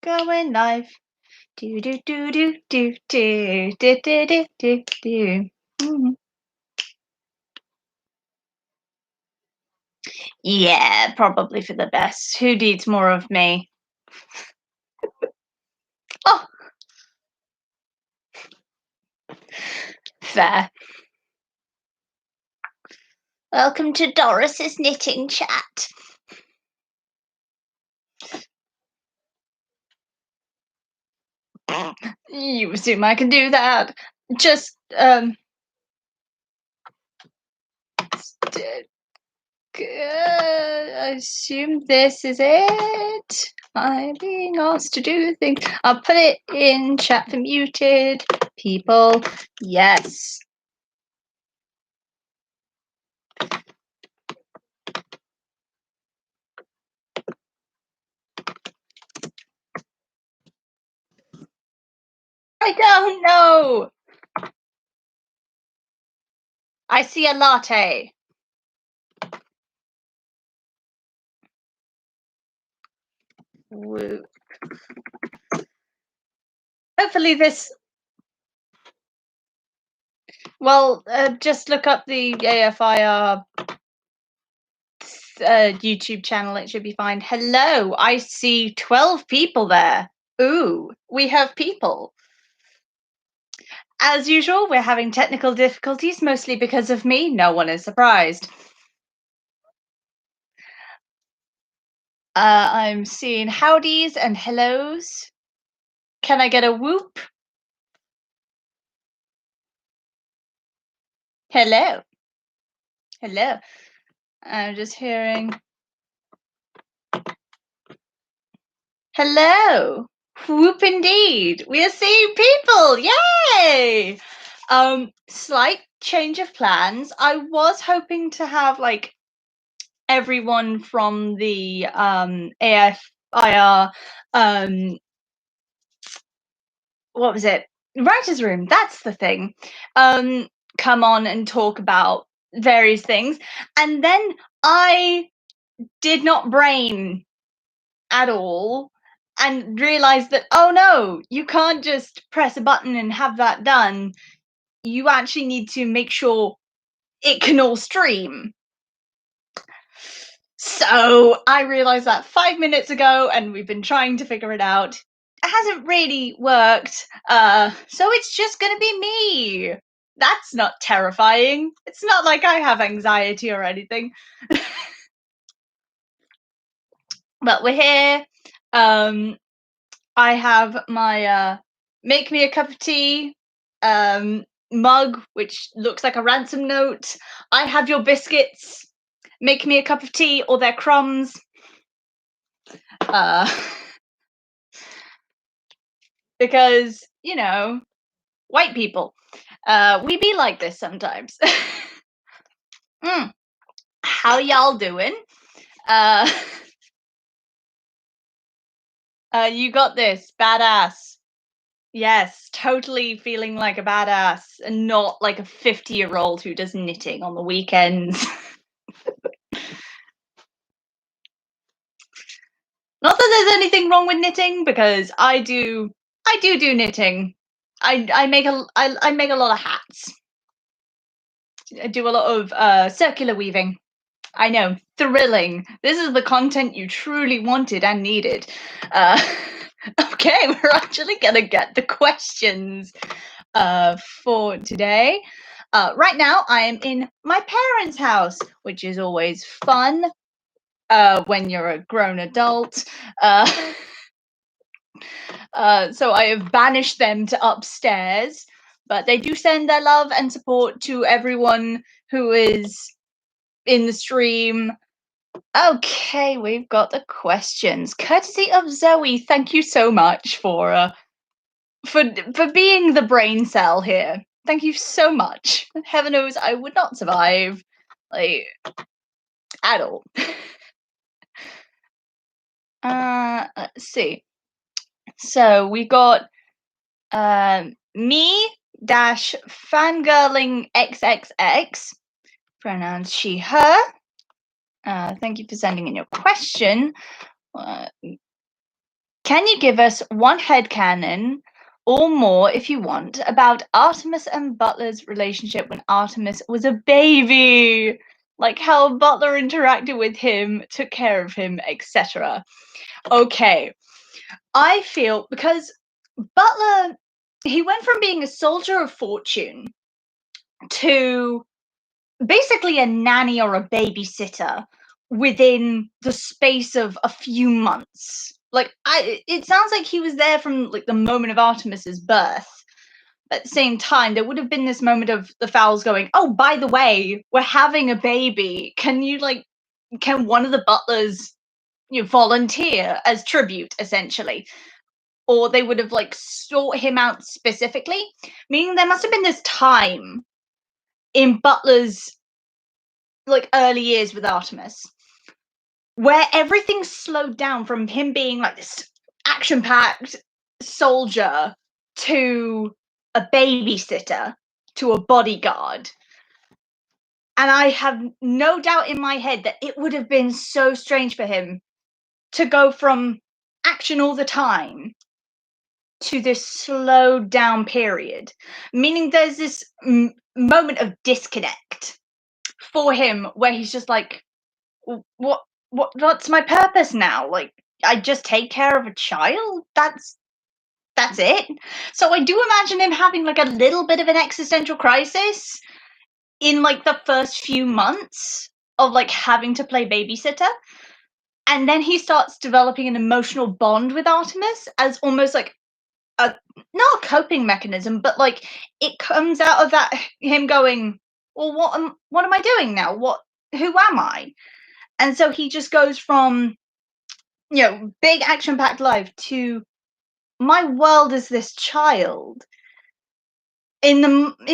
Going live. Do do do do do do do do do do do. Yeah, probably for the best. Who needs more of me? Oh, fair. Welcome to Doris's knitting chat. You assume I can do that? Just I assume this is it. I'm being asked to do things. I'll put it in chat for muted people. Yes. I don't know. I see a latte. Woo. Hopefully this. Well, just look up the AFIR YouTube channel. It should be fine. Hello, I see 12 people there. Ooh, we have people. As usual, we're having technical difficulties, mostly because of me. No one is surprised. I'm seeing howdies and hellos. Can I get a whoop? Hello. Hello. I'm just hearing. Hello. Whoop indeed. We are seeing people. Yay! Slight change of plans. I was hoping to have like everyone from the AFIR what was it? Writer's room, that's the thing. Come on and talk about various things. And then I did not brain at all and realized that, oh no, you can't just press a button and have that done. You actually need to make sure it can all stream. So I realized that 5 minutes ago, and we've been trying to figure it out. It hasn't really worked, so it's just gonna be me. That's not terrifying. It's not like I have anxiety or anything. But we're here. I have my make me a cup of tea mug, which looks like a ransom note. I have your biscuits. Make me a cup of tea or their crumbs. Because, you know, white people. We be like this sometimes. How y'all doing? You got this, badass. Yes, totally feeling like a badass and not like a 50-year-old who does knitting on the weekends. Not that there's anything wrong with knitting, because I do knitting. I make a lot of hats. I do a lot of circular weaving. I know, thrilling. This is the content you truly wanted and needed. Okay, we're actually gonna get the questions for today. Right now, I am in my parents' house, which is always fun when you're a grown adult. So I have banished them to upstairs, but they do send their love and support to everyone who is in the stream. Okay, we've got the questions. Courtesy of Zoe, thank you so much for being the brain cell here. Thank you so much. Heaven knows I would not survive, like, at all. Let's see. So we got me dash fangirling xxx, pronouns she her. Thank you for sending in your question. Can you give us one headcanon or more if you want about Artemis and Butler's relationship when Artemis was a baby? Like how Butler interacted with him, took care of him, etc. Okay. I feel because Butler, he went from being a soldier of fortune to basically a nanny or a babysitter within the space of a few months. Like it sounds like he was there from like the moment of Artemis's birth. At the same time, there would have been this moment of the Fowls going, "Oh, by the way, we're having a baby. Can one of the butlers, volunteer as tribute, essentially?" Or they would have like sought him out specifically, meaning there must have been this time in Butler's like early years with Artemis where everything slowed down from him being like this action-packed soldier to a babysitter to a bodyguard. And I have no doubt in my head that it would have been so strange for him to go from action all the time to this slowed down period, meaning there's this moment of disconnect for him where he's just like, what's my purpose now? Like, I just take care of a child? That's it. So I do imagine him having like a little bit of an existential crisis in like the first few months of like having to play babysitter. And then he starts developing an emotional bond with Artemis as almost like a not a coping mechanism, but like it comes out of that him going, well, what am I doing now? Who am I? And so he just goes from big action packed life to my world is this child in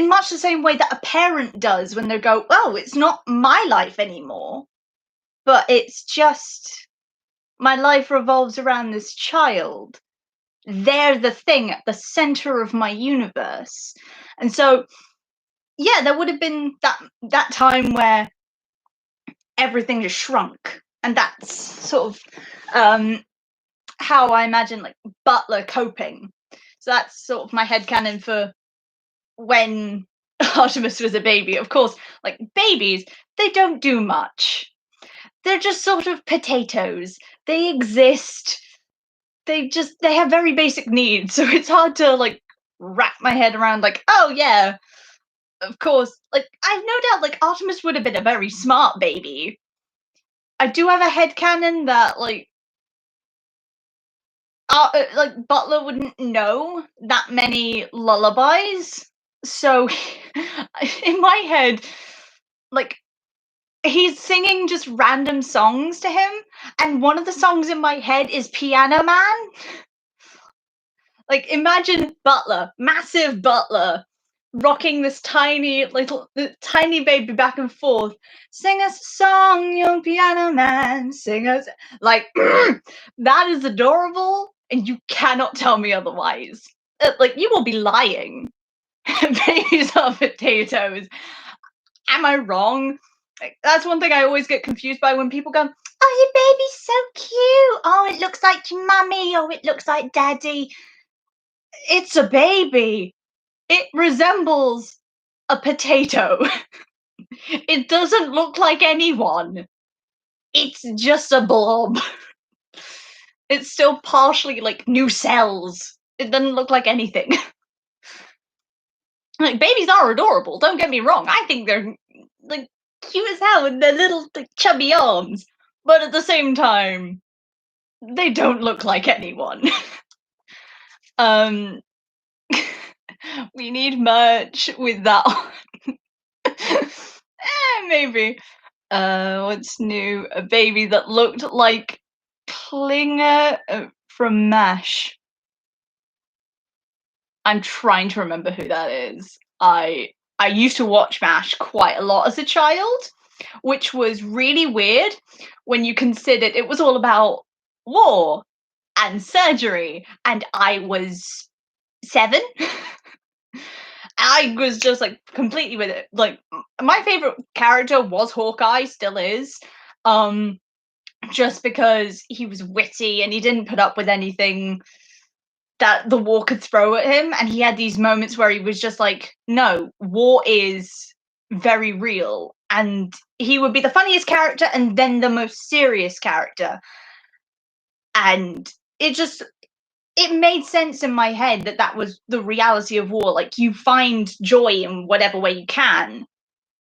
much the same way that a parent does when they go, oh, it's not my life anymore, but it's just my life revolves around this child. They're the thing at the center of my universe. And so yeah, there would have been that time where everything just shrunk, and that's sort of how I imagine like Butler coping. So that's sort of my headcanon for when Artemis was a baby. Of course, like babies, they don't do much. They're just sort of potatoes. They exist. They have very basic needs. So it's hard to like wrap my head around like, oh yeah, of course. Like I've no doubt like Artemis would have been a very smart baby. I do have a headcanon that like Butler wouldn't know that many lullabies. So in my head, like he's singing just random songs to him, and one of the songs in my head is Piano Man. Like imagine Butler, massive Butler, rocking this tiny baby back and forth. Sing us a song, young piano man. Sing us like that is adorable, and you cannot tell me otherwise. Like you will be lying. Babies are potatoes. Am I wrong? Like, that's one thing I always get confused by when people go, "Oh, your baby's so cute. Oh, it looks like your mummy. Oh, it looks like daddy." It's a baby. It resembles a potato. It doesn't look like anyone. It's just a blob. It's still partially like new cells. It doesn't look like anything. Like babies are adorable, don't get me wrong. I think they're like cute as hell with their little like, chubby arms. But at the same time, they don't look like anyone. um we need merch with that on. Maybe. What's new? A baby that looked like Klinger from MASH. I'm trying to remember who that is. I used to watch MASH quite a lot as a child, which was really weird when you considered it was all about war and surgery, and I was 7. I was just like completely with it. Like my favorite character was Hawkeye, still is. just because he was witty and he didn't put up with anything that the war could throw at him. And he had these moments where he was just like, no, war is very real. And he would be the funniest character and then the most serious character. And it made sense in my head that that was the reality of war. Like, you find joy in whatever way you can,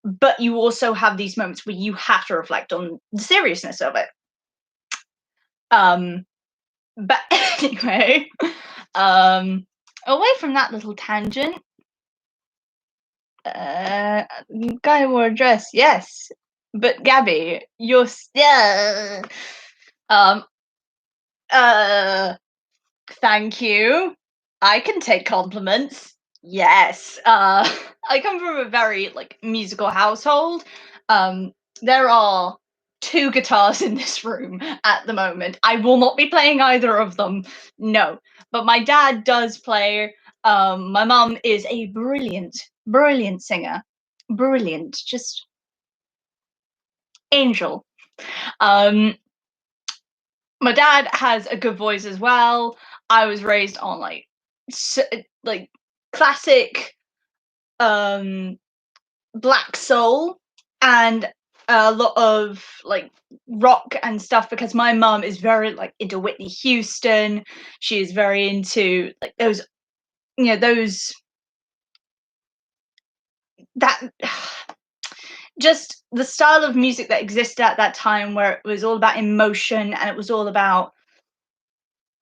but you also have these moments where you have to reflect on the seriousness of it. But anyway, away from that little tangent, guy wore a dress, yes, but Gabby, you're still, um, thank you. I can take compliments. Yes. I come from a very like musical household. Um, there are two guitars in this room at the moment. I will not be playing either of them. No. But my dad does play. My mum is a brilliant, brilliant singer. Brilliant. Just angel. Um, my dad has a good voice as well. I was raised on like classic um black soul and a lot of like rock and stuff because my mum is very like into Whitney Houston. She is very into like those, you know, those that just the style of music that existed at that time where it was all about emotion and it was all about,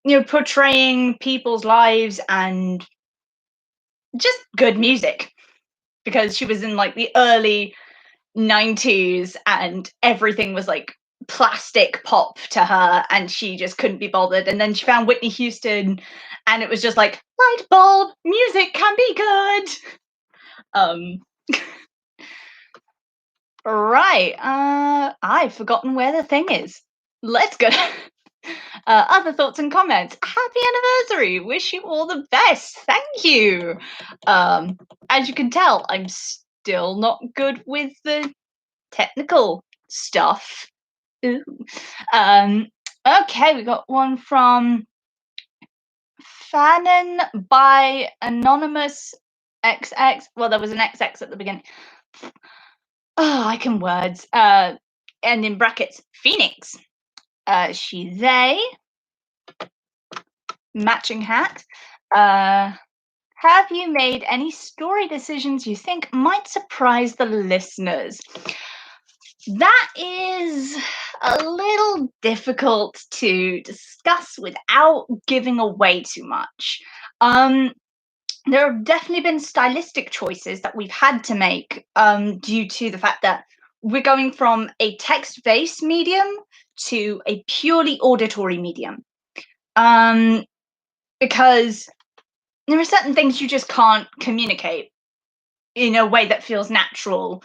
you know, portraying people's lives and just good music because she was in like the early 90s and everything was like plastic pop to her and she just couldn't be bothered, and then she found Whitney Houston and it was just like light bulb music can be good. um right, I've forgotten where the thing is. Let's go. Other thoughts and comments. Happy anniversary, wish you all the best, thank you. As you can tell, I'm still not good with the technical stuff. Ooh. Okay, we got one from Fanon by Anonymous XX. Well, there was an XX at the beginning. Oh, I can words. And in brackets, Phoenix. She, they. Matching hat. Have you made any story decisions you think might surprise the listeners? That is a little difficult to discuss without giving away too much. There have definitely been stylistic choices that we've had to make due to the fact that we're going from a text-based medium to a purely auditory medium. Because there are certain things you just can't communicate in a way that feels natural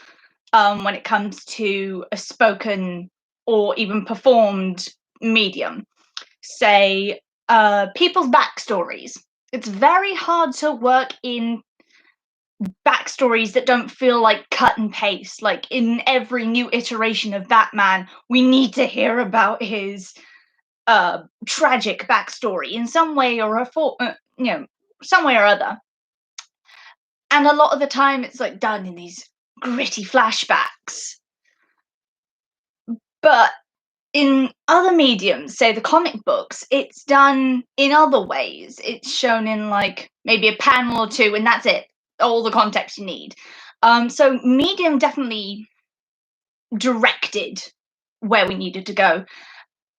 when it comes to a spoken or even performed medium. Say, people's backstories. It's very hard to work in backstories that don't feel like cut and paste. Like in every new iteration of Batman, we need to hear about his tragic backstory in some way or you know, some way or other. And a lot of the time, it's like done in these gritty flashbacks. But in other mediums, say the comic books, it's done in other ways. It's shown in like maybe a panel or two, and that's it. All the context you need. So medium definitely directed where we needed to go.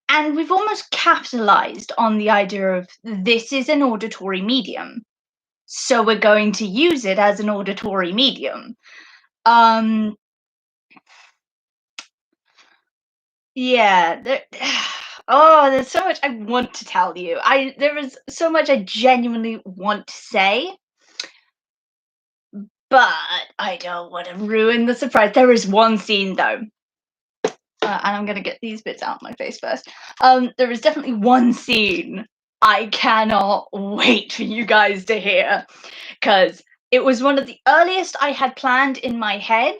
And we've almost capitalized on the idea of this is an auditory medium. So we're going to use it as an auditory medium. Yeah, there's so much I want to tell you. There is so much I genuinely want to say, but I don't want to ruin the surprise. There is one scene though, and I'm gonna get these bits out of my face first. There is definitely one scene I cannot wait for you guys to hear, because it was one of the earliest I had planned in my head,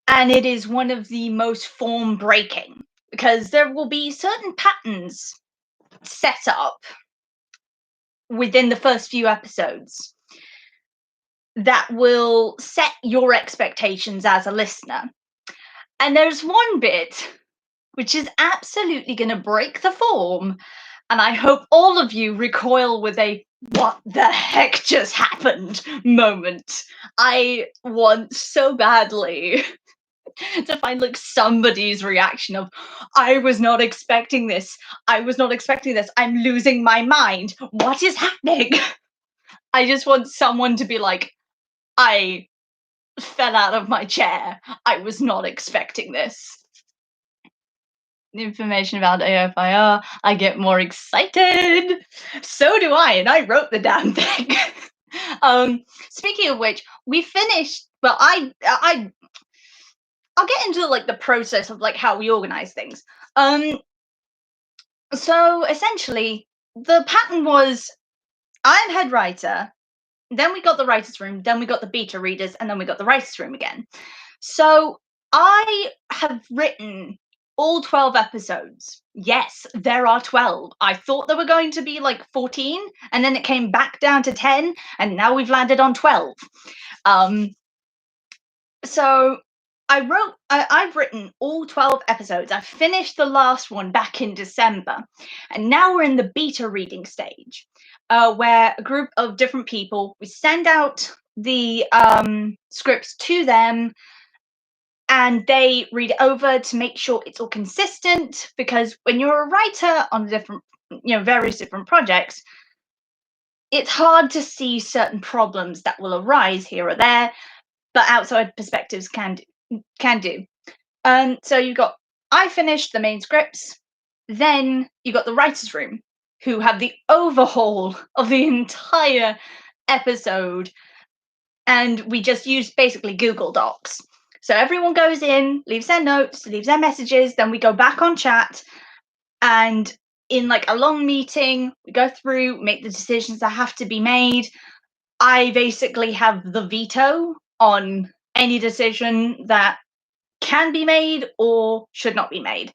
and it is one of the most form breaking. because there will be certain patterns set up within the first few episodes that will set your expectations as a listener. And there's one bit which is absolutely going to break the form. And I hope all of you recoil with a "what the heck just happened" moment. I want so badly to find like somebody's reaction of "I was not expecting this. I was not expecting this. I'm losing my mind. What is happening?" I just want someone to be like, "I fell out of my chair. I was not expecting this." Information about AFIR, I get more excited. So do I, and I wrote the damn thing. Speaking of which, we finished. Well, I'll get into like the process of like how we organize things. So essentially, the pattern was I'm head writer. Then we got the writers' room. Then we got the beta readers, and then we got the writers' room again. So I have written all 12 episodes. Yes, there are 12. I thought there were going to be like 14, and then it came back down to 10, and now we've landed on 12. So I've written all 12 episodes. I finished the last one back in December, and now we're in the beta reading stage, where a group of different people, we send out the scripts to them, and they read it over to make sure it's all consistent, because when you're a writer on different, various different projects, it's hard to see certain problems that will arise here or there, but outside perspectives can do. So I finished the main scripts, then you got the writers' room, who have the overhaul of the entire episode, and we just use basically Google Docs. So everyone goes in, leaves their notes, leaves their messages, then we go back on chat, and in like a long meeting, we go through, make the decisions that have to be made. I basically have the veto on any decision that can be made or should not be made.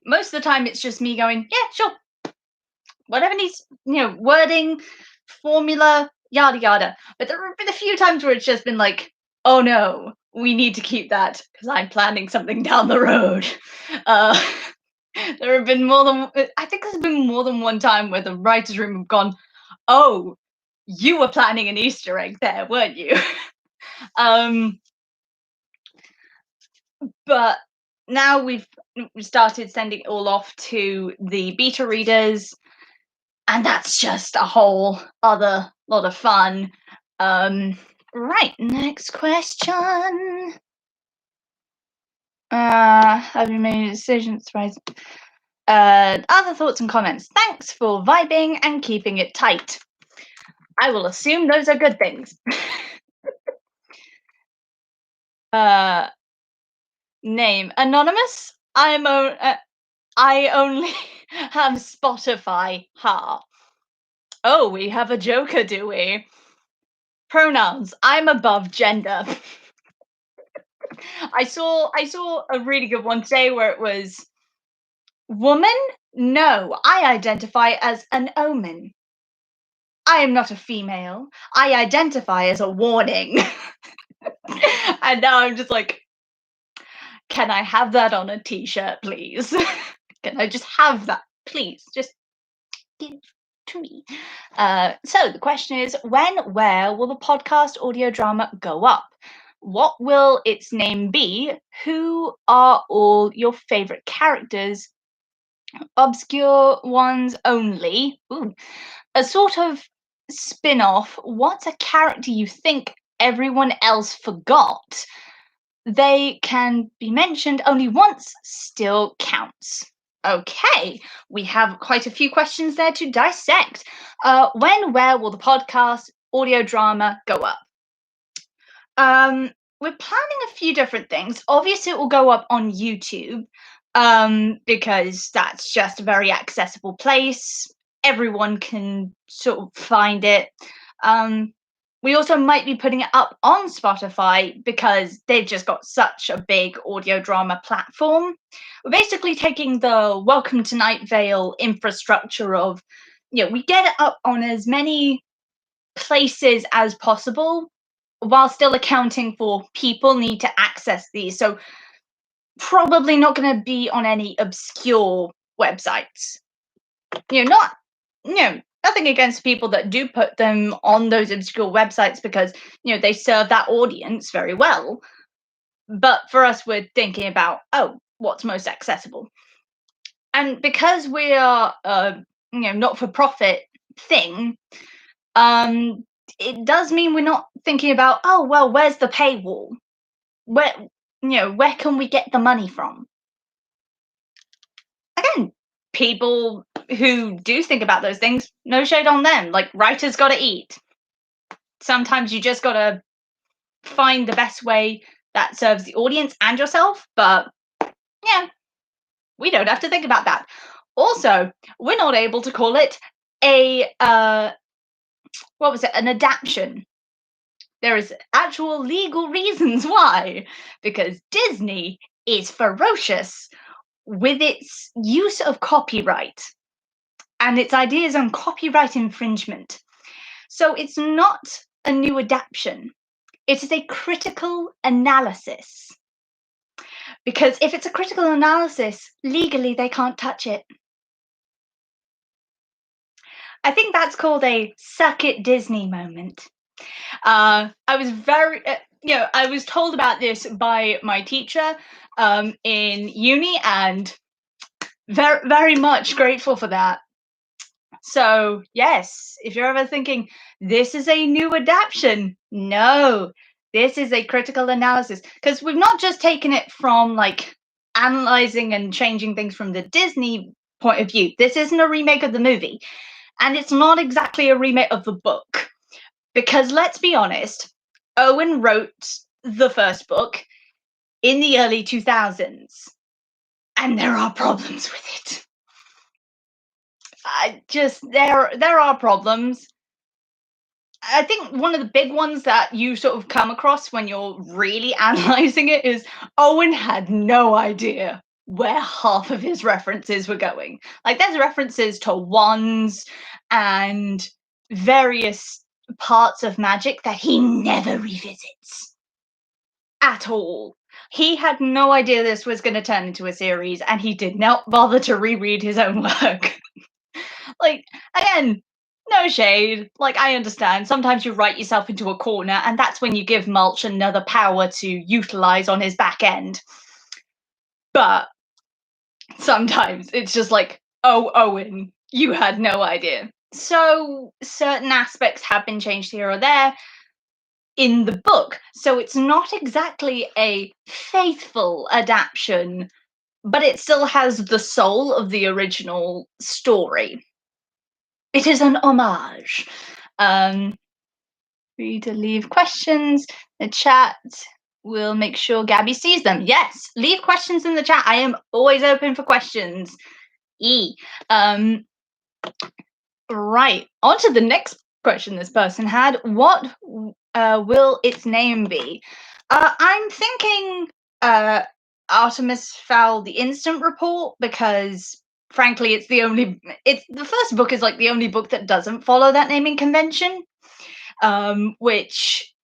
Most of the time it's just me going, yeah, sure. Whatever needs, wording, formula, yada yada. But there have been a few times where it's just been like, oh no, we need to keep that because I'm planning something down the road. There have been I think there's been more than one time where the writers' room have gone, oh, you were planning an Easter egg there, weren't you? But now we've started sending it all off to the beta readers, and that's just a whole other lot of fun. Right, next question. Have you made any decisions? Right. Other thoughts and comments. Thanks for vibing and keeping it tight. I will assume those are good things. Name anonymous. I only have Spotify. Ha. Oh, we have a joker, do we? Pronouns. I'm above gender. I saw a really good one today where it was woman. No, I identify as an omen. I am not a female. I identify as a warning. And now I'm just like, can I have that on a t-shirt, please? Can I just have that, please? Just give to me. So the question is, where will the podcast audio drama go up? What will its name be? Who are all your favorite characters? Obscure ones only. Ooh. A sort of spin-off. What's a character you think everyone else forgot? They can be mentioned only once, still counts. Okay, we have quite a few questions there to dissect. Where will the podcast audio drama go up? We're planning a few different things. Obviously, it will go up on YouTube, because that's just a very accessible place. Everyone can sort of find it. we also might be putting it up on Spotify because they've just got such a big audio drama platform. We're basically taking the Welcome to Night Vale infrastructure of, we get it up on as many places as possible while still accounting for people need to access these. So probably not going to be on any obscure websites. Not, nothing against people that do put them on those obscure websites because, they serve that audience very well. But for us, we're thinking about, what's most accessible. And because we are not-for-profit thing, it does mean we're not thinking about, where's the paywall? Where can we get the money from? Again, people who do think about those things, no shade on them. Like, writers gotta eat. Sometimes you just gotta find the best way that serves the audience and yourself, but yeah, we don't have to think about that. Also, we're not able to call it an adaptation. There is actual legal reasons why, because Disney is ferocious with its use of copyright and its ideas on copyright infringement. So it's not a new adaptation. It is a critical analysis. Because if it's a critical analysis, legally they can't touch it. I think that's called a suck it Disney moment. I was told about this by my teacher in uni, and very, very much grateful for that. So yes, if you're ever thinking this is a new adaptation, no, this is a critical analysis, because we've not just taken it from like analyzing and changing things from the Disney point of view. This isn't a remake of the movie, and it's not exactly a remake of the book, because let's be honest, Owen wrote the first book in the early 2000s, and there are problems with it. There are problems. I think one of the big ones that you sort of come across when you're really analyzing it is Owen had no idea where half of his references were going. Like, there's references to wands and various parts of magic that he never revisits at all. He had no idea this was going to turn into a series, and he did not bother to reread his own work. Like, again, no shade. Like, I understand. Sometimes you write yourself into a corner, and that's when you give Mulch another power to utilize on his back end. But sometimes it's just like, oh, Owen, you had no idea. So certain aspects have been changed here or there in the book. So it's not exactly a faithful adaptation, but it still has the soul of the original story. It is an homage. Free to leave questions. The chat will make sure Gabby sees them. Yes, leave questions in the chat. I am always open for questions. Right, on to the next question this person had. What will its name be? I'm thinking Artemis Fowl, the Instant Report, because frankly, the first book is like the only book that doesn't follow that naming convention, which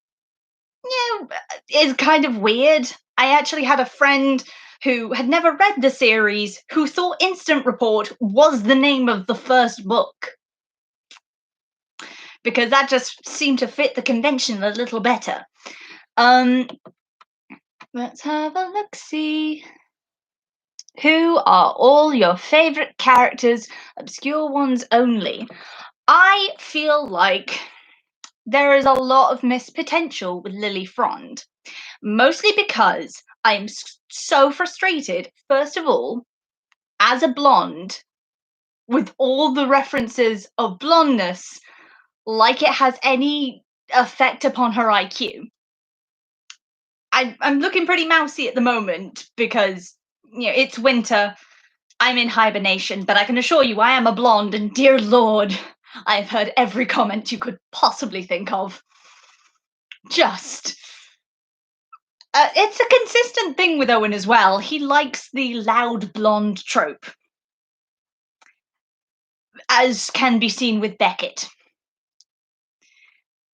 is kind of weird. I actually had a friend who had never read the series who thought Instant Report was the name of the first book, because that just seemed to fit the convention a little better. Let's have a look-see. Who are all your favorite characters, obscure ones only? I feel like there is a lot of missed potential with Lily Frond, mostly because I'm so frustrated, first of all, as a blonde, with all the references of blondness, like it has any effect upon her IQ. I'm looking pretty mousy at the moment because it's winter. I'm in hibernation, but I can assure you I am a blonde, and dear Lord, I've heard every comment you could possibly think of. just it's a consistent thing with Eoin as well. He likes the loud blonde trope, as can be seen with Beckett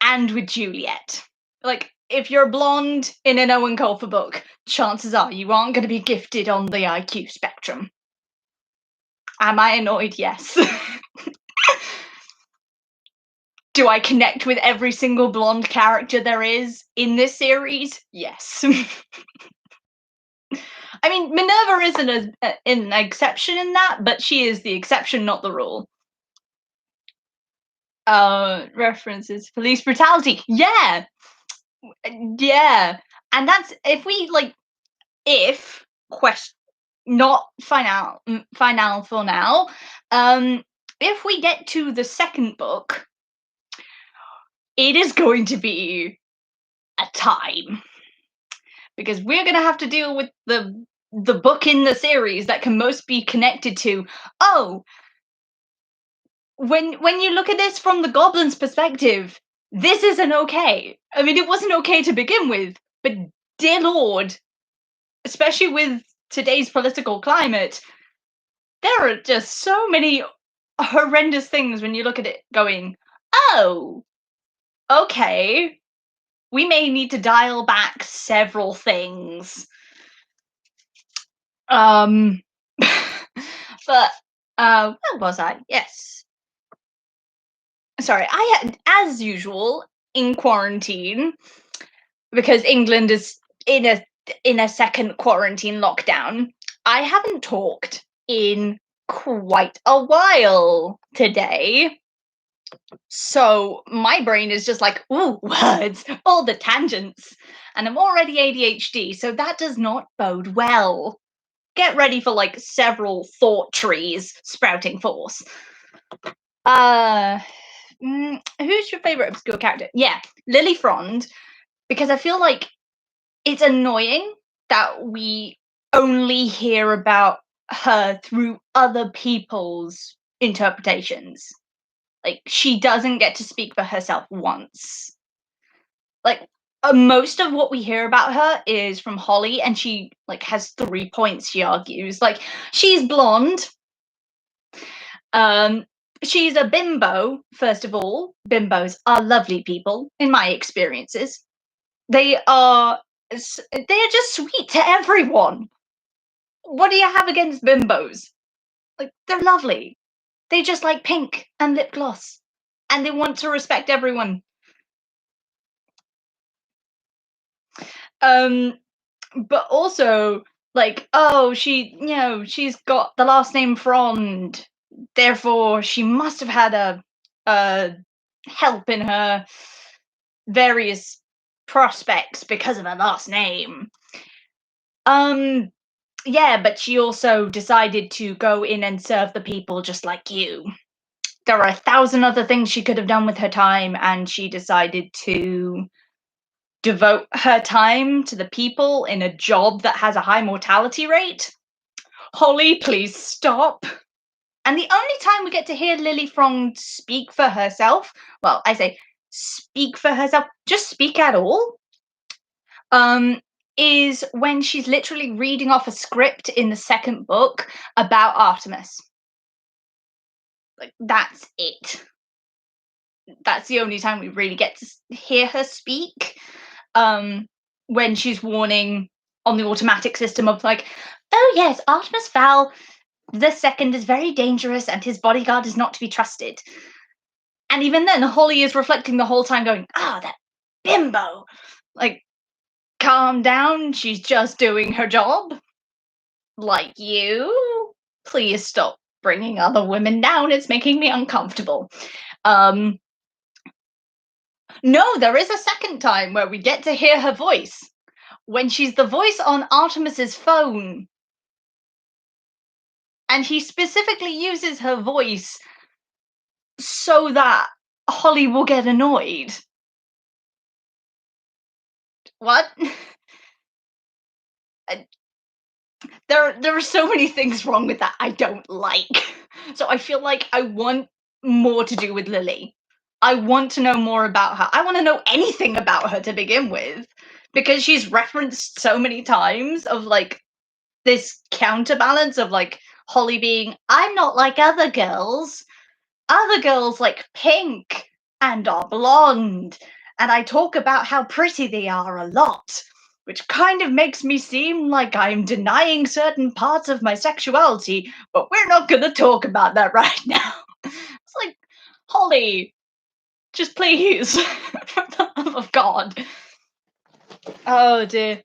and with Juliet. Like, if you're blonde in an Eoin Colfer book, chances are you aren't going to be gifted on the IQ spectrum. Am I annoyed? Yes. Do I connect with every single blonde character there is in this series? Yes. I mean, Minerva isn't an exception in that, but she is the exception, not the rule. References police brutality. Yeah. Yeah. And that's if question not final for now. If we get to the second book, it is going to be a time, because we're going to have to deal with the book in the series that can most be connected to, oh, when you look at this from the goblin's perspective, this isn't okay. I mean, it wasn't okay to begin with, but dear lord, especially with today's political climate, there are just so many horrendous things when you look at it going, oh, okay, we may need to dial back several things. But where was I? Yes. Sorry, I had, as usual, in quarantine, because England is in a second quarantine lockdown. I haven't talked in quite a while today. So my brain is just like, ooh, words, all the tangents. And I'm already ADHD, so that does not bode well. Get ready for like several thought trees sprouting forth. Who's your favorite obscure character? Yeah, Lily Frond, because I feel like it's annoying that we only hear about her through other people's interpretations. Like, she doesn't get to speak for herself once. Like, most of what we hear about her is from Holly, and she like has 3 points she argues. Like, she's blonde. She's a bimbo, first of all. Bimbos are lovely people, in my experiences. They're just sweet to everyone. What do you have against bimbos? Like, they're lovely. They just like pink and lip gloss, and they want to respect everyone. But also, like, oh, she's got the last name Frond, therefore she must have had a help in her various prospects because of her last name. Yeah, but she also decided to go in and serve the people just like you. There are 1,000 other things she could have done with her time, and she decided to devote her time to the people in a job that has a high mortality rate. Holly, please stop. And the only time we get to hear Lily Frond speak for herself, well, I say speak for herself, just speak at all, is when she's literally reading off a script in the second book about Artemis. Like, that's it. That's the only time we really get to hear her speak. When she's warning on the automatic system of like, oh yes, Artemis Fowl the second is very dangerous and his bodyguard is not to be trusted. And even then, Holly is reflecting the whole time going, that bimbo. Like, calm down, she's just doing her job. Like you. Please stop bringing other women down, it's making me uncomfortable. No, there is a second time where we get to hear her voice. When she's the voice on Artemis's phone. And he specifically uses her voice so that Holly will get annoyed. What? There are so many things wrong with that I don't like. So I feel like I want more to do with Lily. I want to know more about her. I want to know anything about her to begin with, because she's referenced so many times of like this counterbalance of like Holly being, I'm not like other girls. Other girls like pink and are blonde, and I talk about how pretty they are a lot, which kind of makes me seem like I'm denying certain parts of my sexuality, but we're not going to talk about that right now. It's like, Holly, just please, for the love of God. Oh dear.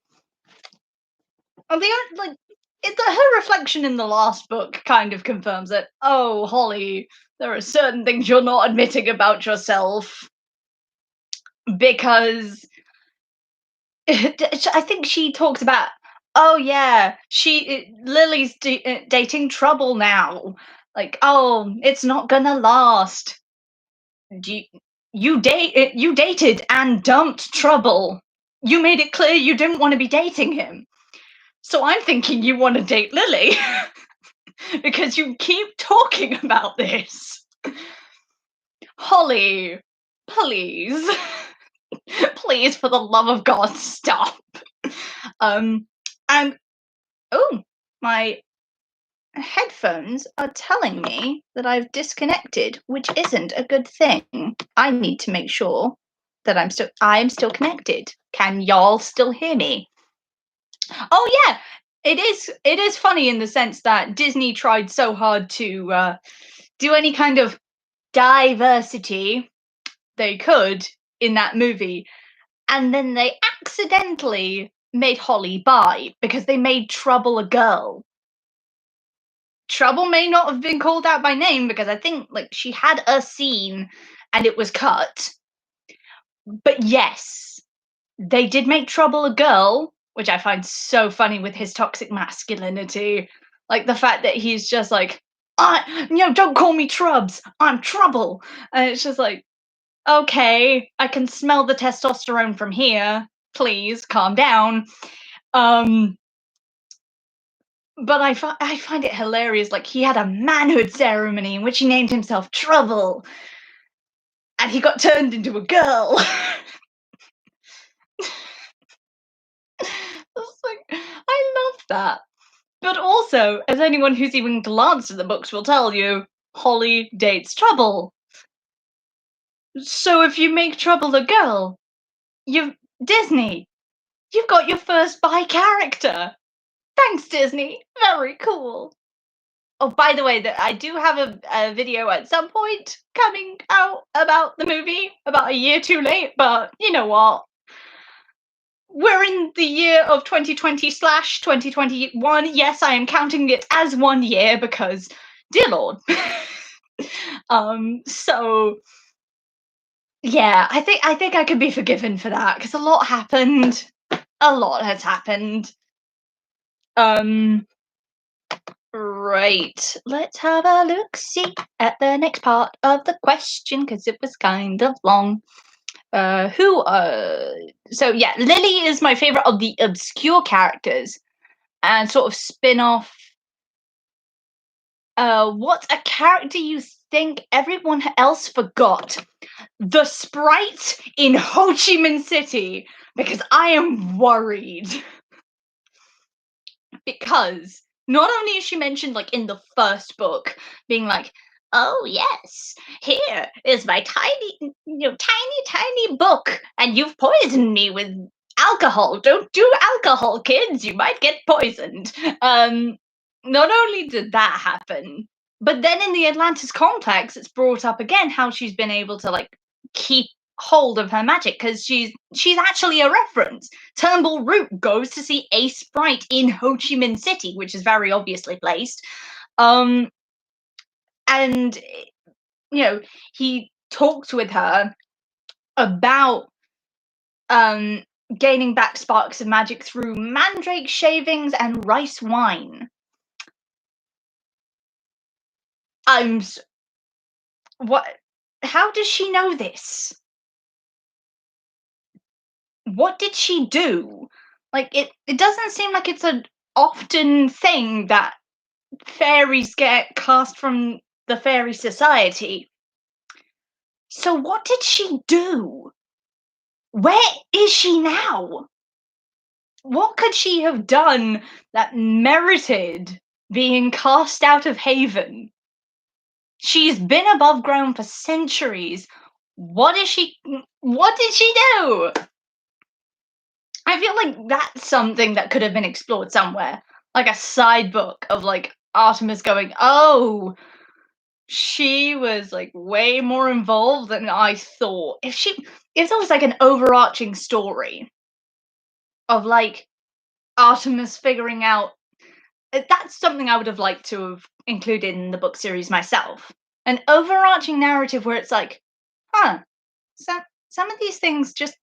Oh, her reflection in the last book kind of confirms that. Oh, Holly, there are certain things you're not admitting about yourself, because I think she talks about. Oh yeah, Lily's dating Trouble now. Like, oh, it's not gonna last. You, you dated and dumped Trouble. You made it clear you didn't want to be dating him. So I'm thinking you want to date Lily. Because you keep talking about this. Holly, please. Please, for the love of God, stop. And oh, my headphones are telling me that I've disconnected, which isn't a good thing. I need to make sure that I am still connected. Can y'all still hear me? Oh yeah, it is funny in the sense that Disney tried so hard to do any kind of diversity they could in that movie, and then they accidentally made Holly bi because they made Trouble a girl. Trouble may not have been called out by name because I think like she had a scene and it was cut. But yes, they did make Trouble a girl, which I find so funny with his toxic masculinity. Like the fact that he's just like, don't call me Trubs, I'm Trouble. And it's just like, okay, I can smell the testosterone from here. Please calm down. But I find it hilarious. Like he had a manhood ceremony in which he named himself Trouble, and he got turned into a girl. It's like, I love that. But also, as anyone who's even glanced at the books will tell you, Holly dates Trouble. So if you make Trouble a girl, Disney, you've got your first bi character. Thanks, Disney. Very cool. Oh, by the way, that I do have a video at some point coming out about the movie, about a year too late, but you know what? We're in the year of 2020/2021. Yes, I am counting it as 1 year because, dear Lord. So yeah, I think I could be forgiven for that because a lot happened. A lot has happened. Right. Let's have a look-see at the next part of the question because it was kind of long. So yeah, Lily is my favorite of the obscure characters and sort of spin-off. What's a character you think everyone else forgot? The sprite in Ho Chi Minh City, because I am worried. Because not only is she mentioned like in the first book, being like, oh yes, here is my tiny book, and you've poisoned me with alcohol. Don't do alcohol, kids. You might get poisoned. Not only did that happen, but then in the Atlantis complex, it's brought up again how she's been able to like keep hold of her magic because she's actually a reference. Turnbull Root goes to see a sprite in Ho Chi Minh City, which is very obviously placed. And you know, he talks with her about gaining back sparks of magic through mandrake shavings and rice wine. What? How does she know this? What did she do? Like it doesn't seem like it's an often thing that fairies get cast from the fairy society. So what did she do? Where is she now? What could she have done that merited being cast out of Haven? She's been above ground for centuries. What did she do? I feel like that's something that could have been explored somewhere. Like a side book of like Artemis going, "Oh, she was like way more involved than I thought." If there was like an overarching story of like Artemis figuring out, that's something I would have liked to have included in the book series myself. An overarching narrative where it's like, huh, some of these things just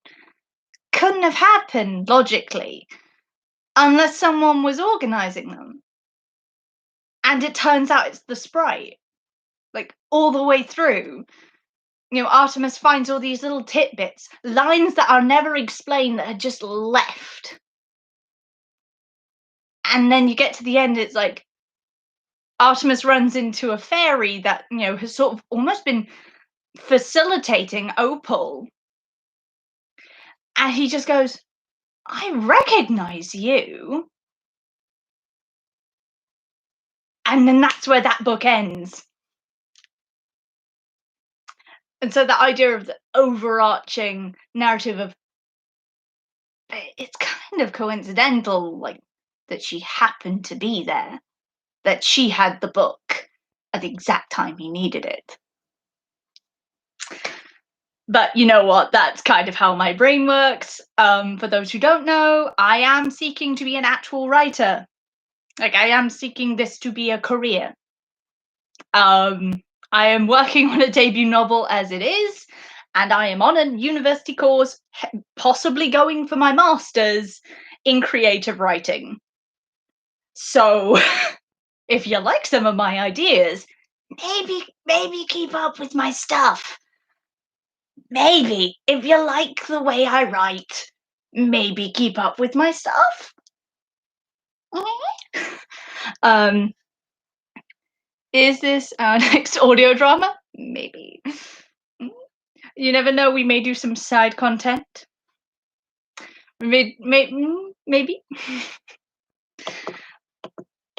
couldn't have happened logically unless someone was organizing them. And it turns out it's the sprite, like all the way through. Artemis finds all these little tidbits, lines that are never explained that are just left. And then you get to the end, it's like Artemis runs into a fairy that, has sort of almost been facilitating Opal. And he just goes, "I recognize you." And then that's where that book ends. And so the idea of the overarching narrative of it's kind of coincidental, like that she happened to be there, that she had the book at the exact time he needed it. But you know what? That's kind of how my brain works. For those who don't know, I am seeking to be an actual writer. Like, I am seeking this to be a career. I am working on a debut novel as it is, and I am on a university course, possibly going for my master's in creative writing. So, if you like some of my ideas, maybe keep up with my stuff. Maybe, if you like the way I write, maybe keep up with my stuff. um, is this our next audio drama? Maybe. You never know, we may do some side content. Maybe.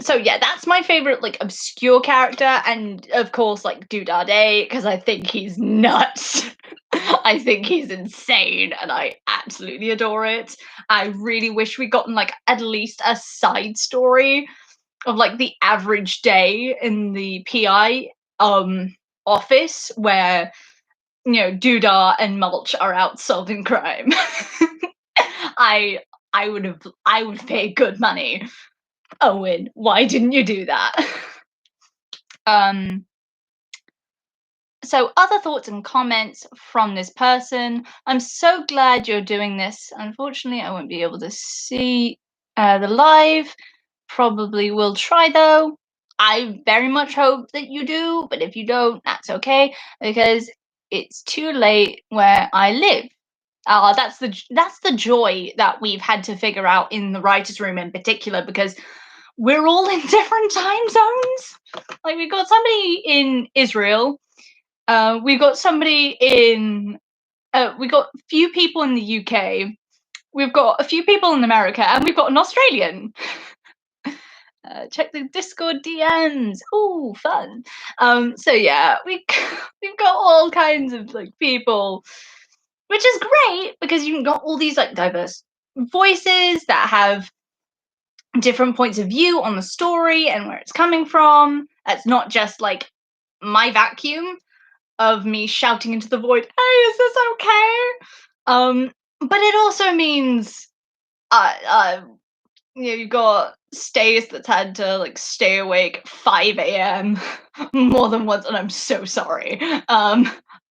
So yeah, that's my favorite like obscure character, and of course like Dudade, because I think he's nuts. I think he's insane, and I absolutely adore it. I really wish we'd gotten like at least a side story of like the average day in the PI office where Dudar and Mulch are out solving crime. I I would pay good money. Owen, why didn't you do that? um so other thoughts and comments from this person. I'm so glad you're doing this. Unfortunately, I won't be able to see the live. Probably will try though. I very much hope that you do, but if you don't, that's okay, because it's too late where I live. That's the joy that we've had to figure out in the writers' room in particular, because we're all in different time zones. Like, we've got somebody in Israel, we've got somebody in, we've got a few people in the UK, we've got a few people in America, and we've got an Australian. Check the Discord DMs. Ooh, fun. So yeah, we've got all kinds of like people, which is great because you've got all these like diverse voices that have different points of view on the story and where it's coming from. It's not just like my vacuum of me shouting into the void, "Hey, is this okay?" But it also means you've got Stace that's had to like stay awake 5 a.m. more than once, and I'm so sorry.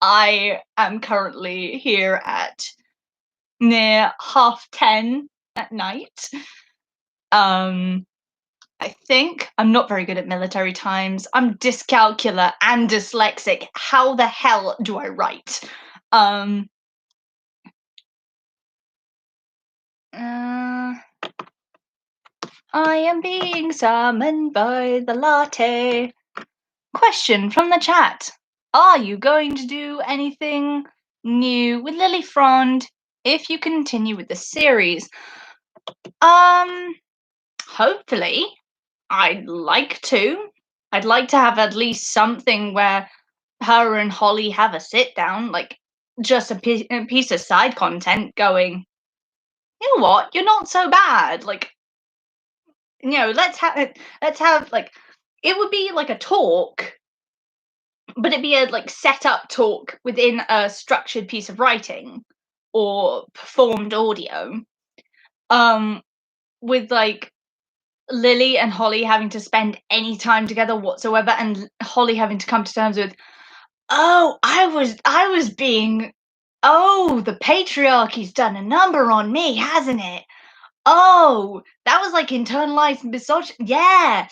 I am currently here at near 10:30 at night. I think I'm not very good at military times. I'm dyscalcular and dyslexic. How the hell do I write? I am being summoned by the latte. Question from the chat. are you going to do anything new with Lily Frond if you continue with the series? Hopefully. I'd like to. I'd like to have at least something where her and Holly have a sit down, like just a piece of side content going, you know what, you're not so bad. Like, let's have like, it would be like a talk, but it'd be a like set up talk within a structured piece of writing or performed audio. Um, with like Lily and Holly having to spend any time together whatsoever, and Holly having to come to terms with, oh, I was being, oh, the patriarchy's done a number on me, hasn't it? Oh, that was like internalized misogyny. Yeah,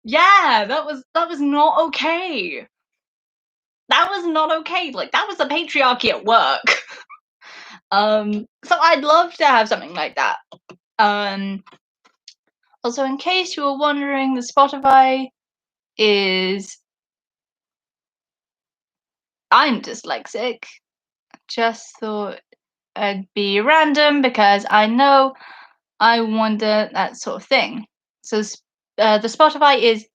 yeah, that was not okay. That was not okay. Like that was the patriarchy at work. So I'd love to have something like that. Um, Also, in case you were wondering, the Spotify is, I'm dyslexic. Just thought I'd be random because I know I wonder that sort of thing. So the Spotify is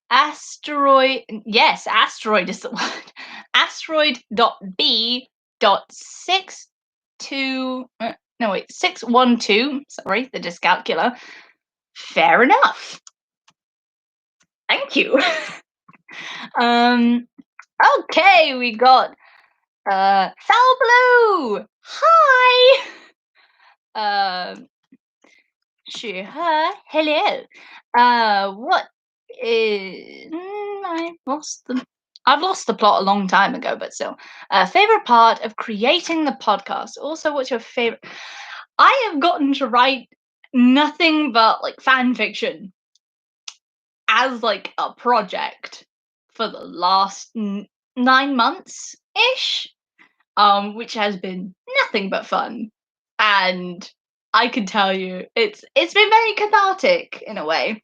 asteroid. Yes, asteroid is the word. Asteroid.b.62. No, wait, 612. Sorry, the dyscalcular. Fair enough. Thank you. Okay, we got Foul Blue. Hi. She, her, hello. What is? I've lost the plot a long time ago, but still. Favorite part of creating the podcast. Also, what's your favorite? I have gotten to write nothing but like fan fiction as like a project for the last 9 months ish, which has been nothing but fun, and I can tell you it's been very cathartic in a way.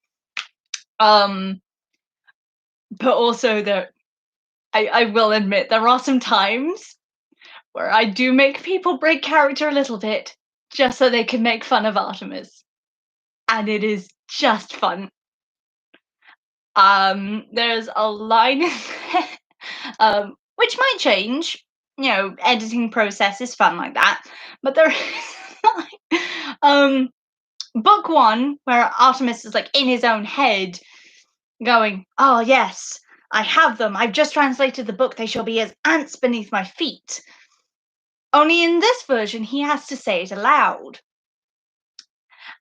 But also I will admit there are some times where I do make people break character a little bit just so they can make fun of Artemis, and it is just fun. There's a line in there, which might change. Editing process is fun like that. But there is book one where Artemis is like in his own head, going, "Oh yes, I have them. I've just translated the book. They shall be as ants beneath my feet." Only in this version, he has to say it aloud,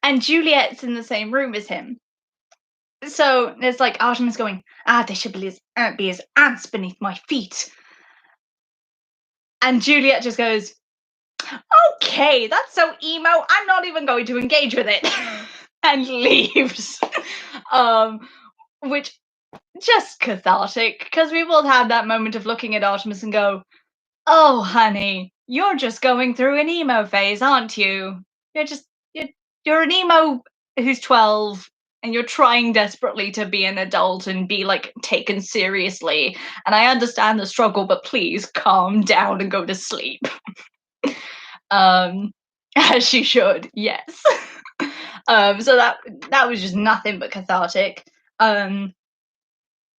and Juliet's in the same room as him. So there's like Artemis going, they should be as ants beneath my feet. And Juliet just goes, okay, that's so emo, I'm not even going to engage with it. And leaves. Which, just cathartic, because we both had that moment of looking at Artemis and go, oh, honey, you're just going through an emo phase, aren't you? You're an emo who's 12 and you're trying desperately to be an adult and be like taken seriously. And I understand the struggle, but please calm down and go to sleep. As she should, yes. So that was just nothing but cathartic.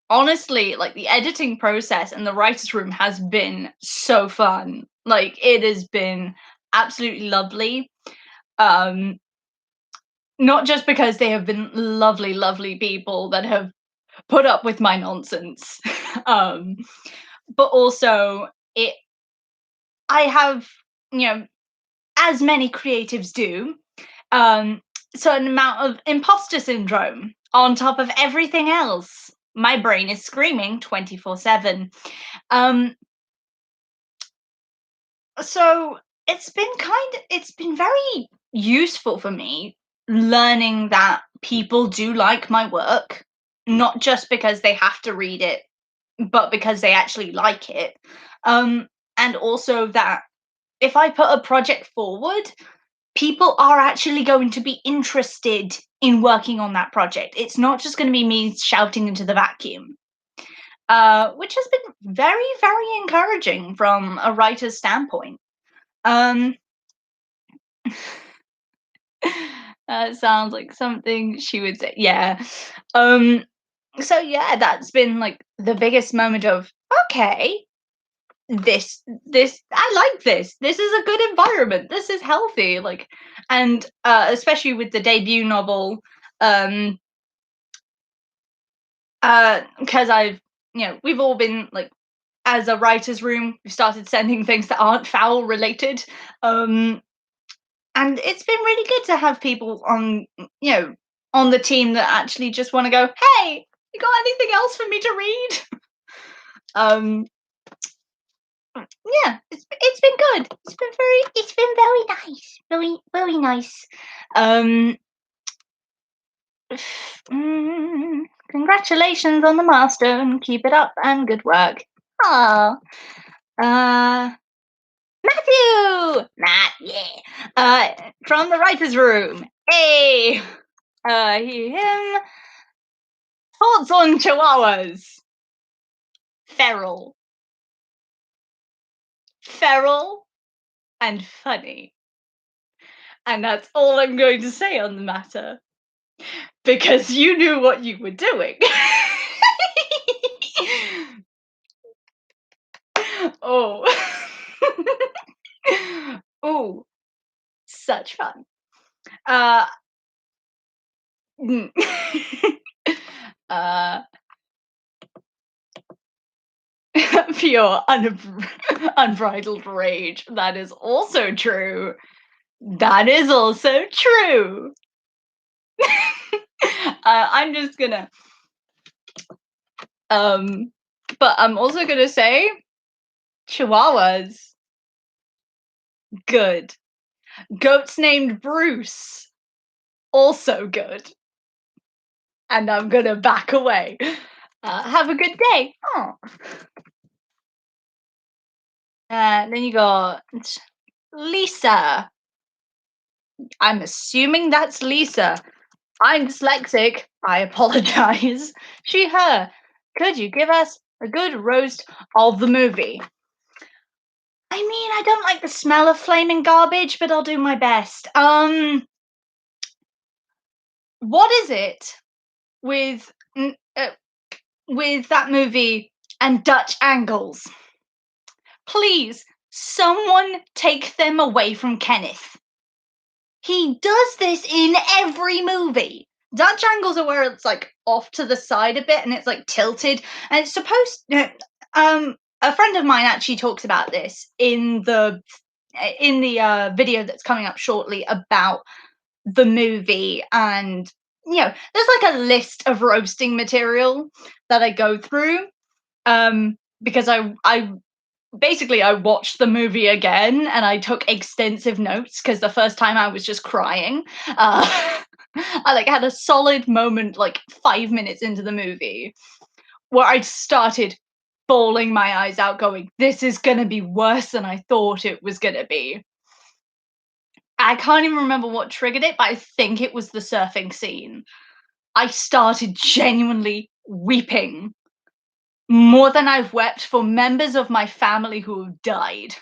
Honestly, like the editing process and the writer's room has been so fun. Like it has been absolutely lovely. Not just because they have been lovely, lovely people that have put up with my nonsense, but also I have, as many creatives do, certain amount of imposter syndrome on top of everything else. My brain is screaming 24/7. So it's been very useful for me learning that people do like my work, not just because they have to read it, but because they actually like it. And also that if I put a project forward, people are actually going to be interested in working on that project. It's not just going to be me shouting into the vacuum. which has been very, very encouraging from a writer's standpoint. Um, sounds like something she would say. Yeah. Um, so yeah, that's been like the biggest moment of okay, this I like this. This is a good environment. This is healthy. Like, and especially with the debut novel, um, because we've all been like, as a writer's room, we started sending things that aren't foul related. Um, and it's been really good to have people on, on the team that actually just want to go, hey, you got anything else for me to read? um, yeah, it's been good. It's been very nice, very very nice. Um, Congratulations on the milestone. Keep it up and good work. Ah, Matt, yeah. From the writers' room. Hey, him. Thoughts on Chihuahuas? Feral, feral, and funny. And that's all I'm going to say on the matter. Because you knew what you were doing. Oh. Oh, such fun. Uh, mm. uh, Pure unbridled rage. That is also true. That is also true. I'm just gonna but I'm also gonna say Chihuahuas, good. Goats named Bruce, also good. And I'm gonna back away. Have a good day. Oh. Then you got Lisa. I'm assuming that's Lisa. I'm dyslexic. I apologize. She, her. Could you give us a good roast of the movie? I mean, I don't like the smell of flaming garbage, but I'll do my best. What is it with with that movie and Dutch angles? Please, someone take them away from Kenneth. He does this in every movie. Dutch angles are where it's like off to the side a bit and it's like tilted, and it's supposed. A friend of mine actually talks about this in the video that's coming up shortly about the movie, and there's like a list of roasting material that I go through, because I basically I watched the movie again and I took extensive notes because the first time I was just crying. I like had a solid moment like 5 minutes into the movie where I started bawling my eyes out, going, "This is gonna be worse than I thought it was gonna be." I can't even remember what triggered it, but I think it was the surfing scene. I started genuinely weeping more than I've wept for members of my family who have died.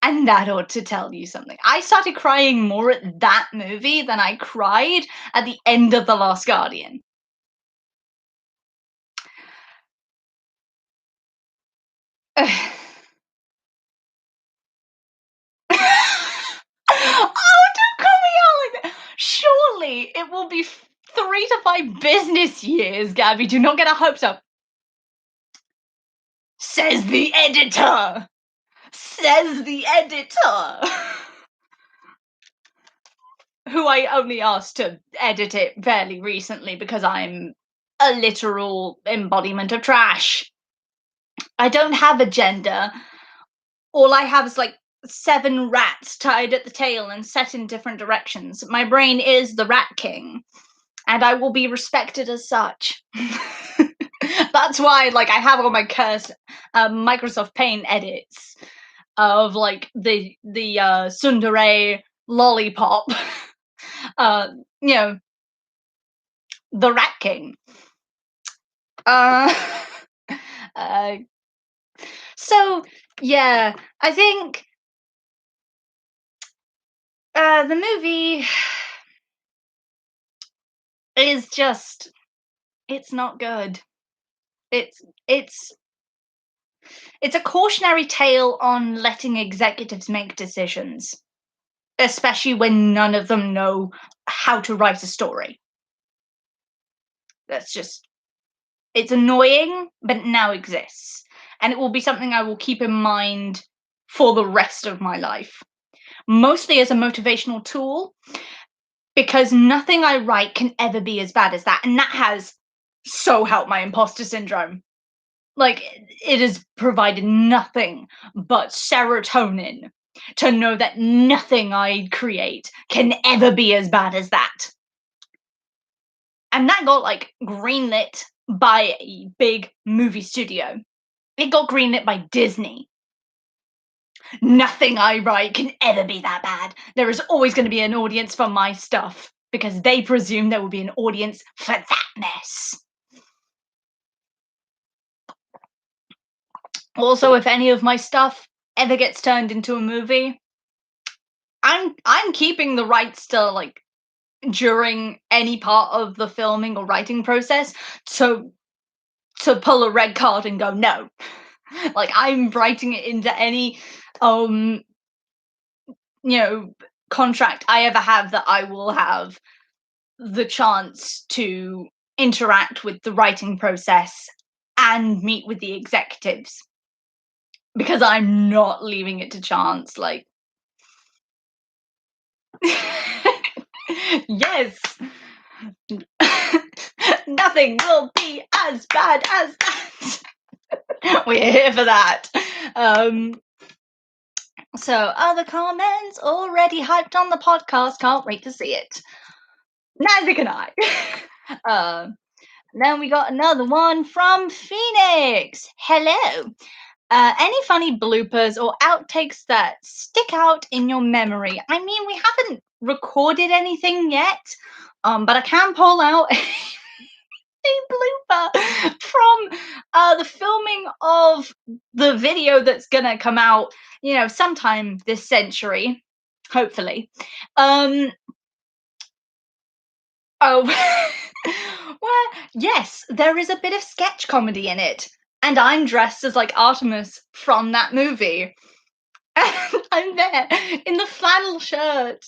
And that ought to tell you something. I started crying more at that movie than I cried at the end of The Last Guardian. Oh, don't call me out like that. Surely it will be 3 to 5 business years, Gabby. Do not get our hopes up. Says the editor. Says the editor. Who I only asked to edit it fairly recently because I'm a literal embodiment of trash. I don't have a gender. All I have is like 7 rats tied at the tail and set in different directions. My brain is the Rat King, and I will be respected as such. That's why, like, I have all my cursed Microsoft Paint edits of like the tsundere lollipop. uh, you know, the Rat King. Uh, uh, so yeah, I think the movie is just it's not good. It's it's it's a cautionary tale on letting executives make decisions, especially when none of them know how to write a story. That's just it's annoying, but it now exists. And it will be something I will keep in mind for the rest of my life. Mostly as a motivational tool, because nothing I write can ever be as bad as that. And that has so helped my imposter syndrome. Like, it has provided nothing but serotonin to know that nothing I create can ever be as bad as that. And that got like greenlit by a big movie studio. It got greenlit by Disney. Nothing I write can ever be that bad. There is always going to be an audience for my stuff because they presume there will be an audience for that mess. Also, if any of my stuff ever gets turned into a movie, I'm keeping the rights to like during any part of the filming or writing process to pull a red card and go no. Like I'm writing it into any you know contract I ever have that I will have the chance to interact with the writing process and meet with the executives because I'm not leaving it to chance. Like, yes, nothing will be as bad as that. We're here for that. So, other comments already hyped on the podcast. Can't wait to see it. Neither can I. Then we got another one from Phoenix. Hello. Any funny bloopers or outtakes that stick out in your memory? I mean, we haven't recorded anything yet, but I can pull out a blooper from the filming of the video that's gonna come out, sometime this century, hopefully. Oh, well, yes, there is a bit of sketch comedy in it. And I'm dressed as like Artemis from that movie. And I'm there in the flannel shirt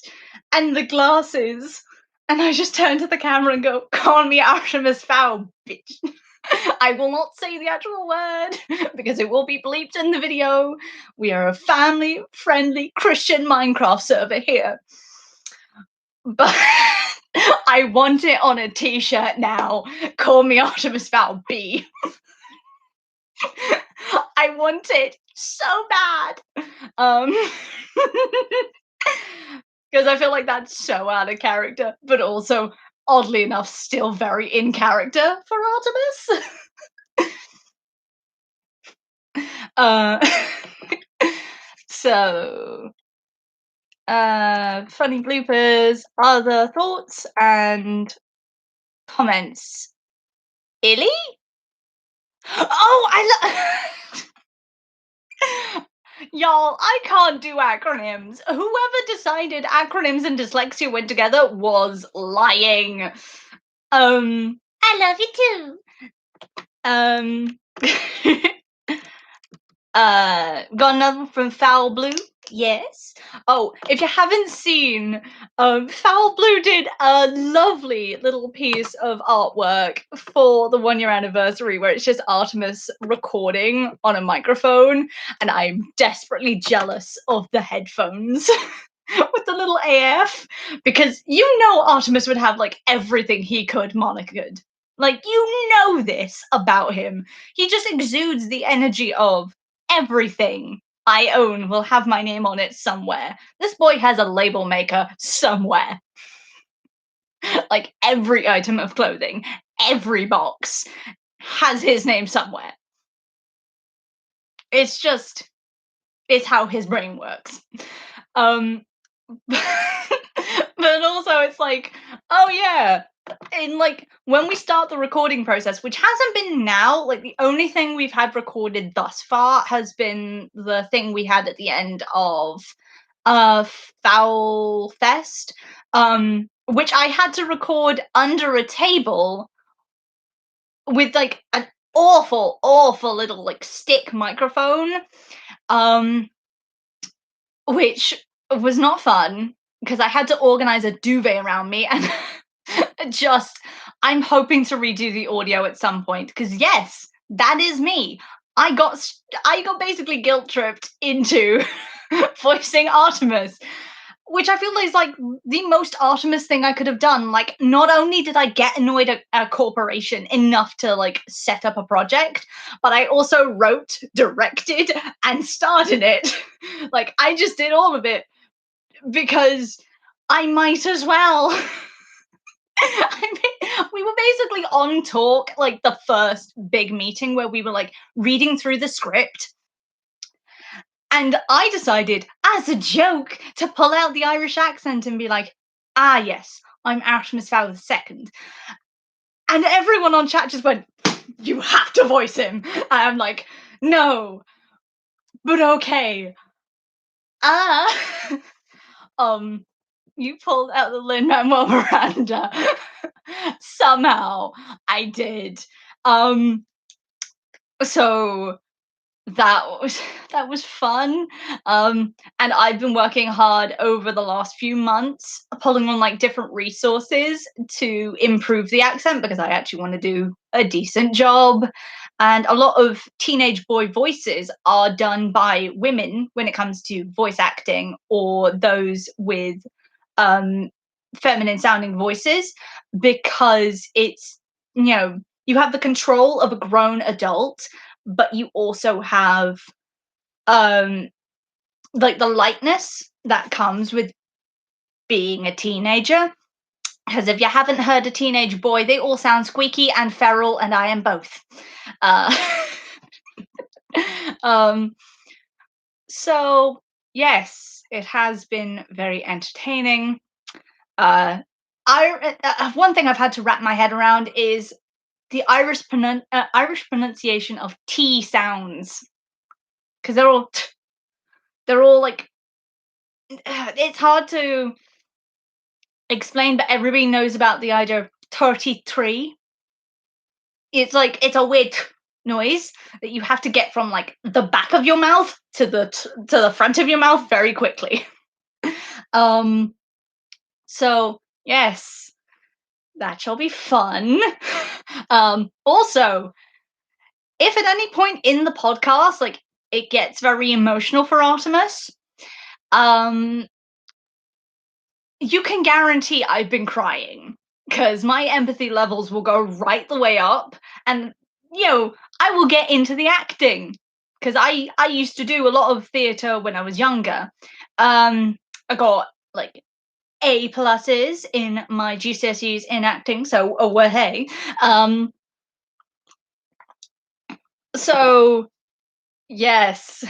and the glasses. And I just turn to the camera and go, call me Artemis Fowl, bitch. I will not say the actual word because it will be bleeped in the video. We are a family friendly Christian Minecraft server here. But I want it on a t-shirt now. Call me Artemis Fowl B. I want it so bad. Because I feel like that's so out of character, but also oddly enough still very in character for Artemis. So funny bloopers, other thoughts and comments. Illy? Oh, y'all, I can't do acronyms. Whoever decided acronyms and dyslexia went together was lying. I love you too. Got another one from Foul Blue. Yes. Oh, if you haven't seen, Foul Blue did a lovely little piece of artwork for the 1 year anniversary where it's just Artemis recording on a microphone, and I'm desperately jealous of the headphones with the little AF because Artemis would have like everything he could Monica could. Like, this about him. He just exudes the energy of everything I own will have my name on it somewhere. This boy has a label maker somewhere. Like every item of clothing, every box has his name somewhere. It's how his brain works. But also it's like, oh yeah, in like when we start the recording process, which hasn't been now, like the only thing we've had recorded thus far has been the thing we had at the end of Fowl Fest, which I had to record under a table with like an awful little like stick microphone, um which was not fun because I had to organize a duvet around me and just I'm hoping to redo the audio at some point because yes, that is me. I got basically guilt tripped into voicing Artemis, which I feel is like the most Artemis thing I could have done. Like, not only did I get annoyed at a corporation enough to like set up a project, but I also wrote, directed, and starred in it. Like, I just did all of it because I might as well. I mean, we were basically on talk, like the first big meeting where we were like reading through the script. And I decided, as a joke, to pull out the Irish accent and be like, ah, yes, I'm Artemis Fowl II. And everyone on chat just went, you have to voice him. And I'm like, no, but okay. Ah. You pulled out the Lin-Manuel Miranda. Somehow I did. So that was fun, and I've been working hard over the last few months pulling on like different resources to improve the accent because I actually want to do a decent job. And a lot of teenage boy voices are done by women when it comes to voice acting, or those with um feminine sounding voices, because it's, you have the control of a grown adult, but you also have um like the lightness that comes with being a teenager. Because if you haven't heard a teenage boy, they all sound squeaky and feral, and I am both. uh um so yes, it has been very entertaining. uh One thing I've had to wrap my head around is the Irish pronunciation of T sounds, because they're all like, it's hard to explain, but everybody knows about the idea of 33. It's like it's a weird noise that you have to get from like the back of your mouth to the front of your mouth very quickly. um so yes, that shall be fun. Also, if at any point in the podcast like it gets very emotional for Artemis, um you can guarantee I've been crying because my empathy levels will go right the way up, and I will get into the acting because I used to do a lot of theater when I was younger. I got like A pluses in my GCSEs in acting, so well, hey. So yes.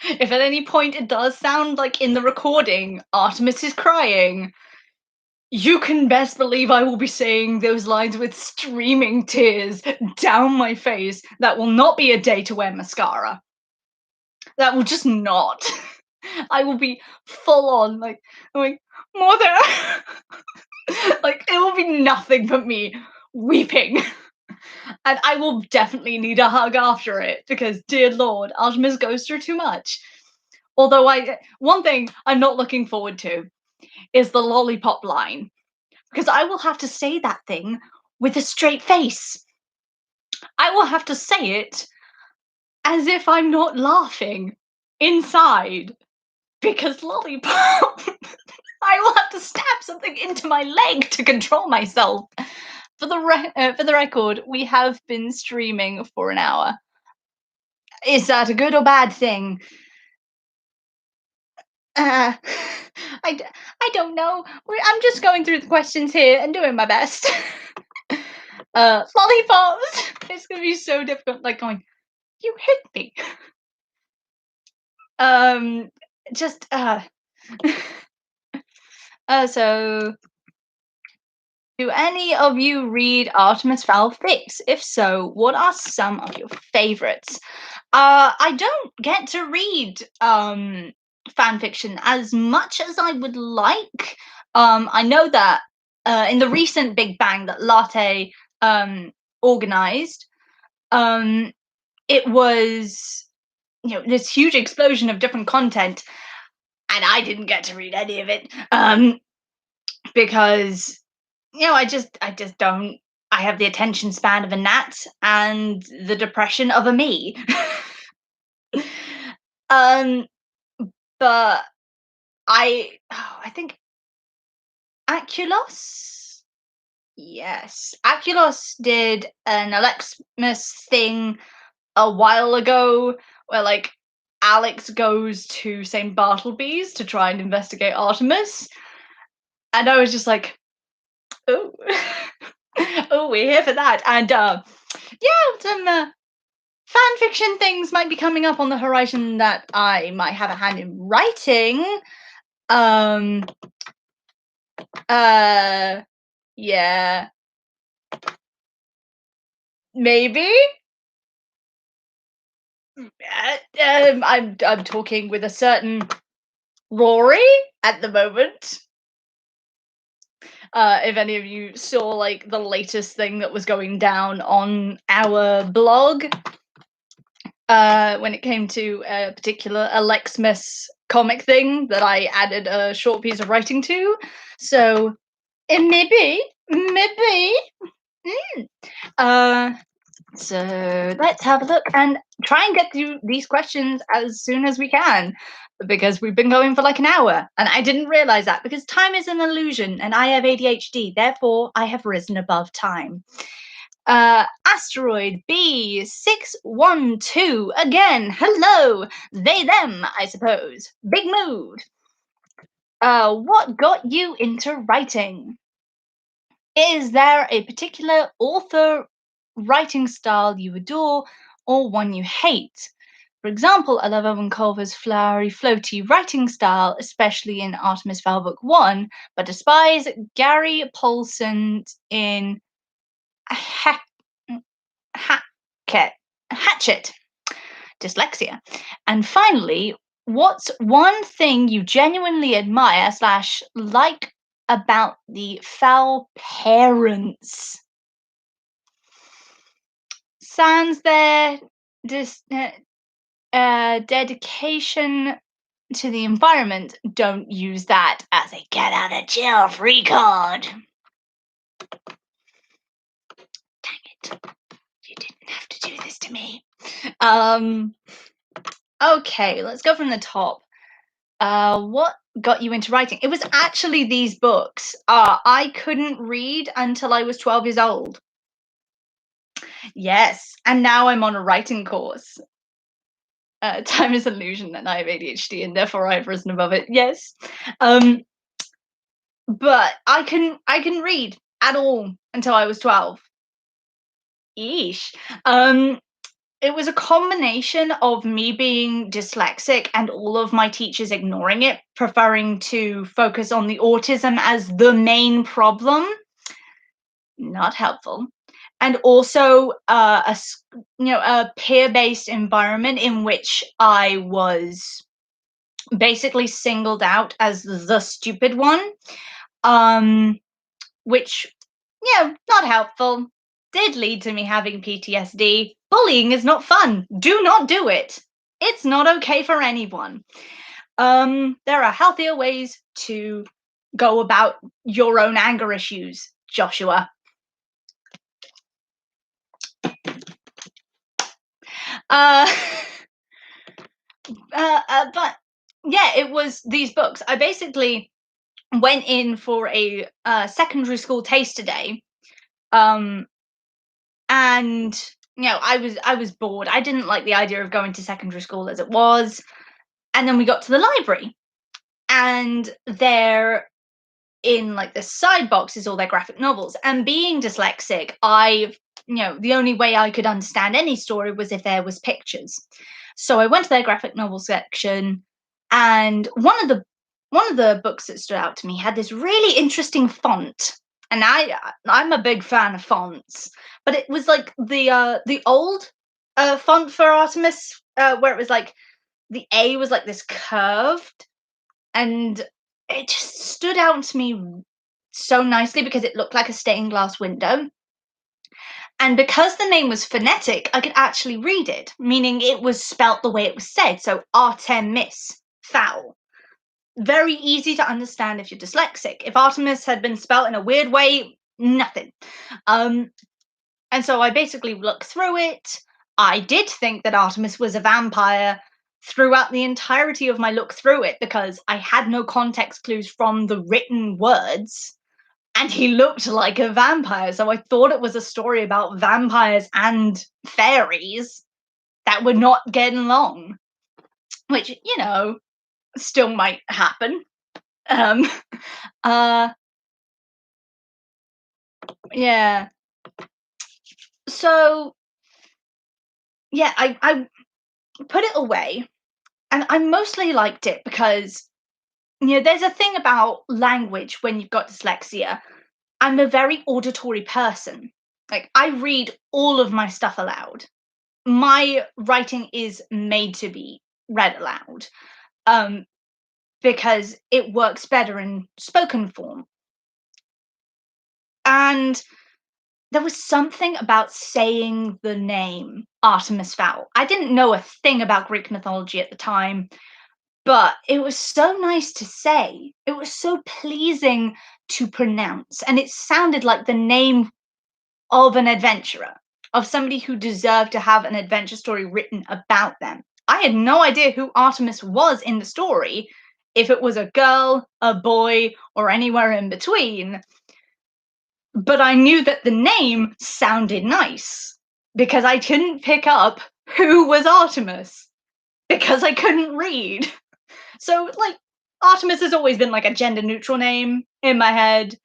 If at any point it does sound like in the recording Artemis is crying, you can best believe I will be saying those lines with streaming tears down my face. That will not be a day to wear mascara. That will just not. I will be full on like, mother. Like, it will be nothing but me weeping. And I will definitely need a hug after it because, dear Lord, Artemis goes through too much. Although one thing I'm not looking forward to is the lollipop line, because I will have to say that thing with a straight face. I will have to say it as if I'm not laughing inside, because lollipop. I will have to stab something into my leg to control myself. For the record, we have been streaming for an hour. Is that a good or bad thing? Uh, I don't know. I'm just going through the questions here and doing my best. Lollipops! It's gonna be so difficult, like going, you hit me. Um, just, so, Do any of you read Artemis Fowl fics? If so, what are some of your favorites? I don't get to read fan fiction as much as I would like. I know that in the recent Big Bang that Latte organized, it was this huge explosion of different content, and I didn't get to read any of it because I just don't. I have the attention span of a gnat and the depression of a me. um, but I think Aculos. Yes, Aculos did an Alexmus thing a while ago where like Alex goes to St. Bartleby's to try and investigate Artemis, and I was just like, oh, oh, we're here for that. And yeah, some fan fiction things might be coming up on the horizon that I might have a hand in writing. Um, yeah, maybe. I'm talking with a certain Rory at the moment. If any of you saw like the latest thing that was going down on our blog, when it came to a particular Alexmas comic thing that I added a short piece of writing to, so maybe. Mm. So let's have a look and try and get through these questions as soon as we can, because we've been going for like an hour and I didn't realize that because time is an illusion and I have ADHD, therefore I have risen above time. Asteroid B612 again. Hello, they them, I suppose. Big mood. What got you into writing? Is there a particular author writing style you adore or one you hate? For example, I love Eoin Colfer's flowery, floaty writing style, especially in Artemis Fowl Book 1, but despise Gary Paulson's in Hatchet. Dyslexia. And finally, what's one thing you genuinely admire slash like about the Fowl parents? Sans their dedication to the environment. Don't use that as a get out of jail free card. Dang it. You didn't have to do this to me. Okay, let's go from the top. What got you into writing? It was actually these books. I couldn't read until I was 12 years old. Yes, and now I'm on a writing course. Time is an illusion, and I have ADHD, and therefore I've risen above it. Yes, but I couldn't read at all until I was 12. Eesh. It was a combination of me being dyslexic and all of my teachers ignoring it, preferring to focus on the autism as the main problem. Not helpful. And also a peer-based environment in which I was basically singled out as the stupid one, which, not helpful. Did lead to me having PTSD. Bullying is not fun. Do not do it. It's not okay for anyone. There are healthier ways to go about your own anger issues, Joshua. But yeah, it was these books. I basically went in for a secondary school taster day, and I was bored. I didn't like the idea of going to secondary school as it was, and then we got to the library, and there in like the side box is all their graphic novels. And being dyslexic, the only way I could understand any story was if there was pictures. So I went to their graphic novel section, and one of the books that stood out to me had this really interesting font. and I'm a big fan of fonts, but it was like the old font for Artemis, where it was like the A was like this curved, and it just stood out to me so nicely because it looked like a stained glass window. And because the name was phonetic, I could actually read it, meaning it was spelt the way it was said. So Artemis Fowl. Very easy to understand if you're dyslexic. If Artemis had been spelt in a weird way, nothing. Um, and so I basically looked through it. I did think that Artemis was a vampire throughout the entirety of my look through it because I had no context clues from the written words. And he looked like a vampire, so I thought it was a story about vampires and fairies that were not getting along, which, still might happen. Um, uh, yeah. So, yeah, I put it away, and I mostly liked it because, there's a thing about language when you've got dyslexia. I'm a very auditory person. Like, I read all of my stuff aloud. My writing is made to be read aloud, um, because it works better in spoken form. And there was something about saying the name Artemis Fowl. I didn't know a thing about Greek mythology at the time, but it was so nice to say. It was so pleasing to pronounce, and it sounded like the name of an adventurer, of somebody who deserved to have an adventure story written about them. I had no idea who Artemis was in the story, if it was a girl, a boy, or anywhere in between. But I knew that the name sounded nice because I couldn't pick up who was Artemis because I couldn't read. So, like, Artemis has always been like a gender neutral name in my head.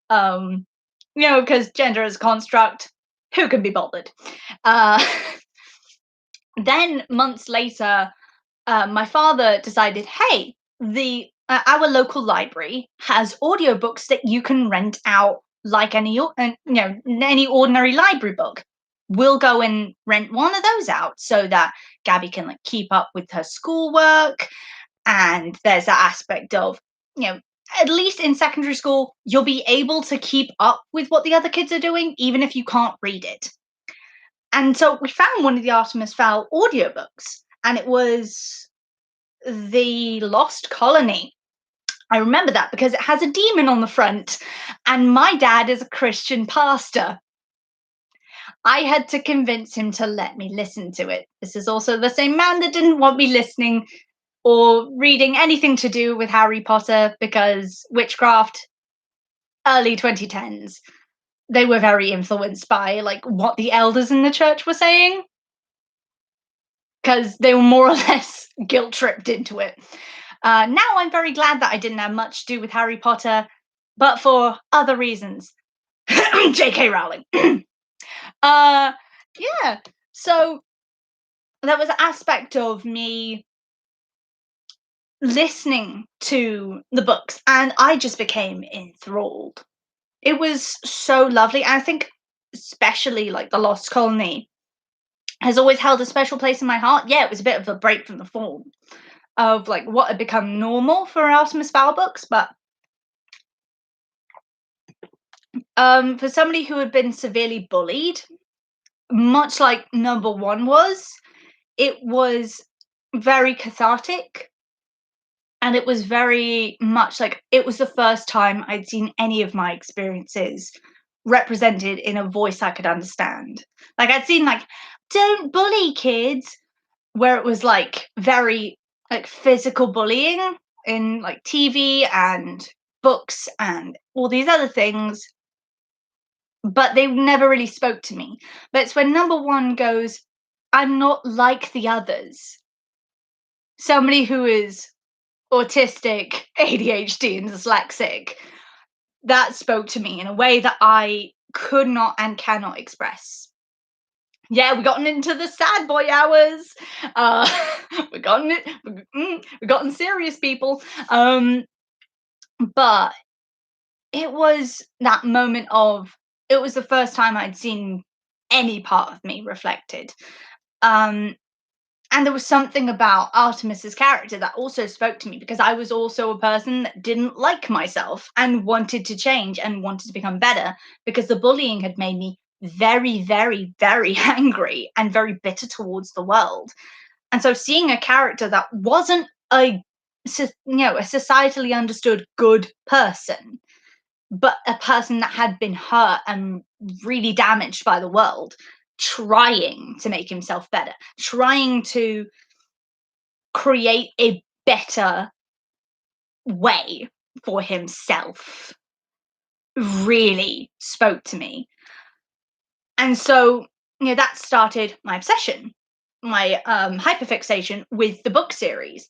Because gender is a construct. Who can be bothered? Uh, then months later, my father decided, hey, the our local library has audiobooks that you can rent out like any ordinary library book. We'll go and rent one of those out so that Gabby can like keep up with her schoolwork. And there's that aspect of, at least in secondary school, you'll be able to keep up with what the other kids are doing, even if you can't read it. And so we found one of the Artemis Fowl audiobooks, and it was The Lost Colony. I remember that because it has a demon on the front, and my dad is a Christian pastor. I had to convince him to let me listen to it. This is also the same man that didn't want me listening or reading anything to do with Harry Potter because witchcraft, early 2010s, they were very influenced by like what the elders in the church were saying because they were more or less guilt tripped into it. Now I'm very glad that I didn't have much to do with Harry Potter, but for other reasons. J.K. Rowling. Yeah. So there was an aspect of me listening to the books, and I just became enthralled. It was so lovely. I think especially like The Lost Colony has always held a special place in my heart. Yeah, it was a bit of a break from the form of like what had become normal for Artemis Fowl books, but for somebody who had been severely bullied, much like number one was, it was very cathartic. And it was very much like it was the first time I'd seen any of my experiences represented in a voice I could understand. Like I'd seen like don't bully kids, where it was like very like physical bullying in like TV and books and all these other things, but they never really spoke to me. But it's when number one goes, I'm not like the others. Somebody who is autistic, ADHD, and dyslexic, that spoke to me in a way that I could not and cannot express. Yeah, we gotten into the sad boy hours. We gotten serious, people. But it was that moment of, it was the first time I'd seen any part of me reflected. Um, and there was something about Artemis's character that also spoke to me, because I was also a person that didn't like myself and wanted to change and wanted to become better, because the bullying had made me very, very, very angry and very bitter towards the world. And so seeing a character that wasn't a societally understood good person, but a person that had been hurt and really damaged by the world, trying to make himself better, trying to create a better way for himself, really spoke to me. And so, that started my obsession, my hyperfixation with the book series.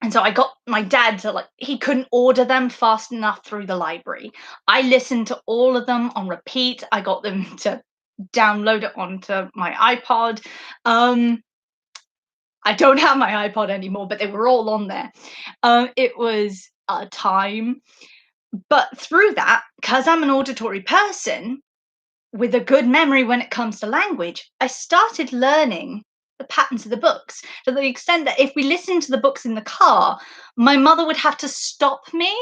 And so I got my dad to, like, he couldn't order them fast enough through the library. I listened to all of them on repeat. I got them to download it onto my iPod. I don't have my iPod anymore, but they were all on there. It was a time. But through that, because I'm an auditory person with a good memory when it comes to language, I started learning the patterns of the books, to the extent that if we listened to the books in the car, my mother would have to stop me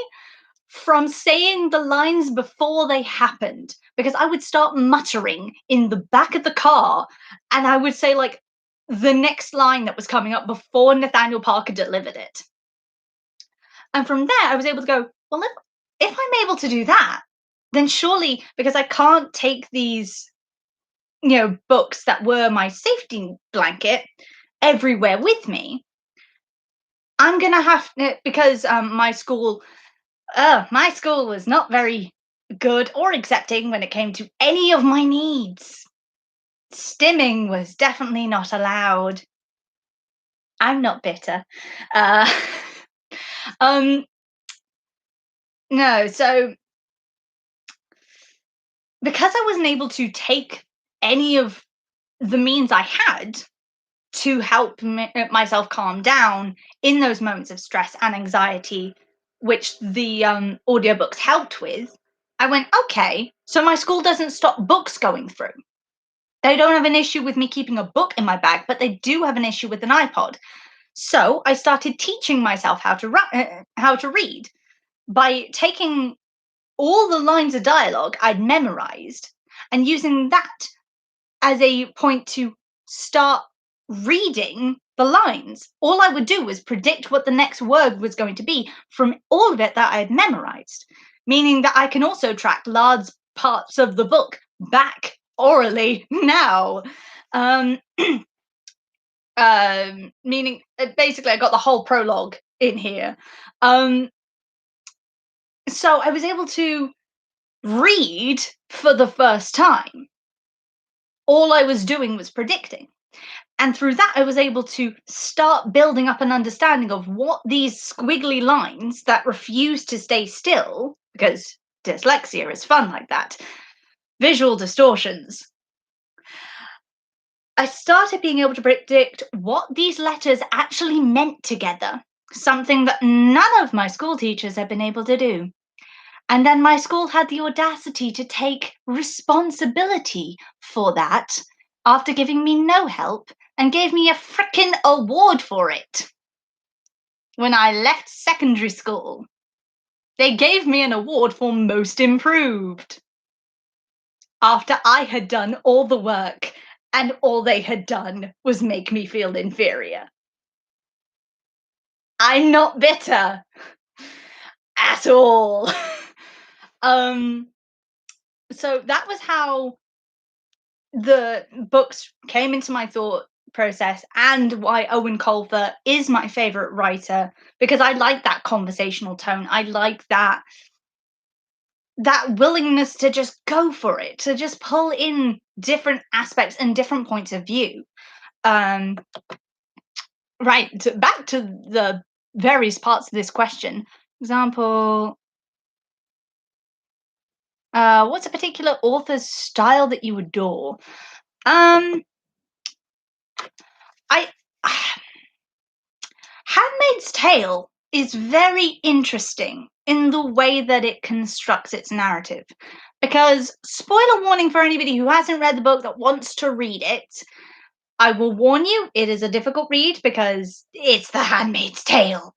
from saying the lines before they happened, because I would start muttering in the back of the car, and I would say, like, the next line that was coming up before Nathaniel Parker delivered it. And from there, I was able to go, well, if I'm able to do that, then surely, because I can't take these, books that were my safety blanket everywhere with me, I'm gonna have, because my school was not very good or accepting when it came to any of my needs. Stimming was definitely not allowed. I'm not bitter. Uh, um, no, so because I wasn't able to take any of the means I had to help myself calm down in those moments of stress and anxiety, which the audiobooks helped with, I went, okay, so my school doesn't stop books going through. They don't have an issue with me keeping a book in my bag, but they do have an issue with an iPod. So I started teaching myself how to read by taking all the lines of dialogue I'd memorized and using that as a point to start reading the lines. All I would do was predict what the next word was going to be from all of it that I had memorized, meaning that I can also track large parts of the book back orally now. Um, Meaning, basically, I got the whole prologue in here. Um, so I was able to read for the first time. All I was doing was predicting. And through that, I was able to start building up an understanding of what these squiggly lines that refuse to stay still, because dyslexia is fun like that, visual distortions. I started being able to predict what these letters actually meant together, something that none of my school teachers had been able to do. And then my school had the audacity to take responsibility for that after giving me no help, and gave me a frickin' award for it. When I left secondary school, they gave me an award for most improved. After I had done all the work and all they had done was make me feel inferior. I'm not bitter at all. um, so that was how the books came into my thought process, and why Eoin Colfer is my favorite writer, because I like that conversational tone. I like that willingness to just go for it, to just pull in different aspects and different points of view. Um, right, back to the various parts of this question. Example, what's a particular author's style that you adore? Um, I Handmaid's Tale is very interesting in the way that it constructs its narrative. Because, spoiler warning for anybody who hasn't read the book that wants to read it, I will warn you, it is a difficult read because it's The Handmaid's Tale.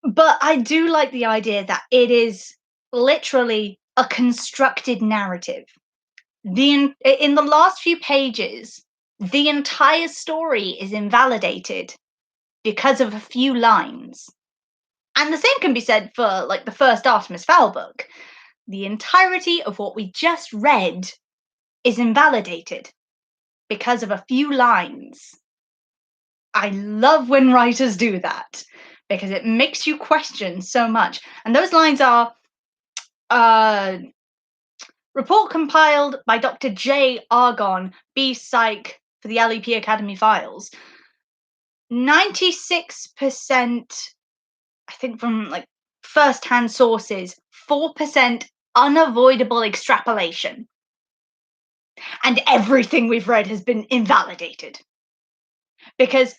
But I do like the idea that it is literally a constructed narrative. In the last few pages, the entire story is invalidated because of a few lines. And the same can be said for like the first Artemis Fowl book. The entirety of what we just read is invalidated because of a few lines. I love when writers do that because it makes you question so much. And those lines are report compiled by Dr. J. Argon, B. Psych for the LEP Academy files. 96%, I think from like first-hand sources, 4% unavoidable extrapolation. And everything we've read has been invalidated. Because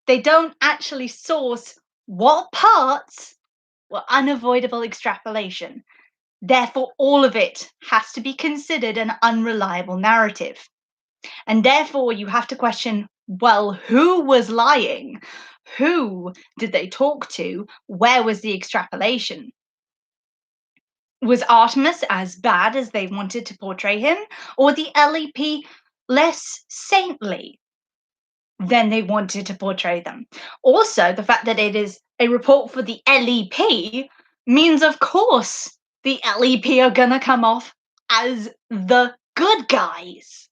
they don't actually source what parts were unavoidable extrapolation. Therefore, all of it has to be considered an unreliable narrative. And therefore, you have to question, well, who was lying? Who did they talk to? Where was the extrapolation? Was Artemis as bad as they wanted to portray him? Or the LEP less saintly than they wanted to portray them? Also, the fact that it is a report for the LEP means, of course, the LEP are gonna come off as the good guys.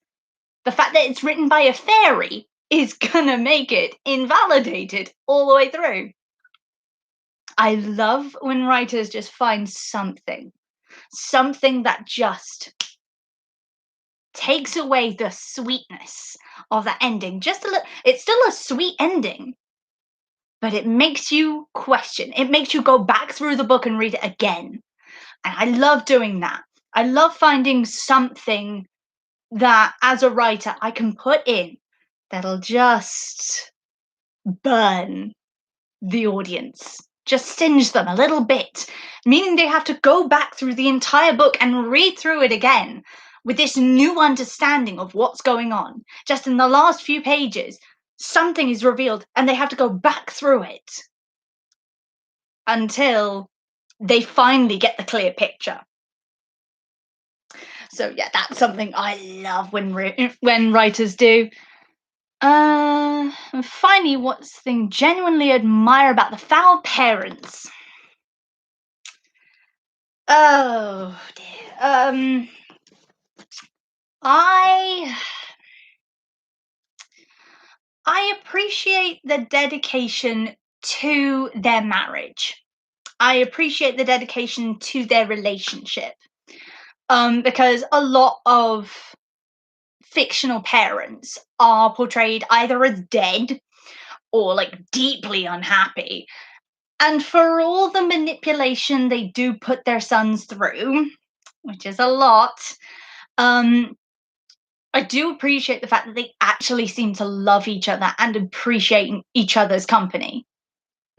The fact that it's written by a fairy is gonna make it invalidated all the way through. I love when writers just find something that just takes away the sweetness of the ending. Just a little, it's still a sweet ending, but it makes you question. It makes you go back through the book and read it again. And I love doing that. I love finding something that, as a writer, I can put in that'll just burn the audience, just singe them a little bit, meaning they have to go back through the entire book and read through it again with this new understanding of what's going on. Just in the last few pages, something is revealed and they have to go back through it until they finally get the clear picture. So yeah, that's something I love when writers do. And finally, what's the thing genuinely admire about the Fowl parents? Oh dear. I appreciate the dedication to their marriage. I appreciate the dedication to their relationship. Because a lot of fictional parents are portrayed either as dead or like deeply unhappy. And for all the manipulation they do put their sons through, which is a lot, I do appreciate the fact that they actually seem to love each other and appreciate each other's company.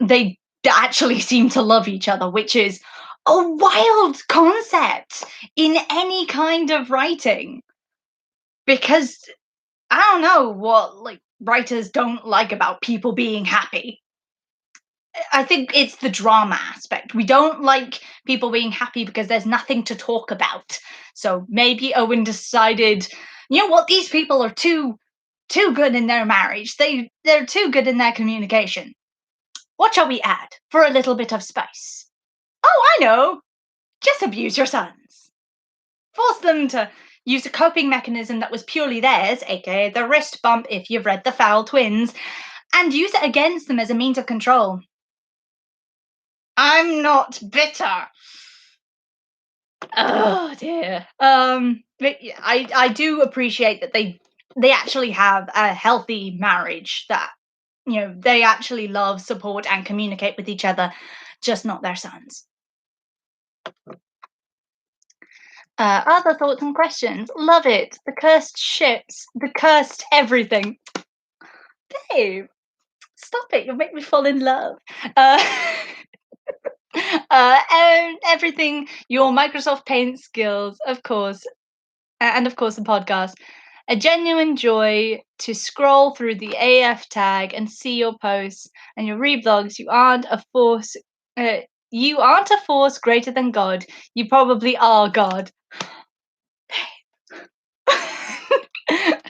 They actually seem to love each other, which is a wild concept in any kind of writing. Because I don't know what like writers don't like about people being happy. I think it's the drama aspect. We don't like people being happy because there's nothing to talk about. So maybe Owen decided, you know what, these people are too good in their marriage. They're too good in their communication. What shall we add for a little bit of spice? Oh, I know. Just abuse your sons. Force them to use a coping mechanism that was purely theirs, aka the wrist bump if you've read The Fowl Twins, and use it against them as a means of control. I'm not bitter. Oh dear. But yeah, I do appreciate that they actually have a healthy marriage, that you know they actually love, support, and communicate with each other, just not their sons. Other thoughts and questions? Love it. The cursed ships, the cursed everything. Babe, stop it. You'll make me fall in love. And everything, your Microsoft Paint skills, of course, and of course the podcast. A genuine joy to scroll through the AF tag and see your posts and your reblogs. You aren't a force. Uh, you aren't a force greater than God. You probably are God.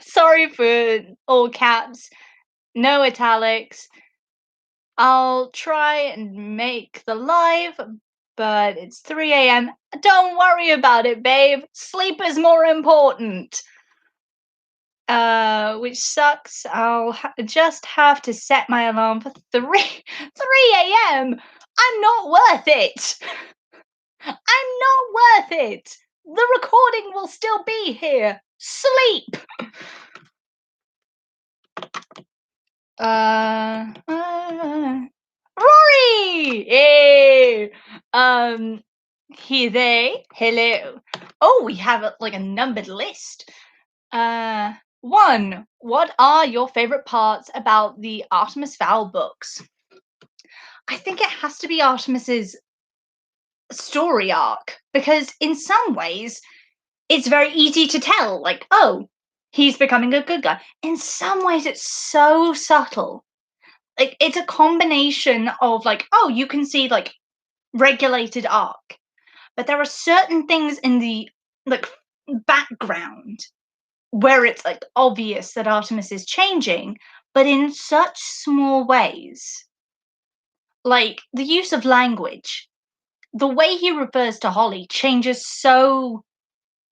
Sorry for all caps, no italics. I'll try and make the live, but it's 3 a.m. Don't worry about it, babe. Sleep is more important. Which sucks. Just have to set my alarm for 3 a.m. I'm not worth it. I'm not worth it. The recording will still be here. Sleep. Rory! Hey! He, they, hello. Oh, we have like a numbered list. One, what are your favorite parts about the Artemis Fowl books? I think it has to be Artemis's story arc, because in some ways it's very easy to tell, like, oh, he's becoming a good guy. In some ways it's so subtle. Like, it's a combination of, like, oh, you can see, like, regulated arc, but there are certain things in the, like, background where it's, like, obvious that Artemis is changing, but in such small ways. Like, the use of language. The way he refers to Holly changes so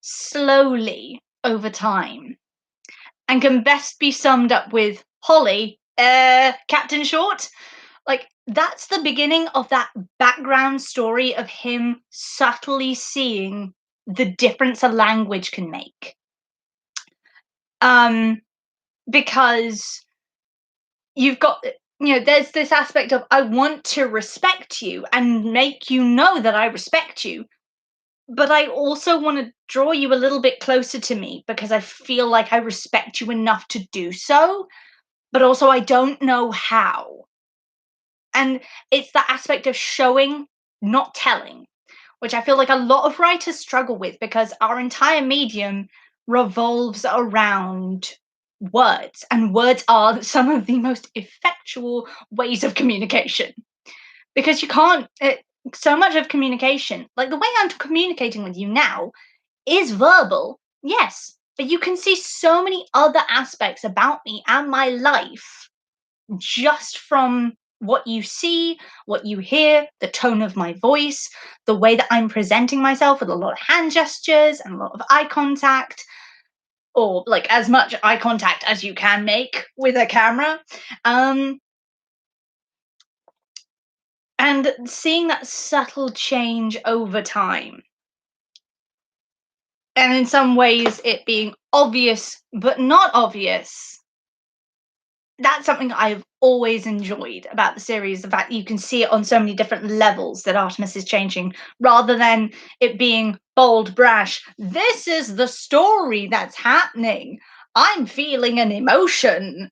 slowly over time and can best be summed up with Holly, Captain Short. Like, that's the beginning of that background story of him subtly seeing the difference a language can make. Because you've got, there's this aspect of, I want to respect you and make you know that I respect you, but I also want to draw you a little bit closer to me because I feel like I respect you enough to do so, but also I don't know how. And it's that aspect of showing, not telling, which I feel like a lot of writers struggle with because our entire medium revolves around words, and words are some of the most effectual ways of communication. Because you can't, so much of communication, like the way I'm communicating with you now, is verbal, yes, but you can see so many other aspects about me and my life just from what you see, what you hear, the tone of my voice, the way that I'm presenting myself with a lot of hand gestures and a lot of eye contact, or like as much eye contact as you can make with a camera. And seeing that subtle change over time. And in some ways it being obvious but not obvious. That's something I've always enjoyed about the series, the fact that you can see it on so many different levels that Artemis is changing, rather than it being bold, brash. This is the story that's happening. I'm feeling an emotion.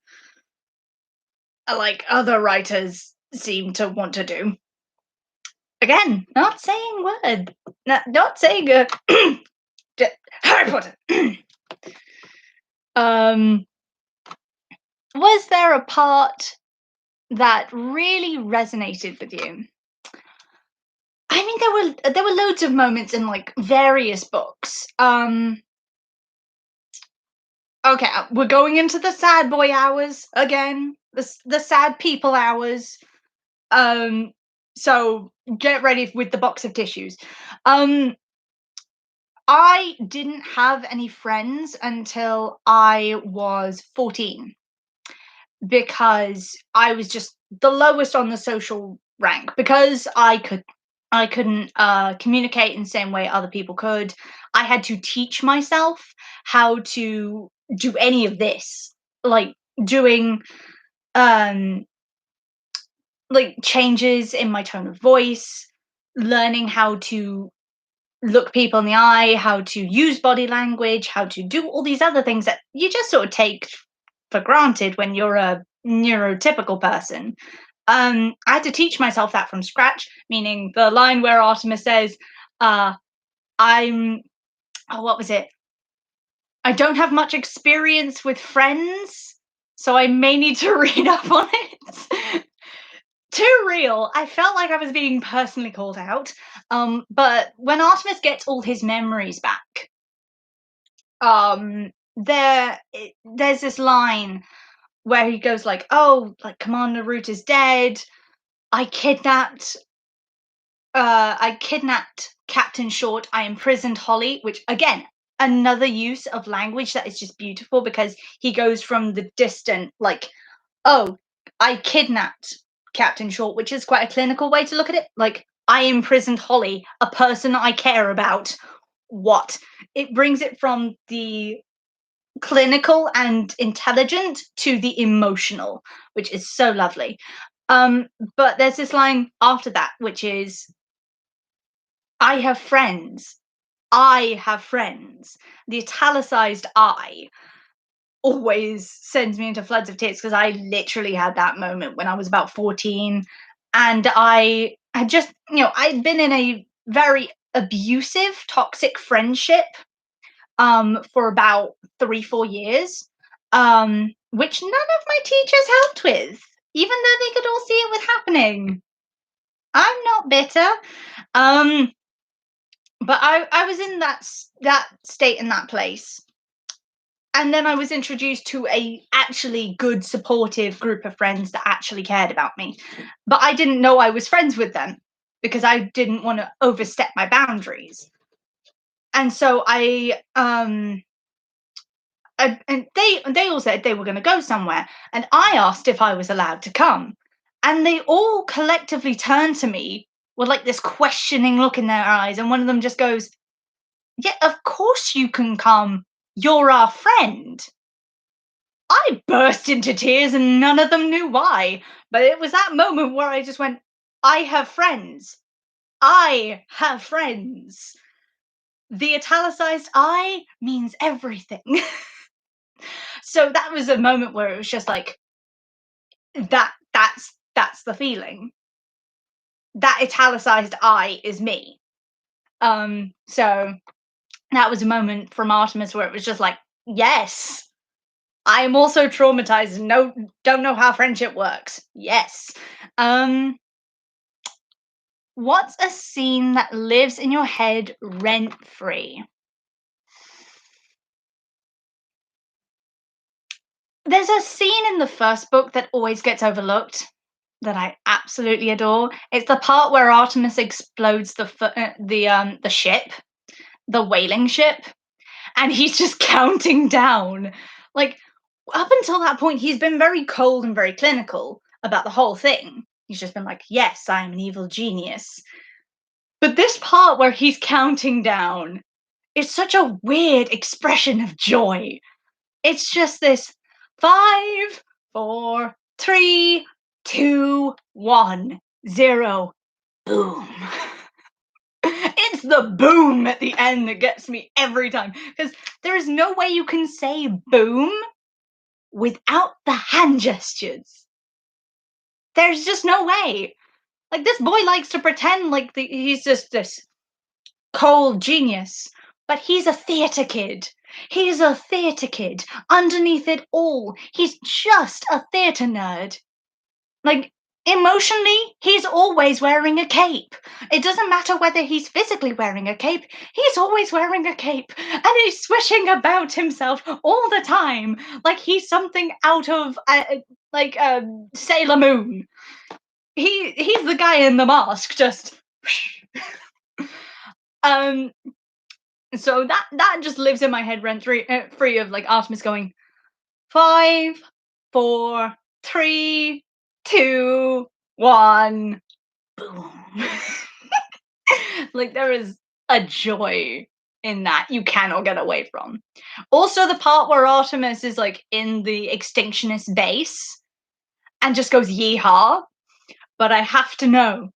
Like other writers seem to want to do. Again, not saying word. Not saying Harry Potter. Was there a part that really resonated with you? I mean, there were loads of moments in like various books. Okay, we're going into the sad boy hours again. The sad people hours. So get ready with the box of tissues. I didn't have any friends until I was 14 because I was just the lowest on the social rank, because I couldn't communicate in the same way other people could. I had to teach myself how to do any of this, like doing like changes in my tone of voice, learning how to look people in the eye, how to use body language, how to do all these other things that you just sort of take for granted when you're a neurotypical person. I had to teach myself that from scratch, meaning the line where Artemis says, uh, I'm, oh, what was it? I don't have much experience with friends, so I may need to read up on it. Too real. I felt like I was being personally called out. But when Artemis gets all his memories back, there's this line where he goes like, "Oh, like Commander Root is dead. I kidnapped I kidnapped Captain Short. I imprisoned Holly," which again, another use of language that is just beautiful because he goes from the distant, like, "Oh, I kidnapped Captain Short," which is quite a clinical way to look at it. Like, I imprisoned Holly, a person I care about. What? It brings it from the clinical and intelligent to the emotional, which is so lovely. Um, but there's this line after that, which is, I have friends. I have friends. The italicized I always sends me into floods of tears because I literally had that moment when I was about 14. And I had just, I'd been in a very abusive, toxic friendship for about 3, 4 years, which none of my teachers helped with, even though they could all see it was happening. I'm not bitter. Um, but I was in that state in that place, and then I was introduced to a actually good supportive group of friends that actually cared about me, but I didn't know I was friends with them because I didn't want to overstep my boundaries. And so and they all said they were going to go somewhere, and I asked if I was allowed to come, and they all collectively turned to me with like this questioning look in their eyes, and one of them just goes, "Yeah, of course you can come. You're our friend." I burst into tears and none of them knew why. But it was that moment where I just went, I have friends. I have friends. The italicized I means everything. So that was a moment where it was just like, that's the feeling. That italicized I is me. So that was a moment from Artemis where it was just like, yes, I am also traumatized and don't know how friendship works. Yes. Um, what's a scene that lives in your head rent free? There's a scene in the first book that always gets overlooked that I absolutely adore. It's the part where Artemis explodes the ship, the whaling ship, and he's just counting down. Like, up until that point, he's been very cold and very clinical about the whole thing. He's just been like, yes, I am an evil genius. But this part where he's counting down is such a weird expression of joy. It's just this 5, 4, 3, 2, 1, 0, boom. It's the boom at the end that gets me every time because there is no way you can say boom without the hand gestures. There's just no way. Like, this boy likes to pretend like he's just this cold genius, but he's a theater kid. He's a theater kid. Underneath it all, he's just a theater nerd. Like, emotionally, he's always wearing a cape. It doesn't matter whether he's physically wearing a cape, he's always wearing a cape. And he's swishing about himself all the time, like he's something out of, Sailor Moon. He's the guy in the mask, just. um, so that just lives in my head rent free of like Artemis going 5, 4, 3, 2, 1, boom. Like, there is a joy in that you cannot get away from. Also, the part where Artemis is like in the extinctionist base and just goes yeehaw, but I have to know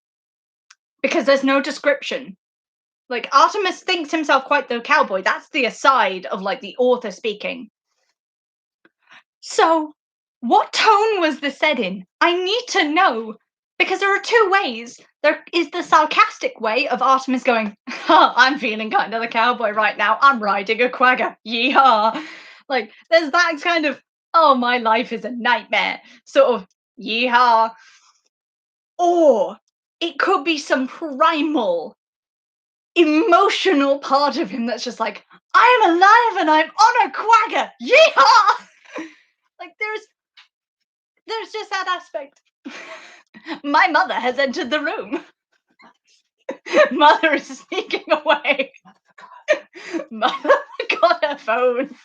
because there's no description. Like, Artemis thinks himself quite the cowboy. That's the aside of like the author speaking. So What tone was this said in? I need to know. Because there are two ways. There is the sarcastic way of Artemis going, huh, I'm feeling kind of the cowboy right now. I'm riding a quagga. Yeehaw. Like, there's that kind of, oh, my life is a nightmare. Sort of, yeehaw. Or it could be some primal, emotional part of him that's just like, I am alive and I'm on a quagga. Yeehaw. Like, there's just that aspect. My mother has entered the room. Mother is sneaking away. Mother got her phone.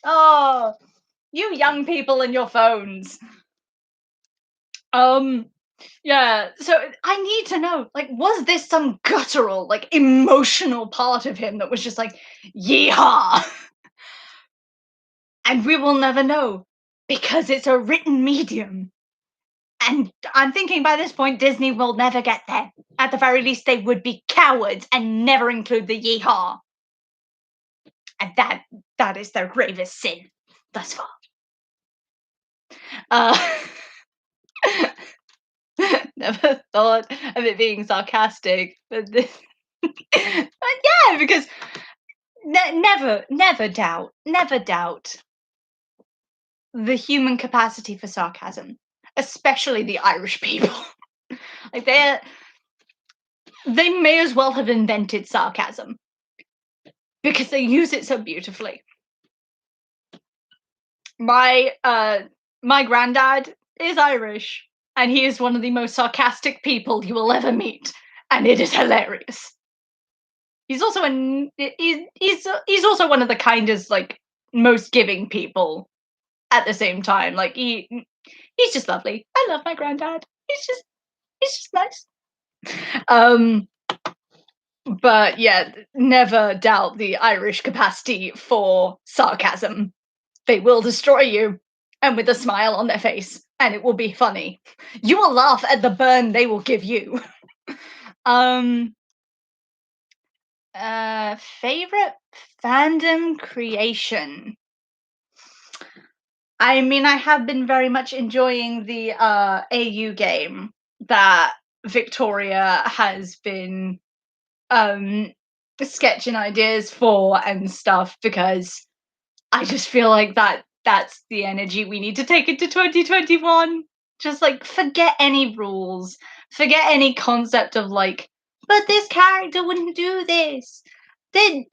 Oh, you young people and your phones. Yeah, so I need to know, like, was this some guttural, like, emotional part of him that was just like, yeehaw? And we will never know because it's a written medium. And I'm thinking by this point, Disney will never get there. At the very least, they would be cowards and never include the yeehaw. And that is their gravest sin thus far. Never thought of it being sarcastic, but but yeah, because never doubt the human capacity for sarcasm, especially the Irish people. Like they may as well have invented sarcasm because they use it so beautifully. My granddad is Irish, and he is one of the most sarcastic people you will ever meet, and it is hilarious. He's also he's also one of the kindest, like, most giving people at the same time. Like he's just lovely. I love my granddad. He's just nice. But yeah, never doubt the Irish capacity for sarcasm. They will destroy you, and with a smile on their face, and it will be funny. You will laugh at the burn they will give you. Favorite fandom creation. I mean, I have been very much enjoying the AU game that Victoria has been sketching ideas for and stuff, because I just feel like that's the energy we need to take into 2021. Just like forget any rules, forget any concept of like, but this character wouldn't do this. Then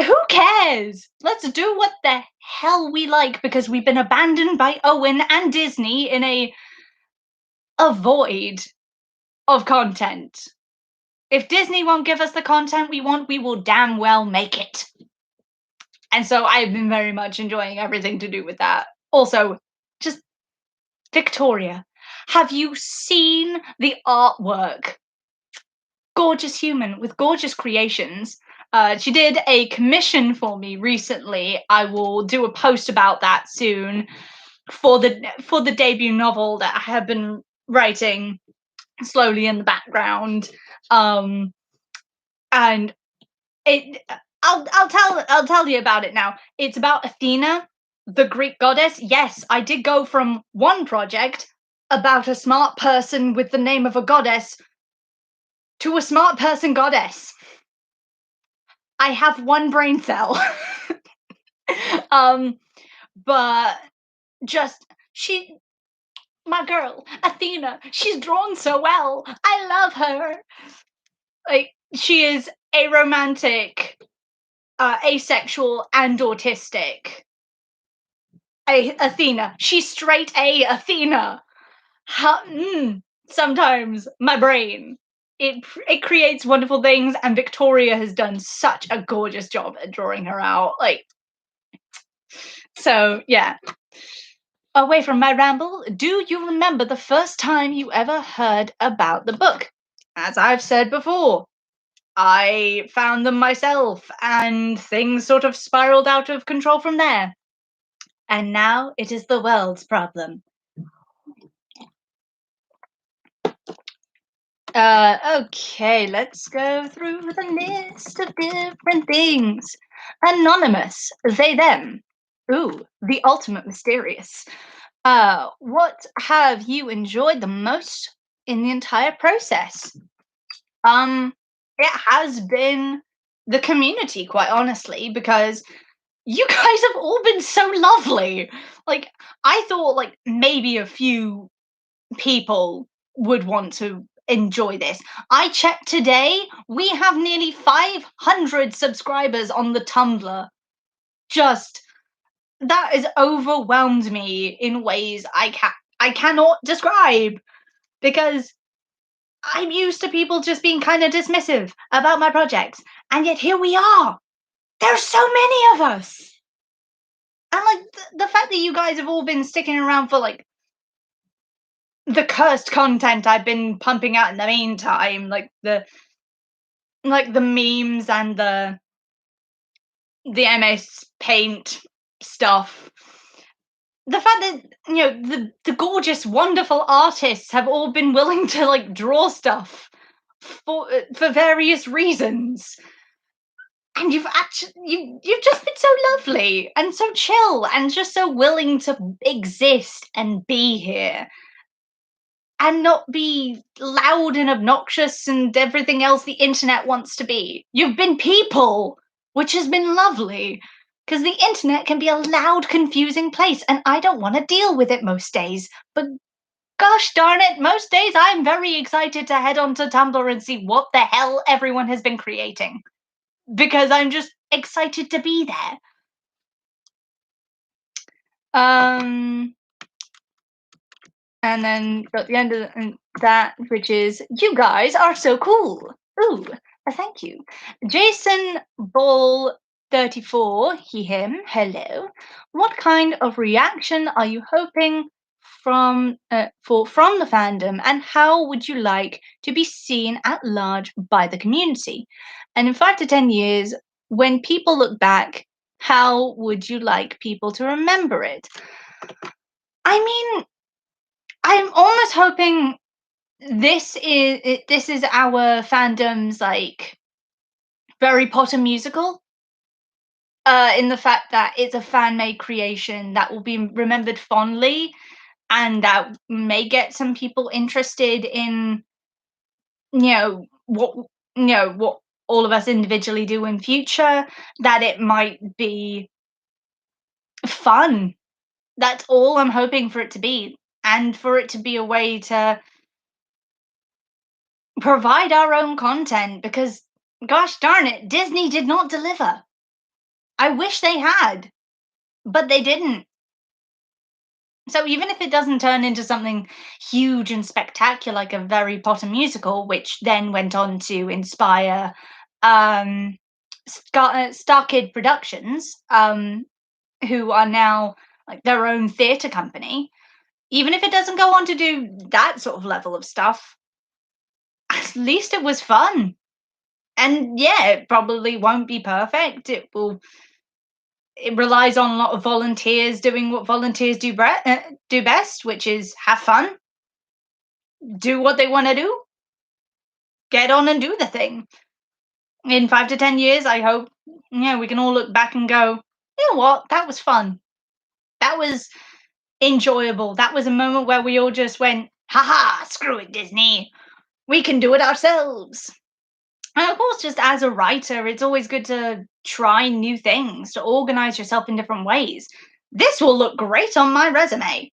who cares? Let's do what the hell we like, because we've been abandoned by Owen and Disney in a void of content. If Disney won't give us the content we want, we will damn well make it. And so I've been very much enjoying everything to do with that. Also, just Victoria, have you seen the artwork? Gorgeous human with gorgeous creations. She did a commission for me recently. I will do a post about that soon for the debut novel that I have been writing slowly in the background. And it I'll tell you about it now. It's about Athena, the Greek goddess. Yes, I did go from one project about a smart person with the name of a goddess to a smart person goddess. I have one brain cell. But just my girl, Athena, she's drawn so well. I love her. Like, she is aromantic, asexual, and autistic. Athena, she's straight A Athena. Sometimes my brain, it creates wonderful things, and Victoria has done such a gorgeous job at drawing her out. Like, so yeah. Away from my ramble, do you remember the first time you ever heard about the book? As I've said before, I found them myself, and things sort of spiraled out of control from there. And now it is the world's problem. Okay, let's go through the list of different things. Anonymous, they, them. Ooh, the ultimate mysterious. What have you enjoyed the most in the entire process? Um, it has been the community, quite honestly, because you guys have all been so lovely. Like, I thought, like, maybe a few people would want to enjoy this. I checked today, we have nearly 500 subscribers on the Tumblr. Just that has overwhelmed me in ways I cannot describe, because I'm used to people just being kind of dismissive about my projects, and yet here we are. There's so many of us. And like the fact that you guys have all been sticking around for like the cursed content I've been pumping out in the meantime, like the memes and the MS Paint stuff. The fact that the gorgeous, wonderful artists have all been willing to like draw stuff for various reasons, and you've just been so lovely and so chill and just so willing to exist and be here and not be loud and obnoxious and everything else the internet wants to be. You've been people, which has been lovely. Because the internet can be a loud, confusing place, and I don't want to deal with it most days. But gosh darn it, most days I'm very excited to head onto Tumblr and see what the hell everyone has been creating. Because I'm just excited to be there. And then got the end of that, which is, you guys are so cool. Ooh, thank you. Jason Ball 34, he, him, hello. What kind of reaction are you hoping from from the fandom, and how would you like to be seen at large by the community? And in 5 to 10 years, when people look back, how would you like people to remember it? I mean, I'm almost hoping this is our fandom's like Harry Potter musical. In the fact that it's a fan made creation that will be remembered fondly, and that may get some people interested in what what all of us individually do in future. That it might be fun. That's all I'm hoping for it to be, and for it to be a way to provide our own content, because gosh darn it, Disney did not deliver. I wish they had, but they didn't. So even if it doesn't turn into something huge and spectacular like a Harry Potter musical, which then went on to inspire Star Kid Productions, who are now like their own theatre company, even if it doesn't go on to do that sort of level of stuff, at least it was fun. And yeah, it probably won't be perfect. It relies on a lot of volunteers doing what volunteers do best, which is have fun, do what they want to do, get on and do the thing. In 5 to 10 years, I hope we can all look back and go, you know what, that was fun. That was enjoyable. That was a moment where we all just went, haha, screw it, Disney. We can do it ourselves. And of course, just as a writer, it's always good to try new things, to organize yourself in different ways. This will look great on my resume.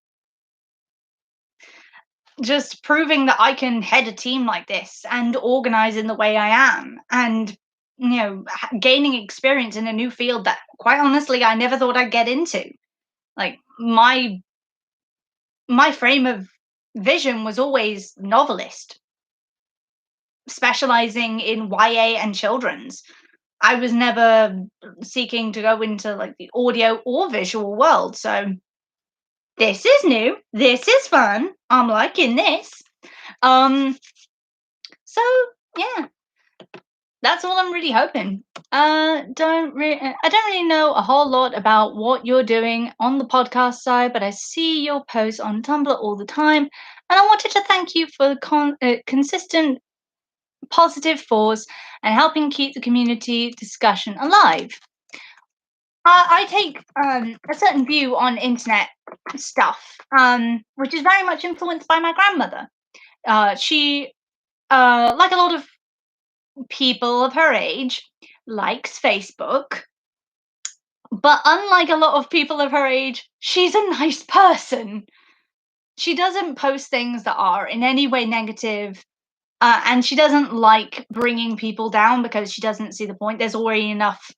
Just proving that I can head a team like this and organize in the way I am, and gaining experience in a new field that quite honestly I never thought I'd get into. Like my frame of vision was always novelist, specializing in YA and children's. I was never seeking to go into like the audio or visual world. So this is new. This is fun. I'm liking this. Um so yeah, that's all I'm really hoping. I don't really know a whole lot about what you're doing on the podcast side, but I see your posts on Tumblr all the time, and I wanted to thank you for the consistent positive force and helping keep the community discussion alive. I take a certain view on internet stuff, which is very much influenced by my grandmother. She, like a lot of people of her age, likes Facebook, but unlike a lot of people of her age, she's a nice person. She doesn't post things that are in any way negative, and she doesn't like bringing people down because she doesn't see the point. There's already enough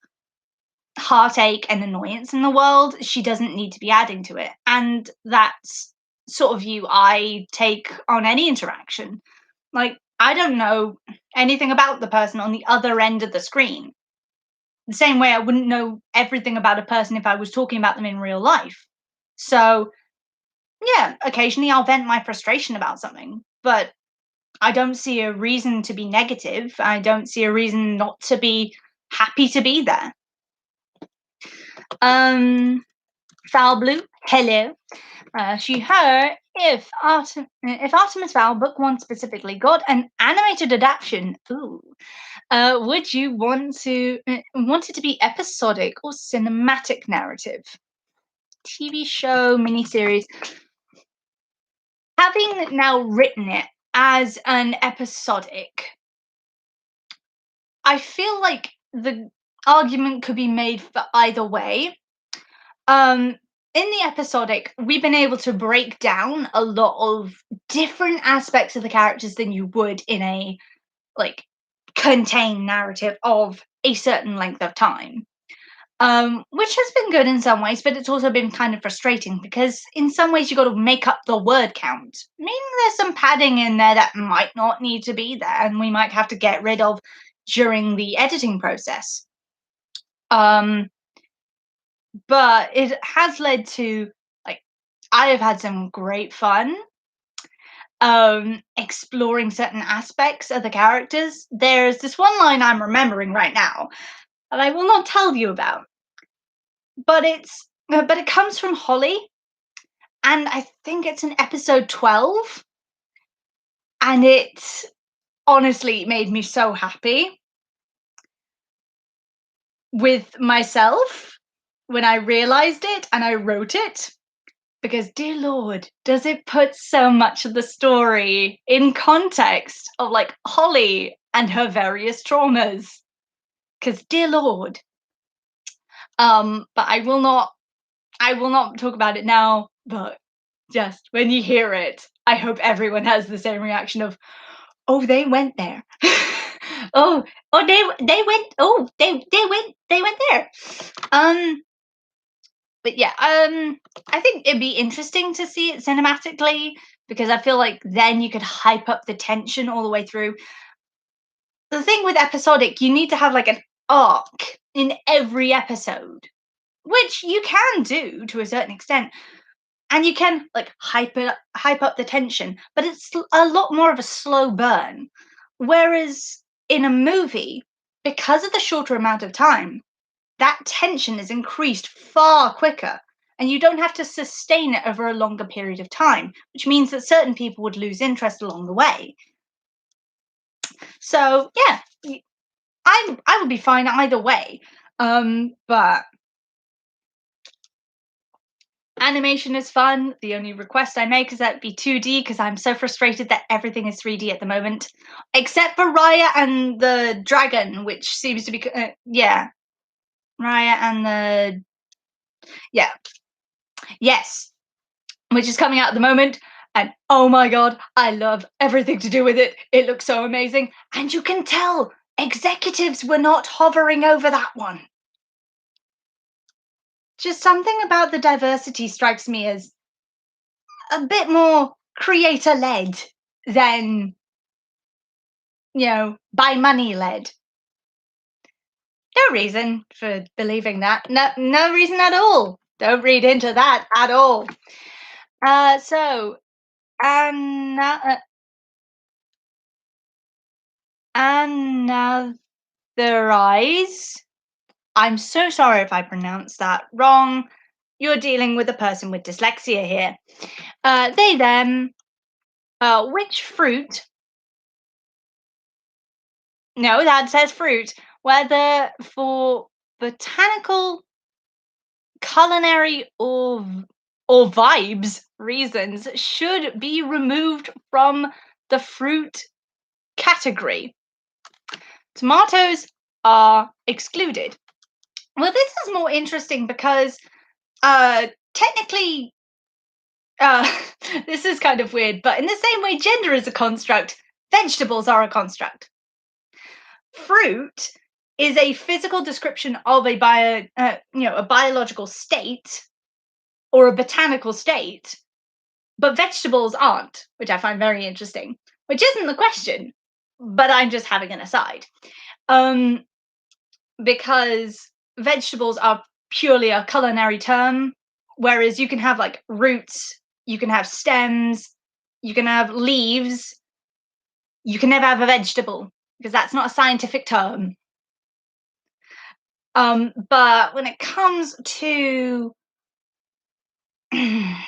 heartache and annoyance in the world. She doesn't need to be adding to it. And that's sort of view I take on any interaction. Like, I don't know anything about the person on the other end of the screen. The same way I wouldn't know everything about a person if I was talking about them in real life. So, yeah, occasionally I'll vent my frustration about something, but I don't see a reason to be negative. I don't see a reason not to be happy to be there. Foul Blue, hello. She heard if Artemis Fowl book one specifically got an animated adaptation, would you want it to be episodic or cinematic narrative? TV show, miniseries. Having now written it as an episodic, I feel like the argument could be made for either way. In the episodic, we've been able to break down a lot of different aspects of the characters than you would in a like contained narrative of a certain length of time. Which has been good in some ways, but it's also been kind of frustrating because in some ways you got to make up the word count. Meaning there's some padding in there that might not need to be there, and we might have to get rid of during the editing process. But it has led to like I have had some great fun exploring certain aspects of the characters. There's this one line I'm remembering right now that I will not tell you about, but it comes from Holly, and I think it's in episode 12, and it honestly made me so happy with myself when I realized it and I wrote it. Because, dear Lord, does it put so much of the story in context of like Holly and her various traumas? Because, dear Lord, but I will not talk about it now. But just when you hear it, I hope everyone has the same reaction of, oh, they went there. They went there. But yeah, I think it'd be interesting to see it cinematically because I feel like then you could hype up the tension all the way through. The thing with episodic, you need to have like an arc in every episode, which you can do to a certain extent, and you can like hype up the tension, but it's a lot more of a slow burn. Whereas in a movie, because of the shorter amount of time, that tension is increased far quicker and you don't have to sustain it over a longer period of time, which means that certain people would lose interest along the way. So yeah, I would be fine either way. But animation is fun. The only request I make is that it be 2D because I'm so frustrated that everything is 3D at the moment, except for Raya and the dragon, which seems to be yeah, Raya and the yes, which is coming out at the moment. And oh my god, I love everything to do with it. It looks so amazing. And you can tell executives were not hovering over that one. Just something about the diversity strikes me as a bit more creator led than, by money led. No reason for believing that. No reason at all. Don't read into that at all. So, Anotherize. I'm so sorry if I pronounced that wrong. You're dealing with a person with dyslexia here. They, them. Which fruit? No, that says fruit. Whether for botanical culinary or vibes reasons should be removed from the fruit category. Tomatoes are excluded. Well, this is more interesting because technically, this is kind of weird, but in the same way gender is a construct, vegetables are a construct. Fruit is a physical description of a biological state or a botanical state, but vegetables aren't, which I find very interesting. Which isn't the question, but I'm just having an aside. Because vegetables are purely a culinary term, whereas you can have like roots, you can have stems, you can have leaves, you can never have a vegetable because that's not a scientific term. But when it comes to I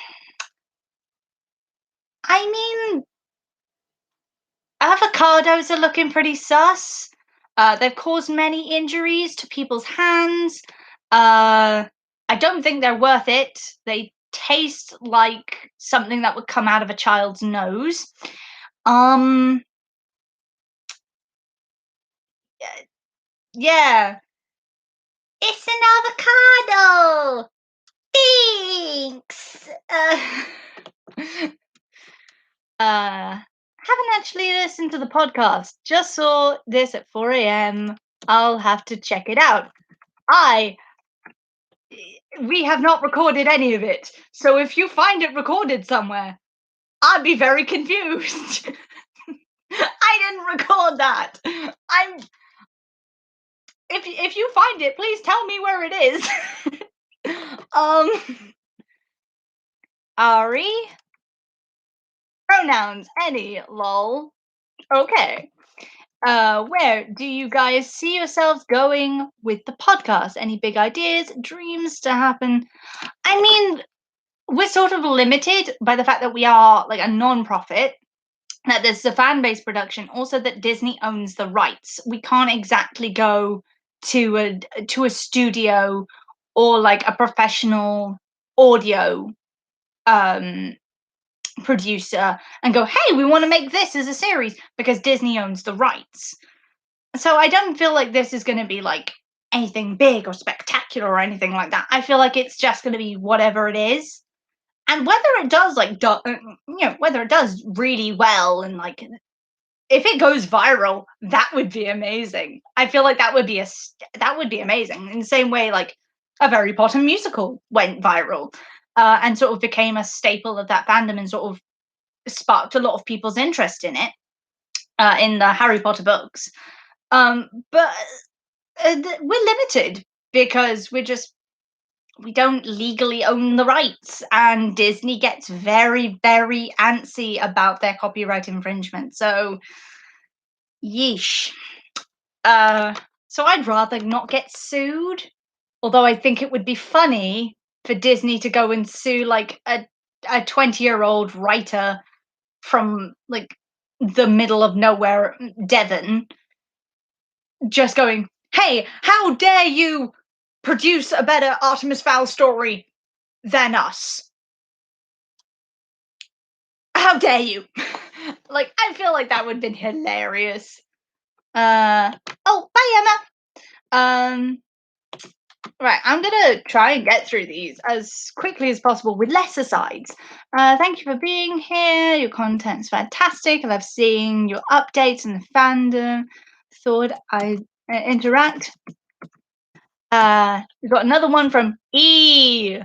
mean, avocados are looking pretty sus. They've caused many injuries to people's hands. I don't think they're worth it. They taste like something that would come out of a child's nose. Yeah. It's an avocado. Thanks. Haven't actually listened to the podcast. Just saw this at 4 a.m. I'll have to check it out. We have not recorded any of it. So if you find it recorded somewhere, I'd be very confused. I didn't record that. If you find it, please tell me where it is. Ari? Pronouns, any, lol. Okay. Where do you guys see yourselves going with the podcast? Any big ideas, dreams to happen? I mean, we're sort of limited by the fact that we are like a non-profit, that this is a fan-based production, also that Disney owns the rights. We can't exactly go to a studio or like a professional audio producer and go, hey, we want to make this as a series, because Disney owns the rights. So I don't feel like this is going to be like anything big or spectacular or anything like that. I feel like it's just going to be whatever it is. And whether it does whether it does really well and like if it goes viral, that would be amazing. I feel like that would be amazing. In the same way, like a Harry Potter musical went viral and sort of became a staple of that fandom and sort of sparked a lot of people's interest in it in the Harry Potter books. But we're limited because we don't legally own the rights, and Disney gets very, very antsy about their copyright infringement. So, yeesh. So I'd rather not get sued. Although I think it would be funny for Disney to go and sue like a 20-year-old writer from like the middle of nowhere, Devon, just going, "Hey, how dare you produce a better Artemis Fowl story than us? How dare you?" Like, I feel like that would have been hilarious. Oh, bye, Emma. Right, I'm gonna try and get through these as quickly as possible with less asides. Thank you for being here. Your content's fantastic. I love seeing your updates and the fandom. Thought I'd interact. We've got another one from E.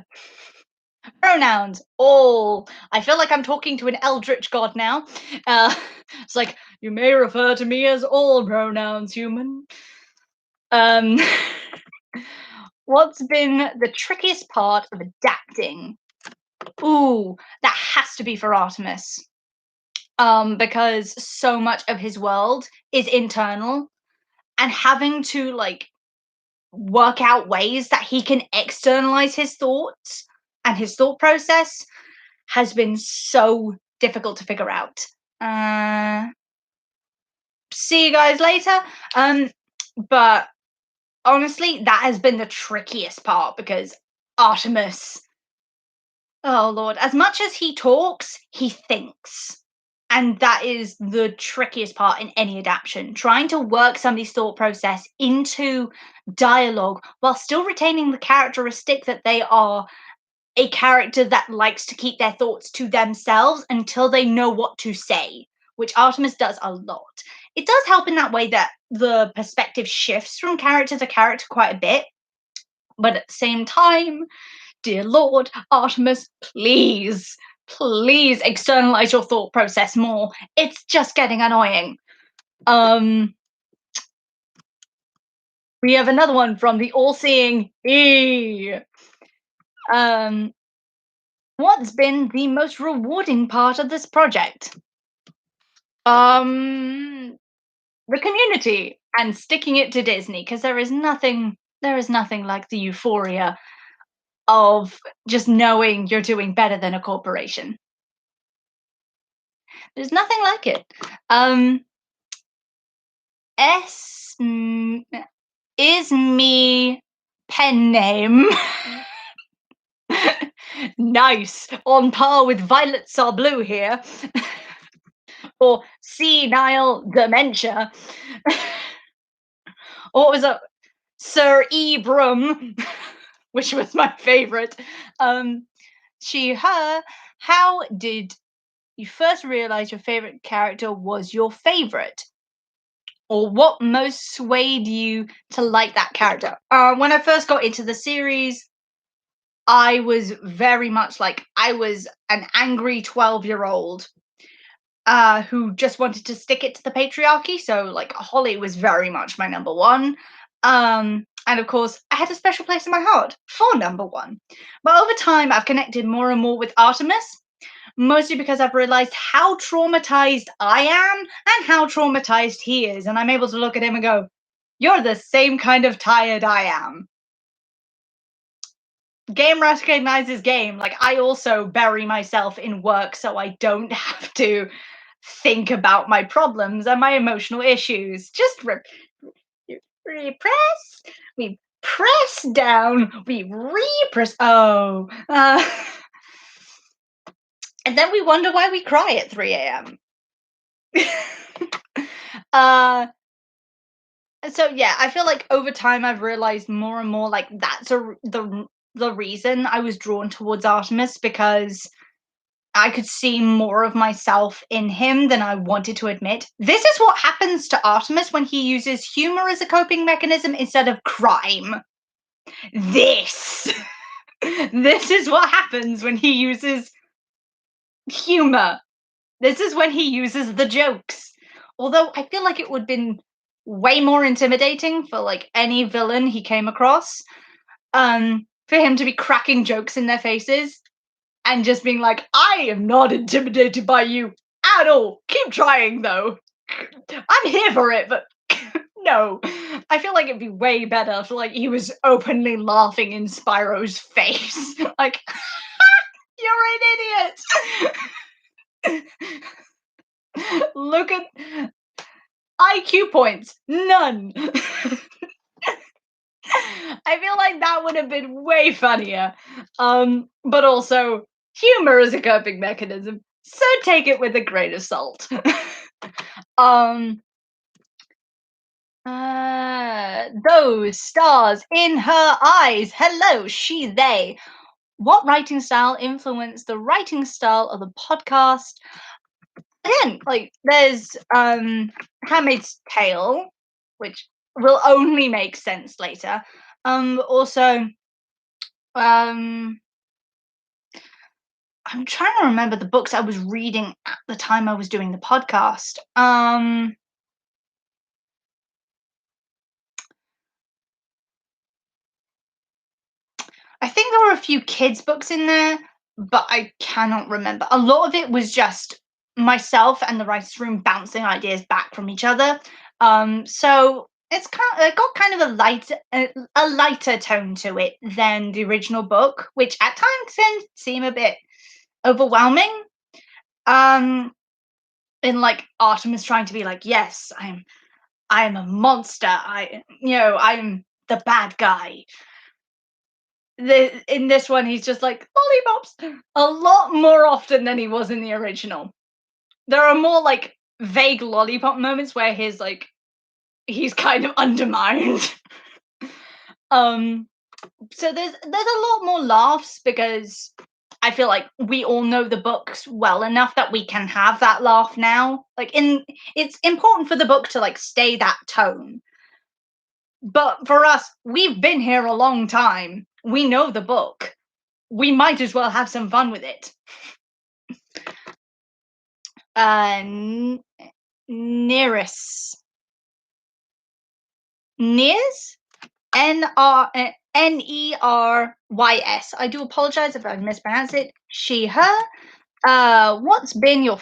Pronouns, all. I feel like I'm talking to an eldritch god now. It's like, you may refer to me as all pronouns, human. What's been the trickiest part of adapting? Ooh, that has to be for Artemis. Because so much of his world is internal, and having to like work out ways that he can externalize his thoughts and his thought process has been so difficult to figure out. See you guys later. But honestly, that has been the trickiest part because Artemis. Oh Lord, as much as he talks, he thinks. And that is the trickiest part in any adaptation. Trying to work somebody's thought process into dialogue while still retaining the characteristic that they are a character that likes to keep their thoughts to themselves until they know what to say, which Artemis does a lot. It does help in that way that the perspective shifts from character to character quite a bit, but at the same time, dear Lord, Artemis, please, please externalize your thought process more. It's just getting annoying. We have another one from the all-seeing E. Um, what's been the most rewarding part of this project? The community and sticking it to Disney, because there is nothing like the euphoria of just knowing you're doing better than a corporation. There's nothing like it. S is me pen name. Nice, on par with Violets Are Blue here. Or senile dementia. Or what was it? Sir Ebram, which was my favorite. She, her. How did you first realize your favorite character was your favorite? Or what most swayed you to like that character? When I first got into the series, I was very much like I was an angry 12-year-old who just wanted to stick it to the patriarchy. So like Holly was very much my number one. And of course, I had a special place in my heart for number one. But over time, I've connected more and more with Artemis, mostly because I've realized how traumatized I am and how traumatized he is. And I'm able to look at him and go, you're the same kind of tired I am. Game recognizes game. Like, I also bury myself in work so I don't have to think about my problems and my emotional issues. Just repress. We press down. We repress. Oh. And then we wonder why we cry at 3 a.m. So yeah, I feel like over time I've realized more and more like that's the reason I was drawn towards Artemis, because I could see more of myself in him than I wanted to admit. This is what happens to Artemis when he uses humor as a coping mechanism instead of crime. This is what happens when he uses humor. This is when he uses the jokes. Although I feel like it would have been way more intimidating for like any villain he came across, for him to be cracking jokes in their faces and just being like, I am not intimidated by you at all. Keep trying though. I'm here for it, but no. I feel like it'd be way better if like he was openly laughing in Spyro's face. Like, you're an idiot. Look at IQ points, none. I feel like that would have been way funnier. But also, humor is a coping mechanism, so take it with a grain of salt. Those stars in her eyes. Hello, she, they. What writing style influenced the writing style of the podcast? Again, like there's Handmaid's Tale, which will only make sense later. Also, I'm trying to remember the books I was reading at the time I was doing the podcast. I think there were a few kids' books in there, but I cannot remember. A lot of it was just myself and the writers' room bouncing ideas back from each other. So it's got kind of a lighter tone to it than the original book, which at times can seem a bit overwhelming. In like Artemis trying to be like, yes, I am a monster. I'm the bad guy. in this one, he's just like, lollipops, a lot more often than he was in the original. There are more, like, vague lollipop moments where he's kind of undermined. Um, so there's a lot more laughs because I feel like we all know the books well enough that we can have that laugh now. It's important for the book to, like, stay that tone. But for us, we've been here a long time. We know the book. We might as well have some fun with it. Nearest. Nears? Nereys. I do apologize if I mispronounce it. She, her. What's been your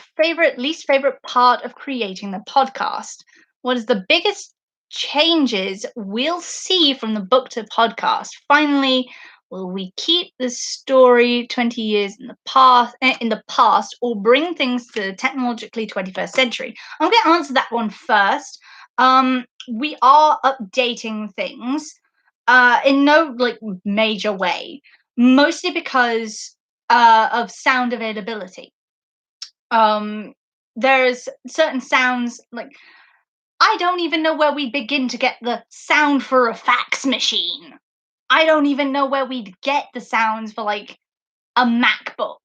least favorite part of creating the podcast? What is the biggest changes we'll see from the book to podcast? Finally, will we keep the story 20 years in the past, or bring things to the technologically 21st century? I'm going to answer that one first. We are updating things in no major way, mostly because of sound availability. There's certain sounds, like, I don't even know where we begin to get the sound for a fax machine. I don't even know where we'd get the sounds for, like, a MacBook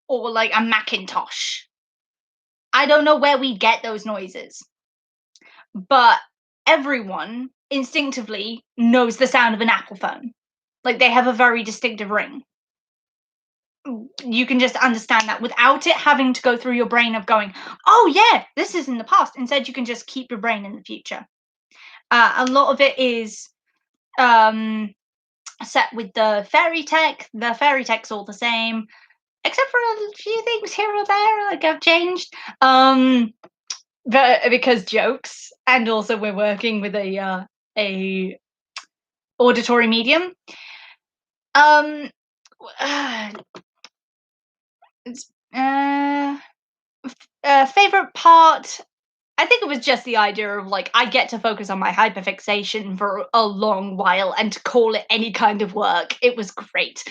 or, like, a Macintosh. I don't know where we get those noises. But everyone instinctively knows the sound of an Apple phone. Like, they have a very distinctive ring. You can just understand that without it having to go through your brain of going, oh yeah, this is in the past. Instead, you can just keep your brain in the future. A lot of it is set with the fairy tech. The fairy tech's all the same, except for a few things here or there like have changed. But because jokes, and also we're working with a auditory medium. It's favorite part, I think it was just the idea of, like, I get to focus on my hyperfixation for a long while and to call it any kind of work. It was great.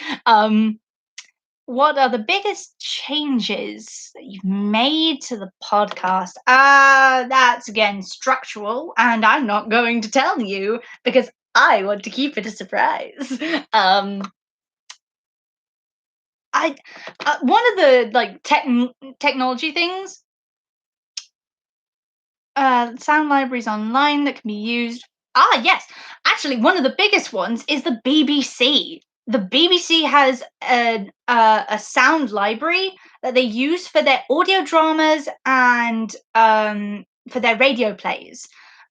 What are the biggest changes that you've made to the podcast? That's again structural, and I'm not going to tell you because I want to keep it a surprise. One of the, like, technology things, sound libraries online that can be used. Yes, actually, one of the biggest ones is the BBC. The BBC has a sound library that they use for their audio dramas and for their radio plays.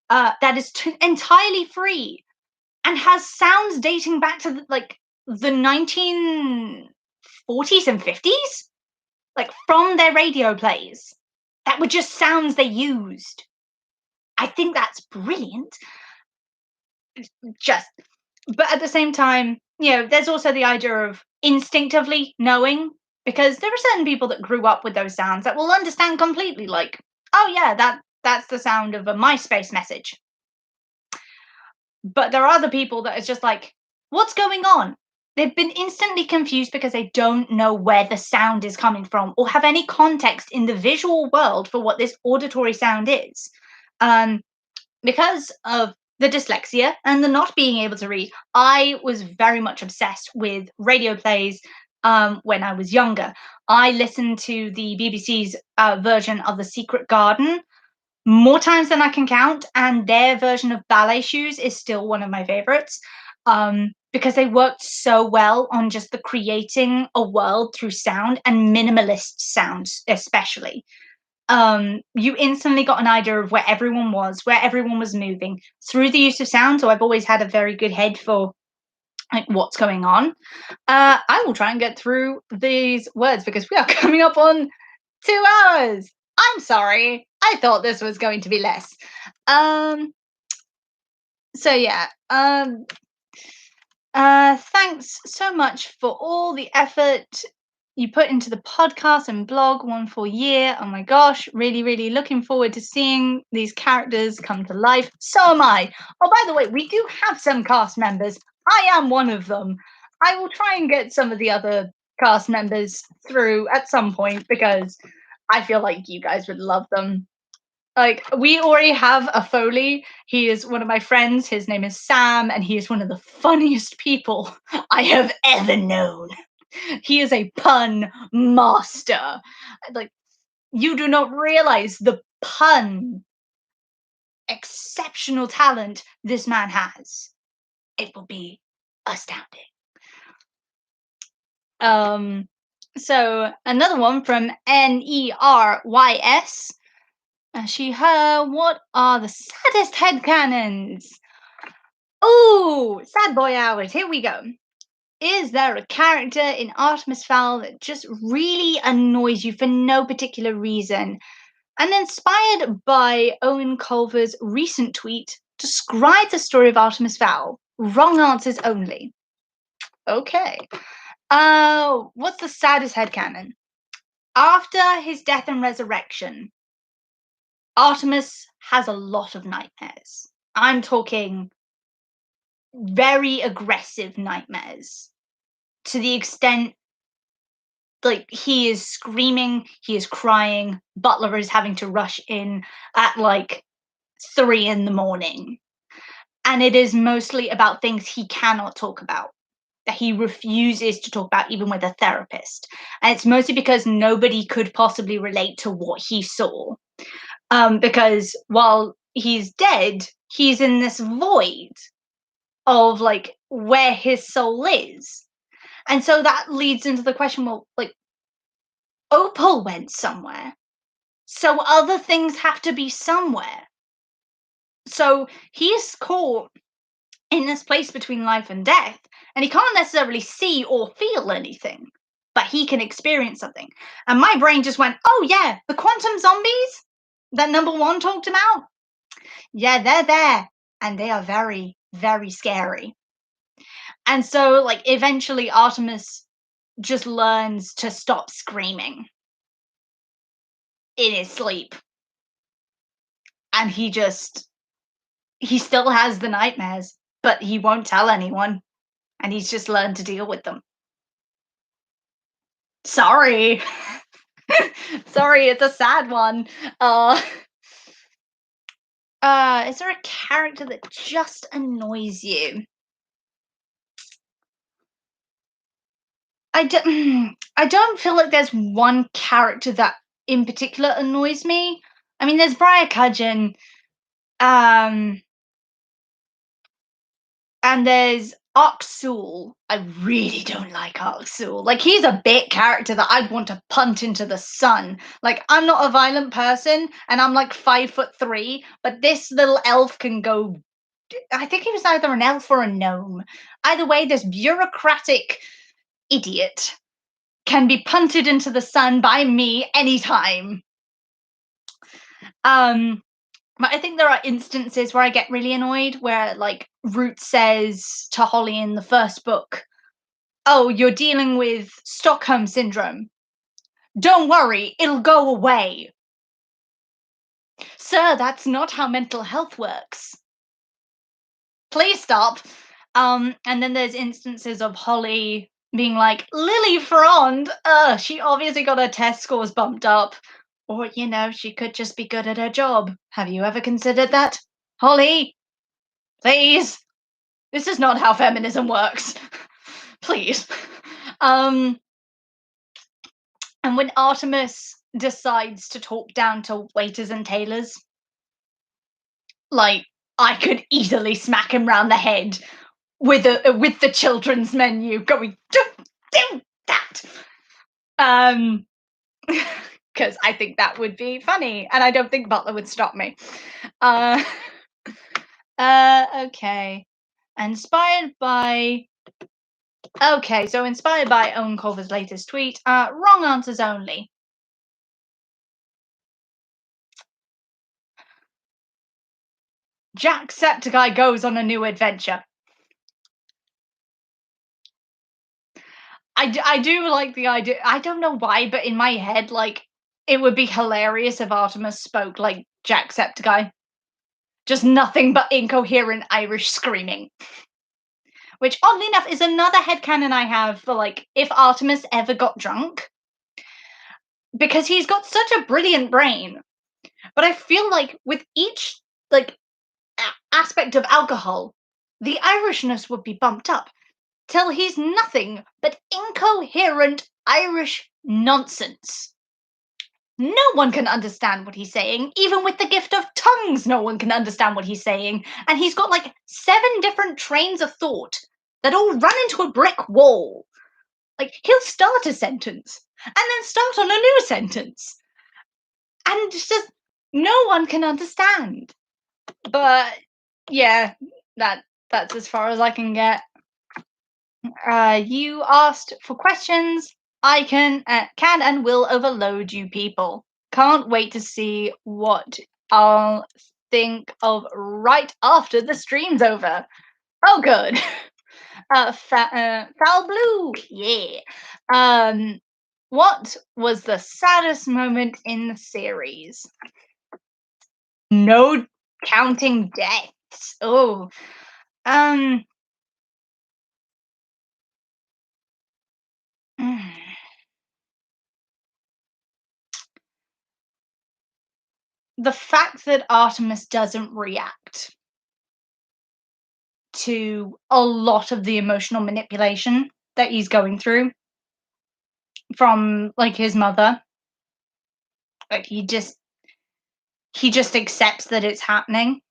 That is entirely free and has sounds dating back to the 1940s and 50s, like, from their radio plays. That were just sounds they used. I think that's brilliant. But at the same time, there's also the idea of instinctively knowing, because there are certain people that grew up with those sounds that will understand completely, like, oh yeah, that's the sound of a MySpace message. But there are other people that it's just like, what's going on? They've been instantly confused because they don't know where the sound is coming from or have any context in the visual world for what this auditory sound is. Because of the dyslexia and the not being able to read, I was very much obsessed with radio plays when I was younger. I listened to the BBC's version of The Secret Garden more times than I can count, and their version of Ballet Shoes is still one of my favorites, because they worked so well on just the creating a world through sound and minimalist sounds especially. You instantly got an idea of where everyone was moving through the use of sound. So I've always had a very good head for, like, what's going on. I will try and get through these words because we are coming up on 2 hours. I'm sorry. I thought this was going to be less. So yeah. Thanks so much for all the effort you put into the podcast and blog 1 full year. Oh my gosh, really, really looking forward to seeing these characters come to life. So am I. Oh, by the way, we do have some cast members. I am one of them. I will try and get some of the other cast members through at some point because I feel like you guys would love them. Like, we already have a Foley. He is one of my friends. His name is Sam, and he is one of the funniest people I have ever known. He is a pun master. Like, you do not realize the pun exceptional talent this man has. It will be astounding. So another one from Nerys. Her, what are the saddest headcanons? Oh, sad boy hours. Here we go. Is there a character in Artemis Fowl that just really annoys you for no particular reason? And inspired by Eoin Colfer's recent tweet, describe the story of Artemis Fowl. Wrong answers only. Okay. What's the saddest headcanon? After his death and resurrection, Artemis has a lot of nightmares. I'm talking very aggressive nightmares to the extent like he is screaming, he is crying, Butler is having to rush in at like 3 a.m. And it is mostly about things he cannot talk about, that he refuses to talk about even with a therapist. And it's mostly because nobody could possibly relate to what he saw. Because while he's dead, he's in this void of like where his soul is. And so that leads into the question, well, like, Opal went somewhere. So other things have to be somewhere. So he's caught in this place between life and death, and he can't necessarily see or feel anything, but he can experience something. And my brain just went, oh yeah, the quantum zombies that number one talked about? Yeah, they're there, and they are very, very scary. And so, like, eventually Artemis just learns to stop screaming in his sleep. And he still has the nightmares, but he won't tell anyone. And he's just learned to deal with them. Sorry. Sorry, it's a sad one. Is there a character that just annoys you? I don't feel like there's one character that in particular annoys me. I mean, there's Briar Cudgeon, and there's Oxul. I really don't like Oxul. Like, he's a bit character that I'd want to punt into the sun. Like, I'm not a violent person, and I'm like 5'3", but this little elf can go. I think he was either an elf or a gnome. Either way, this bureaucratic idiot can be punted into the sun by me anytime. But I think there are instances where I get really annoyed where, like, Root says to Holly in the first book, oh, you're dealing with Stockholm Syndrome. Don't worry, it'll go away. Sir, that's not how mental health works. Please stop. And then there's instances of Holly being like, Lily Frond, she obviously got her test scores bumped up. Or, you know, she could just be good at her job. Have you ever considered that? Holly, please. This is not how feminism works. Please. And when Artemis decides to talk down to waiters and tailors, like, I could easily smack him round the head with the children's menu going, don't do that. Because I think that would be funny, and I don't think Butler would stop me. Okay. Inspired by Eoin Colfer's latest tweet. Wrong answers only. Jacksepticeye goes on a new adventure. I do like the idea. I don't know why, but in my head, like, it would be hilarious if Artemis spoke like Jacksepticeye. Just nothing but incoherent Irish screaming. which oddly enough is another headcanon I have for like if Artemis ever got drunk, because he's got such a brilliant brain. But I feel like with each like aspect of alcohol, the Irishness would be bumped up till he's nothing but incoherent Irish nonsense. No one can understand what he's saying. Even with the gift of tongues, no one can understand what he's saying. And he's got like 7 different trains of thought that all run into a brick wall. Like, he'll start a sentence and then start on a new sentence. And it's just, no one can understand. But yeah, that's as far as I can get. You asked for questions. I can and will overload you people. Can't wait to see what I'll think of right after the stream's over. Oh, good. Foul blue, yeah. What was the saddest moment in the series? No counting deaths. Oh, um. The fact that Artemis doesn't react to a lot of the emotional manipulation that he's going through from like his mother, like he just accepts that it's happening,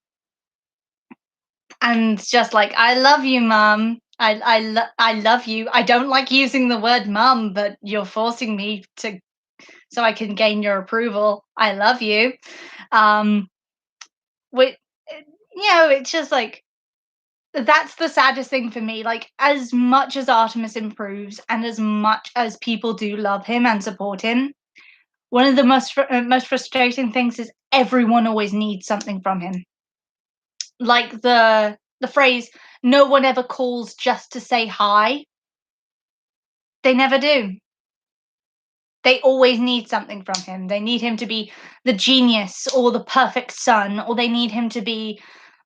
and just like, I love you, mom. I love you. I don't like using the word mom, but you're forcing me to so I can gain your approval. I love you. With it's just like, that's the saddest thing for me. Like, as much as Artemis improves and as much as people do love him and support him, one of the most frustrating things is everyone always needs something from him. Like the phrase, no one ever calls just to say hi. They never do. They always need something from him. They need him to be the genius or the perfect son, or they need him to be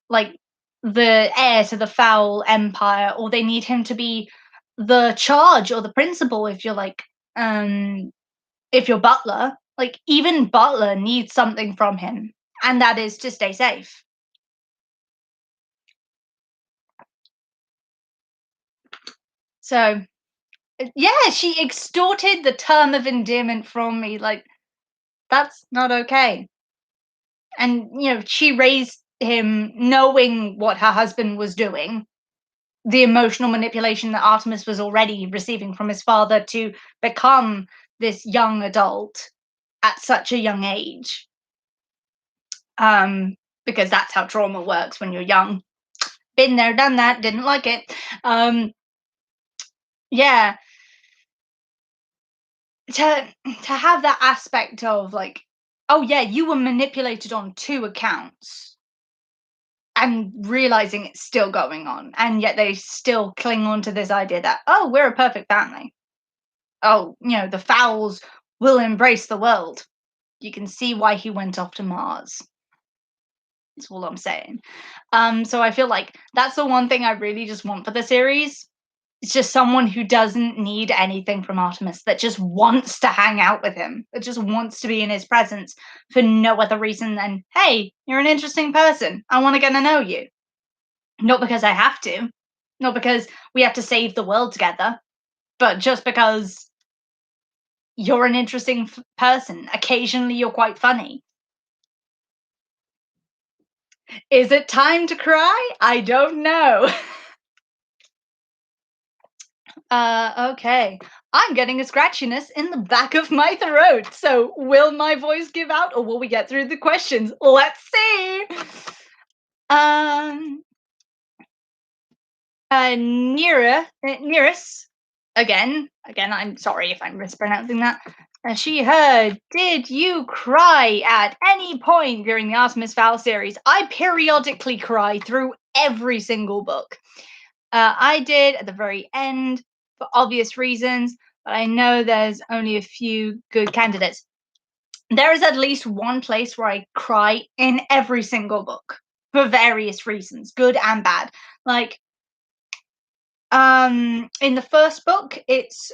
like the heir to the Fowl empire, or they need him to be the charge or the principal if you're like if you're Butler. Like, even Butler needs something from him, and that is to stay safe. So yeah, she extorted the term of endearment from me. Like, that's not okay. And she raised him knowing what her husband was doing, the emotional manipulation that Artemis was already receiving from his father to become this young adult at such a young age. Because that's how trauma works when you're young. Been there, done that, didn't like it. Yeah. To have that aspect of like, oh yeah, you were manipulated on 2 accounts, and realizing it's still going on, and yet they still cling on to this idea that, oh, we're a perfect family. Oh, the Fowls will embrace the world. You can see why he went off to Mars. That's all I'm saying. So I feel like that's the one thing I really just want for the series. It's just someone who doesn't need anything from Artemis, that just wants to hang out with him, that just wants to be in his presence for no other reason than, hey, you're an interesting person. I want to get to know you. Not because I have to, not because we have to save the world together, but just because you're an interesting person. Occasionally, you're quite funny. Is it time to cry? I don't know. Okay. I'm getting a scratchiness in the back of my throat. So will my voice give out, or will we get through the questions? Let's see. Nearest. Again, I'm sorry if I'm mispronouncing that. She heard, did you cry at any point during the Artemis Fowl series? I periodically cry through every single book. I did at the very end for obvious reasons, but I know there's only a few good candidates. There is at least one place where I cry in every single book for various reasons, good and bad. Like, In the first book, it's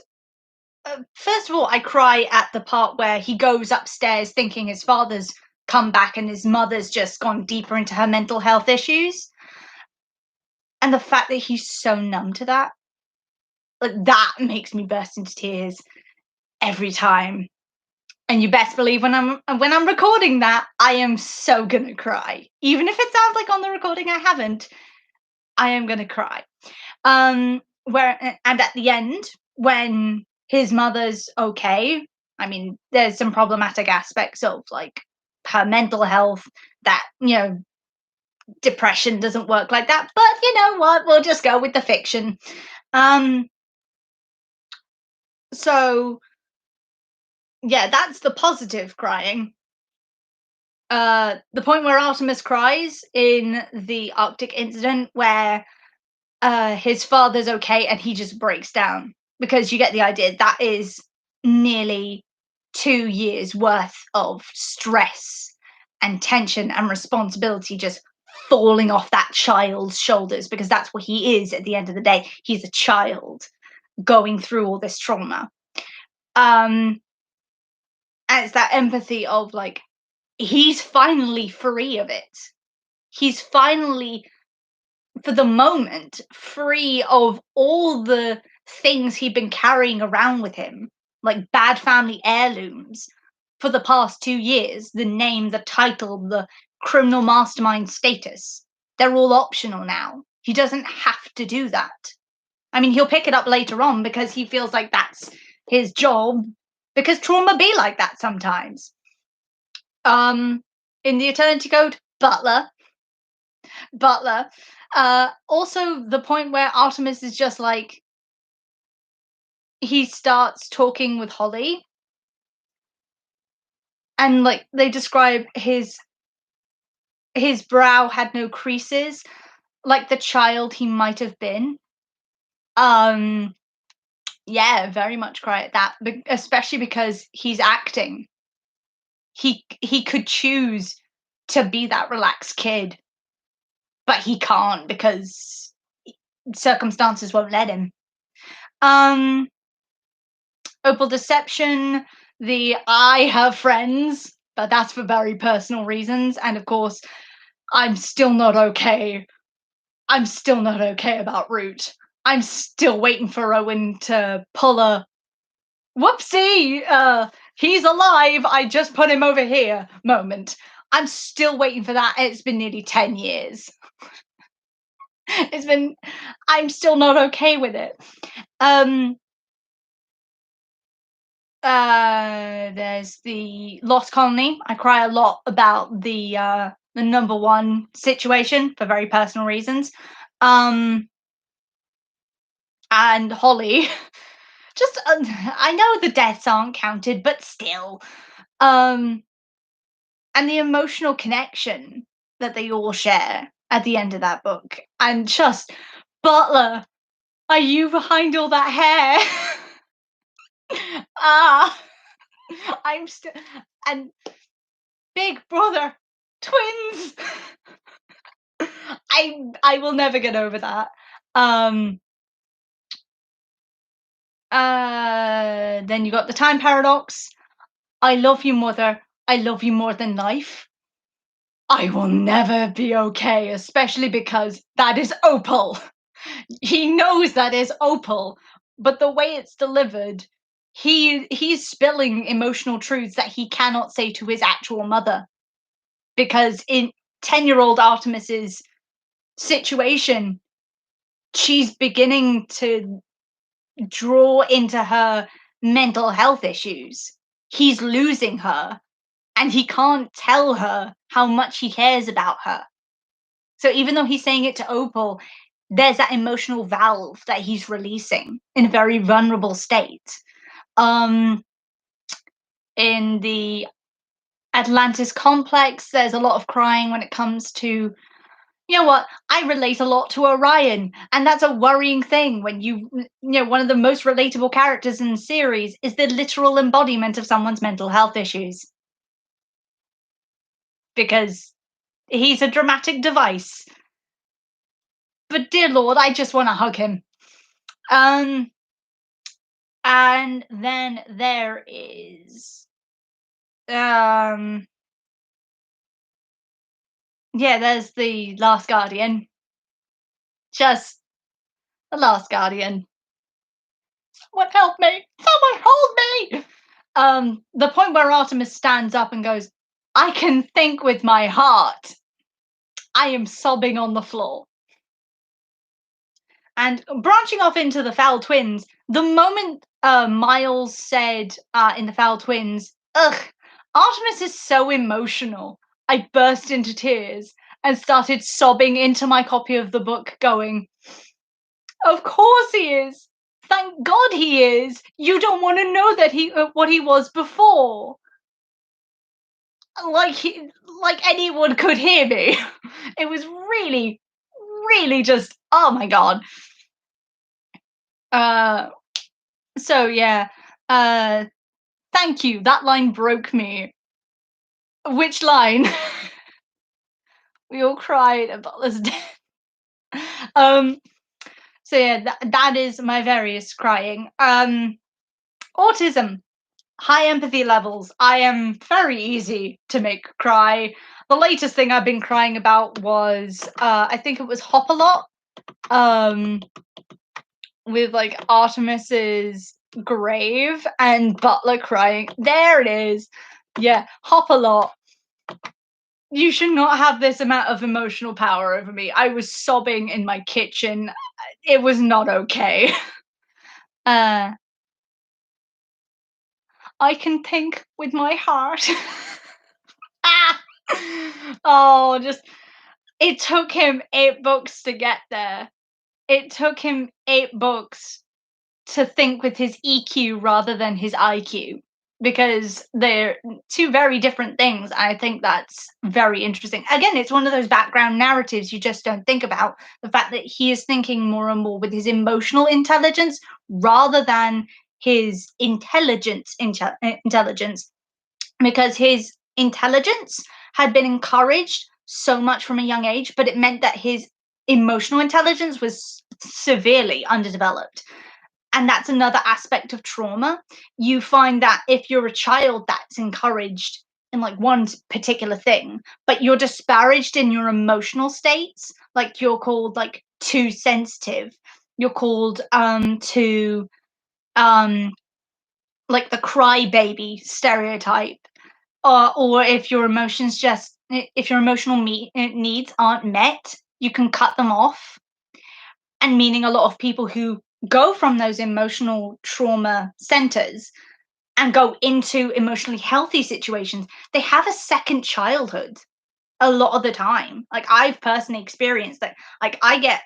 first of all, I cry at the part where he goes upstairs thinking his father's come back and his mother's just gone deeper into her mental health issues. And the fact that he's so numb to that, like, that makes me burst into tears every time. And you best believe when I'm recording that, I am so gonna cry. Even if it sounds like on the recording I haven't, I am gonna cry. And at the end, when his mother's okay, I mean, there's some problematic aspects of like her mental health that, depression doesn't work like that. But you know what? We'll just go with the fiction. So yeah, that's the positive crying. The point where Artemis cries in the Arctic incident, where his father's okay and he just breaks down, because you get the idea that is nearly 2 years worth of stress and tension and responsibility just falling off that child's shoulders, because that's what he is at the end of the day. He's a child going through all this trauma. And it's that empathy of like, he's finally free of it. He's finally, for the moment, free of all the things he'd been carrying around with him, like bad family heirlooms, for the past 2 years. The name, the title, the criminal mastermind status, they're all optional now. He doesn't have to do that. I mean, he'll pick it up later on because he feels like that's his job, because trauma be like that sometimes. In the Eternity Code, Butler. Also, the point where Artemis is just like, he starts talking with Holly, and like they describe his brow had no creases, like the child he might have been. Yeah, very much cry at that, especially because he's acting. He could choose to be that relaxed kid, but he can't because circumstances won't let him. Opal Deception, the I have friends, but that's for very personal reasons. And of course, I'm still not okay. I'm still not okay about Root. I'm still waiting for Owen to pull a whoopsie, he's alive, I just put him over here moment. I'm still waiting for that. It's been nearly 10 years. I'm still not okay with it. There's the Lost Colony. I cry a lot about the number one situation for very personal reasons. And Holly, just I know the deaths aren't counted, but still. And the emotional connection that they all share at the end of that book, and just, Butler, are you behind all that hair? Ah, I'm still, and Big Brother, twins. I will never get over that. Then you got the time paradox. I love you, mother. I love you more than life. I will never be okay, especially because that is Opal. He knows that is Opal, but the way it's delivered, he's spilling emotional truths that he cannot say to his actual mother, because in 10-year-old Artemis's situation, she's beginning to draw into her mental health issues. He's losing her, and he can't tell her how much he cares about her. So even though he's saying it to Opal, there's that emotional valve that he's releasing in a very vulnerable state. In the Atlantis complex, there's a lot of crying when it comes to, you know what, I relate a lot to Orion, and that's a worrying thing when one of the most relatable characters in the series is the literal embodiment of someone's mental health issues, because he's a dramatic device. But dear Lord, I just want to hug him. Um, and then there is um, yeah, there's the Last Guardian. Just the Last Guardian. Someone help me! Someone hold me! The point where Artemis stands up and goes, "I can think with my heart." I am sobbing on the floor. And branching off into the Fowl Twins, the moment Miles said in the Fowl Twins, "Ugh, Artemis is so emotional," I burst into tears and started sobbing into my copy of the book, going, "Of course he is. Thank God he is. You don't want to know that what he was before." Like like anyone could hear me. It was really, really just, oh my God. Uh, so yeah. Uh, Thank you. That line broke me. Which line? We all cried about this death. Um, so yeah, that is my various crying. Autism, high empathy levels. I am very easy to make cry. The latest thing I've been crying about was I think it was Hop a Lot. With like Artemis's grave and Butler crying. There it is. Yeah, Hop a Lot. You should not have this amount of emotional power over me. I was sobbing in my kitchen. It was not okay. Uh, I can think with my heart. Ah! Oh, just it took him 8 books to get there. It took him 8 books to think with his EQ rather than his IQ, because they're two very different things. I think that's very interesting. Again, it's one of those background narratives you just don't think about, the fact that he is thinking more and more with his emotional intelligence rather than his intelligence, because his intelligence had been encouraged so much from a young age, but it meant that his emotional intelligence was severely underdeveloped. And that's another aspect of trauma. You find that if you're a child that's encouraged in like one particular thing, but you're disparaged in your emotional states, like you're called like too sensitive, you're called to um like the crybaby stereotype, or if your emotions just if your emotional needs aren't met, you can cut them off. And meaning a lot of people who go from those emotional trauma centers and go into emotionally healthy situations, they have a second childhood a lot of the time. Like I've personally experienced that. Like I get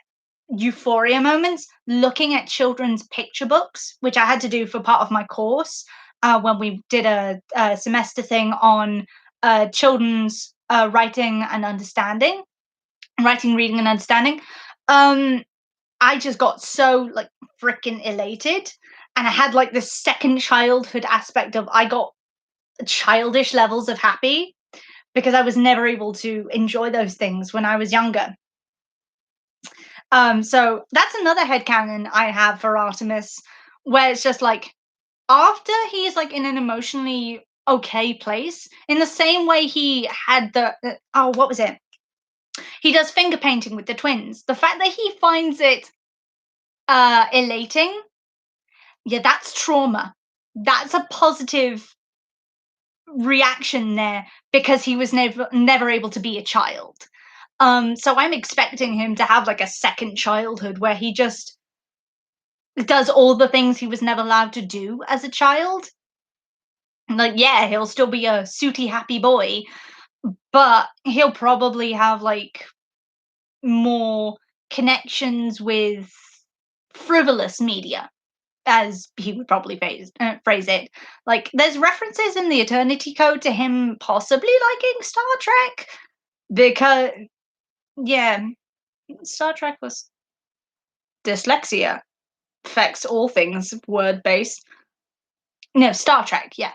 euphoria moments looking at children's picture books, which I had to do for part of my course when we did a semester thing on children's writing, reading, and understanding. Um, I just got so like freaking elated. And I had like this second childhood aspect of I got childish levels of happy because I was never able to enjoy those things when I was younger. So that's another headcanon I have for Artemis, where it's just like after he's like in an emotionally okay place, in the same way he had oh, what was it? He does finger painting with the twins. The fact that he finds it elating, yeah, that's trauma. That's a positive reaction there because he was never able to be a child. So I'm expecting him to have like a second childhood where he just does all the things he was never allowed to do as a child. Like, yeah, he'll still be a sooty happy boy, but he'll probably have like more connections with frivolous media, as he would probably phrase it. Like, there's references in the Eternity Code to him possibly liking Star Trek, because, yeah, Star Trek was dyslexia affects all things word based. No, Star Trek, yeah.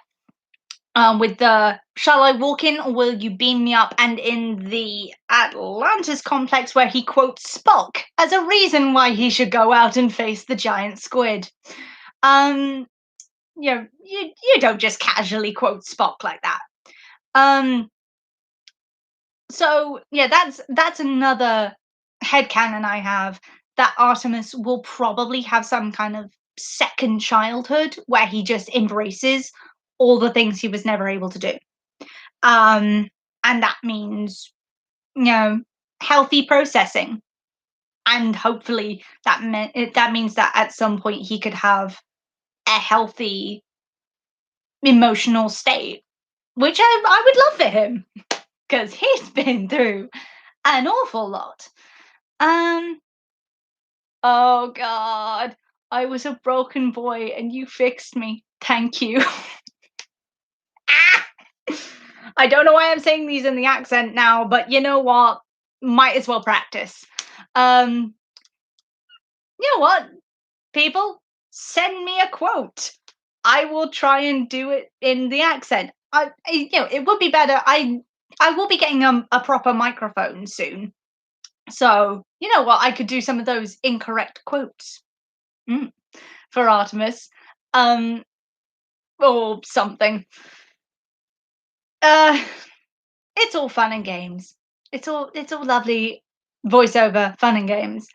with the "Shall I walk in or will you beam me up?" and in the Atlantis complex where he quotes Spock as a reason why he should go out and face the giant squid. You know, you don't just casually quote Spock like that. So yeah, that's another headcanon I have, that Artemis will probably have some kind of second childhood where he just embraces all the things he was never able to do. And that means, you know, healthy processing. And hopefully that means that at some point he could have a healthy emotional state, which I would love for him because he's been through an awful lot. Um, oh God, I was a broken boy and you fixed me. Thank you. I don't know why I'm saying these in the accent now, but you know what? Might as well practice. You know what, people? Send me a quote. I will try and do it in the accent. It would be better. I will be getting a proper microphone soon. So, you know what? I could do some of those incorrect quotes for Artemis. Or something. Uh, it's all fun and games. It's all lovely voiceover fun and games.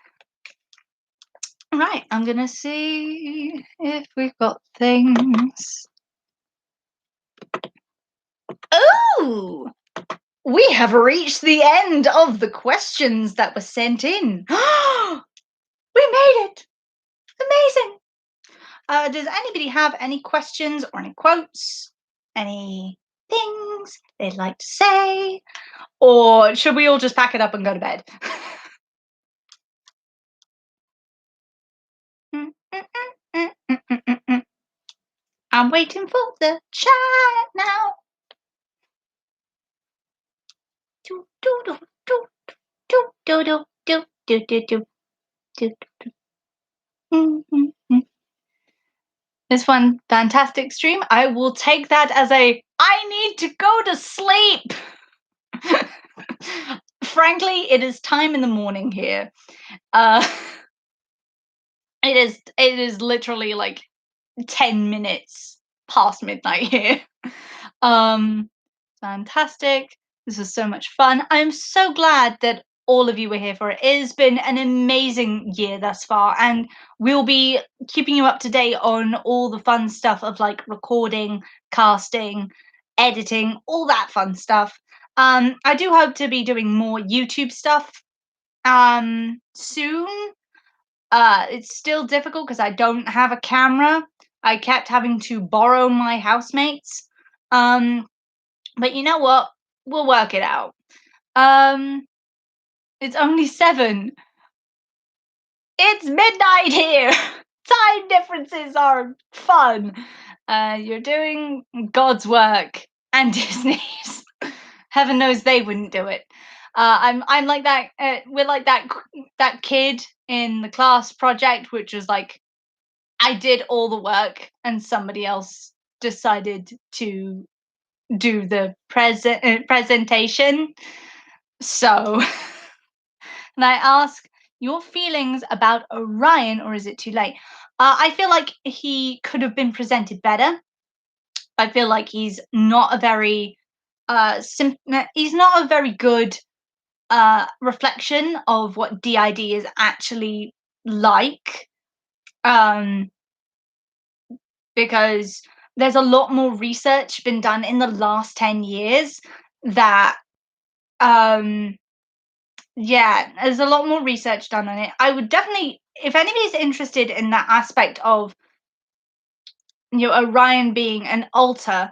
Right, I'm gonna see if we've got things. Oh, we have reached the end of the questions that were sent in. We made it! Amazing. Does anybody have any questions or any quotes? Any things they'd like to say? Or should we all just pack it up and go to bed? I'm waiting for the chat now. Do, do, do, do, do, do, do, do, do, do, do, do, do. This one fantastic stream. I will take that as a I need to go to sleep. Frankly, it is time in the morning here. It is literally like 10 minutes past midnight here. Fantastic. This was so much fun. I'm so glad that all of you were here for it. It has been an amazing year thus far, and we'll be keeping you up to date on all the fun stuff of like recording, casting, editing, all that fun stuff. I do hope to be doing more YouTube stuff soon. It's still difficult because I don't have a camera. I kept having to borrow my housemates. But you know what? We'll work it out. It's only 7. It's midnight here. Time differences are fun. You're doing God's work and Disney's. Heaven knows they wouldn't do it. I'm like that. We're like that kid in the class project, which was like I did all the work and somebody else decided to do the presentation. So, and I ask your feelings about Orion, or is it too late? I feel like he could have been presented better. I feel like he's not a very he's not a very good reflection of what DID is actually like. Because there's a lot more research been done in the last 10 years that yeah, there's a lot more research done on it. I would definitely, if anybody's interested in that aspect of Orion being an alter,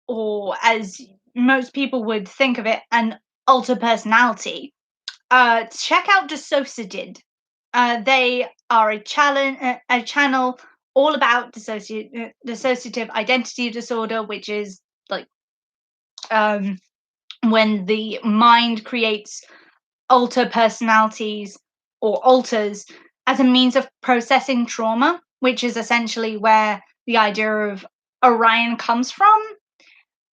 or as most people would think of it, an alter personality, check out Dissociated. They are a channel all about dissociative identity disorder, which is like when the mind creates alter personalities or alters as a means of processing trauma, which is essentially where the idea of Orion comes from.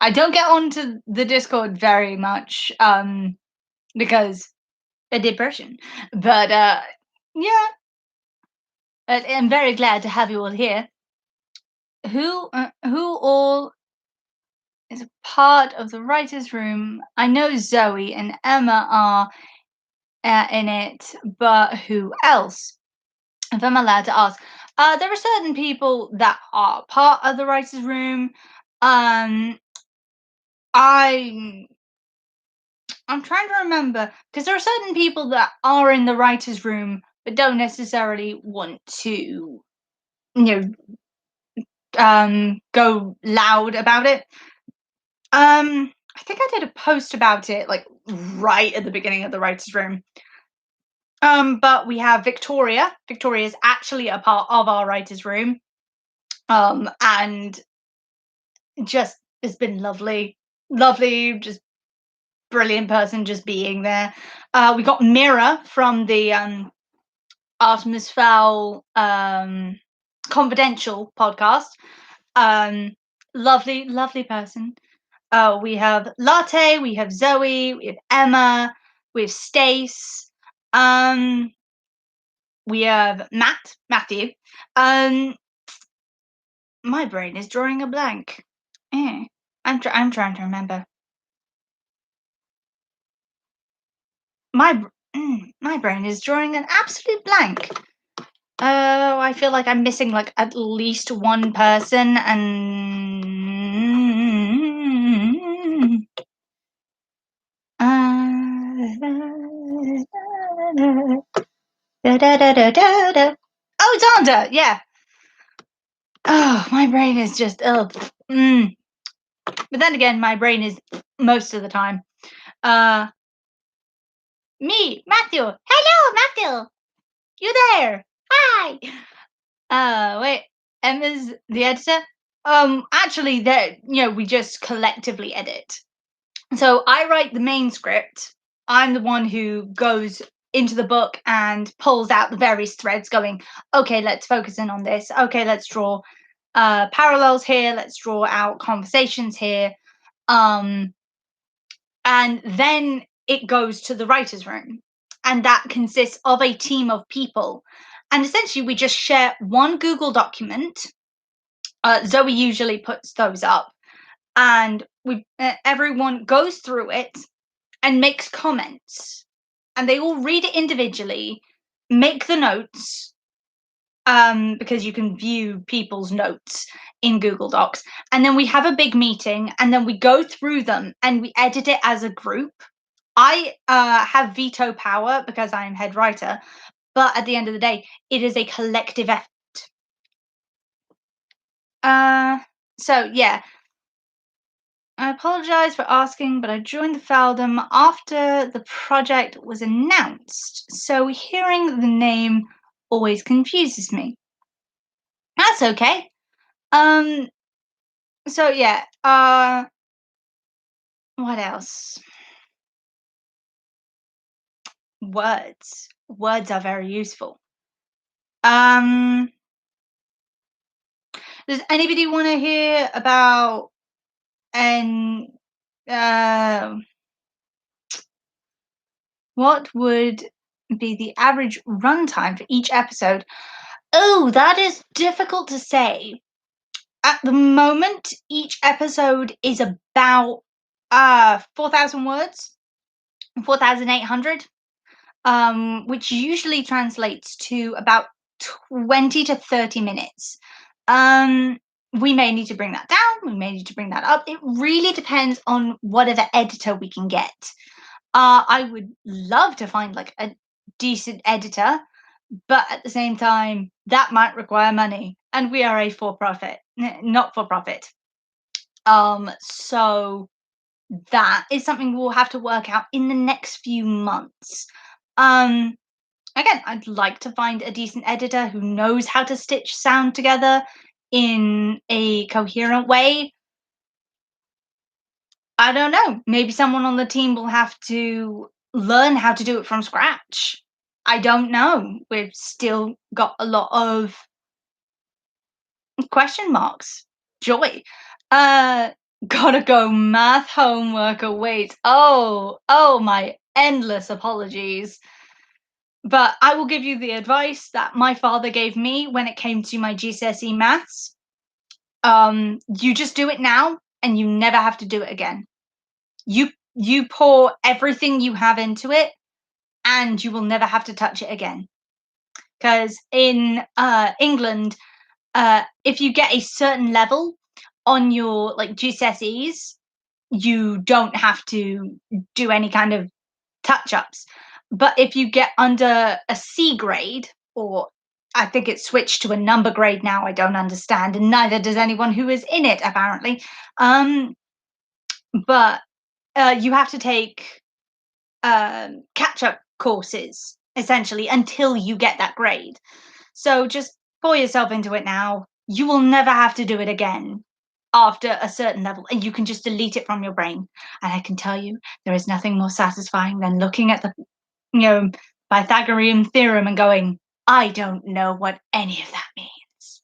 I don't get onto the Discord very much, because a depression. But yeah, I'm very glad to have you all here. Who all is a part of the writers' room? I know Zoe and Emma are in it, but who else? If I'm allowed to ask, there are certain people that are part of the writers' room. Um, I I'm trying to remember because there are certain people that are in the writers' room but don't necessarily want to, go loud about it. I think I did a post about it like right at the beginning of the writers' room. But we have Victoria. Victoria is actually a part of our writers' room. And just it's been lovely, just brilliant person just being there. We got Mira from the Artemis Fowl confidential podcast. Lovely person. We have Latte, we have Zoe, we have Emma, we have Stace, we have Matthew. My brain is drawing a blank. I'm trying to remember. My brain is drawing an absolute blank. Oh, I feel like I'm missing like at least one person, and oh, it's Anda, yeah. Oh, my brain is just But then again, my brain is most of the time. Me, Matthew. Hello, Matthew. You there? Hi. Wait. Emma's the editor. Actually, that we just collectively edit. So I write the main script. I'm the one who goes into the book and pulls out the various threads, going, okay, let's focus in on this. Okay, let's draw parallels here. Let's draw out conversations here. And then it goes to the writer's room. And that consists of a team of people. And essentially, we just share one Google document. Zoe usually puts those up. And everyone goes through it and makes comments. And they all read it individually, make the notes, because you can view people's notes in Google Docs. And then we have a big meeting, and then we go through them and we edit it as a group. I have veto power because I am head writer, but at the end of the day, it is a collective effort. So yeah, I apologize for asking, but I joined the Faldom after the project was announced, so hearing the name always confuses me. That's okay. So yeah, what else? Words. Words are very useful. Does anybody want to hear about what would be the average runtime for each episode? Oh, that is difficult to say. At the moment, each episode is about 4,000 words, 4,800, which usually translates to about 20 to 30 minutes. We may need to bring that down, we may need to bring that up. It really depends on whatever editor we can get. I would love to find like a decent editor, but at the same time, that might require money, and we are a not for profit. So that is something we'll have to work out in the next few months. Again, I'd like to find a decent editor who knows how to stitch sound together in a coherent way. I don't know. Maybe someone on the team will have to learn how to do it from scratch. I don't know. We've still got a lot of question marks. Joy. Gotta go. Math homework awaits. Oh, my endless apologies. But I will give you the advice that my father gave me when it came to my GCSE maths. You just do it now and you never have to do it again. You pour everything you have into it and you will never have to touch it again. Because in England, if you get a certain level on your like GCSEs, you don't have to do any kind of touch ups. But if you get under a C grade, or I think it's switched to a number grade now, I don't understand, and neither does anyone who is in it apparently. But you have to take catch up courses essentially until you get that grade. So just pour yourself into it now. You will never have to do it again after a certain level, and you can just delete it from your brain. And I can tell you, there is nothing more satisfying than looking at the, Pythagorean theorem and going, I don't know what any of that means.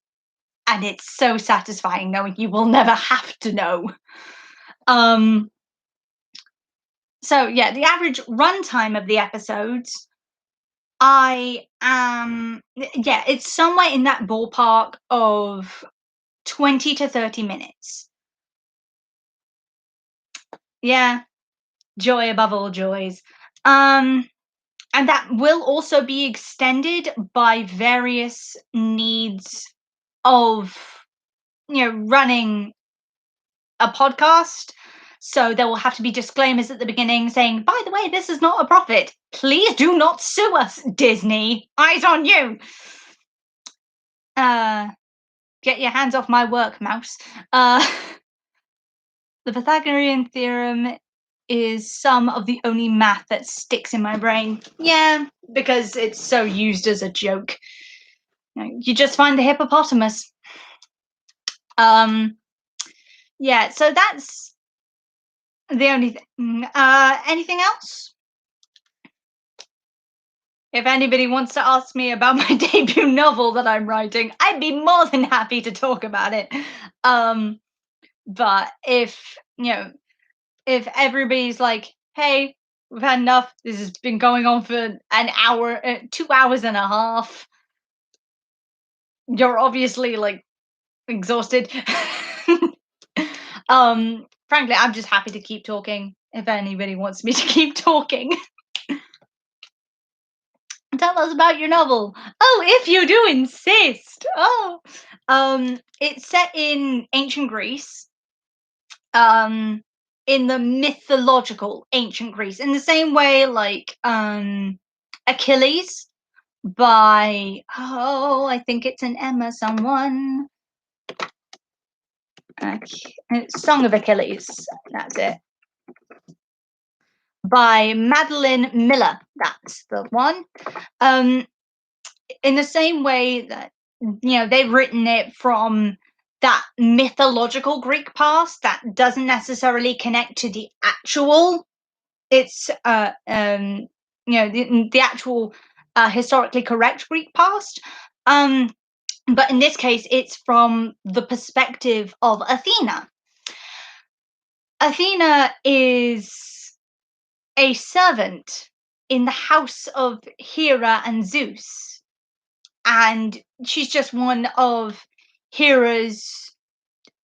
And it's so satisfying knowing you will never have to know. So yeah, the average runtime of the episodes, it's somewhere in that ballpark of 20 to 30 minutes. Yeah, joy above all joys. And that will also be extended by various needs of, running a podcast. So there will have to be disclaimers at the beginning saying, by the way, this is not a profit. Please do not sue us, Disney. Eyes on you. Get your hands off my work, mouse. The Pythagorean theorem is some of the only math that sticks in my brain. Yeah, because it's so used as a joke. You just find the hippopotamus. Yeah, so that's the only thing. Anything else? If anybody wants to ask me about my debut novel that I'm writing, I'd be more than happy to talk about it. But if everybody's like, hey, we've had enough, this has been going on for an hour, 2 hours and a half, you're obviously like exhausted. Frankly, I'm just happy to keep talking if anybody wants me to keep talking. Tell us about your novel. Oh, if you do insist. Oh, it's set in ancient Greece. In the mythological ancient Greece, in the same way like Achilles by I think it's an Emma someone. Song of Achilles. That's it. By Madeline Miller. That's the one. In the same way that they've written it from that mythological Greek past that doesn't necessarily connect to the actual. It's the actual historically correct Greek past. But in this case, it's from the perspective of Athena. Athena is a servant in the house of Hera and Zeus. And she's just one of Hera's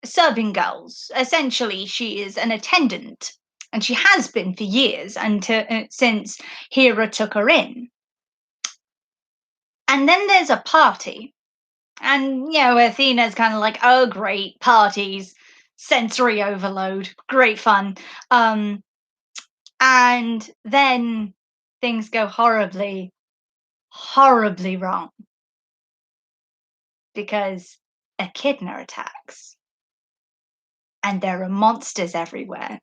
serving girls. Essentially, she is an attendant, and she has been for years since Hera took her in. And then there's a party, and Athena's kind of like, oh great, parties, sensory overload, great fun. And then things go horribly, horribly wrong because echidna attacks. And there are monsters everywhere.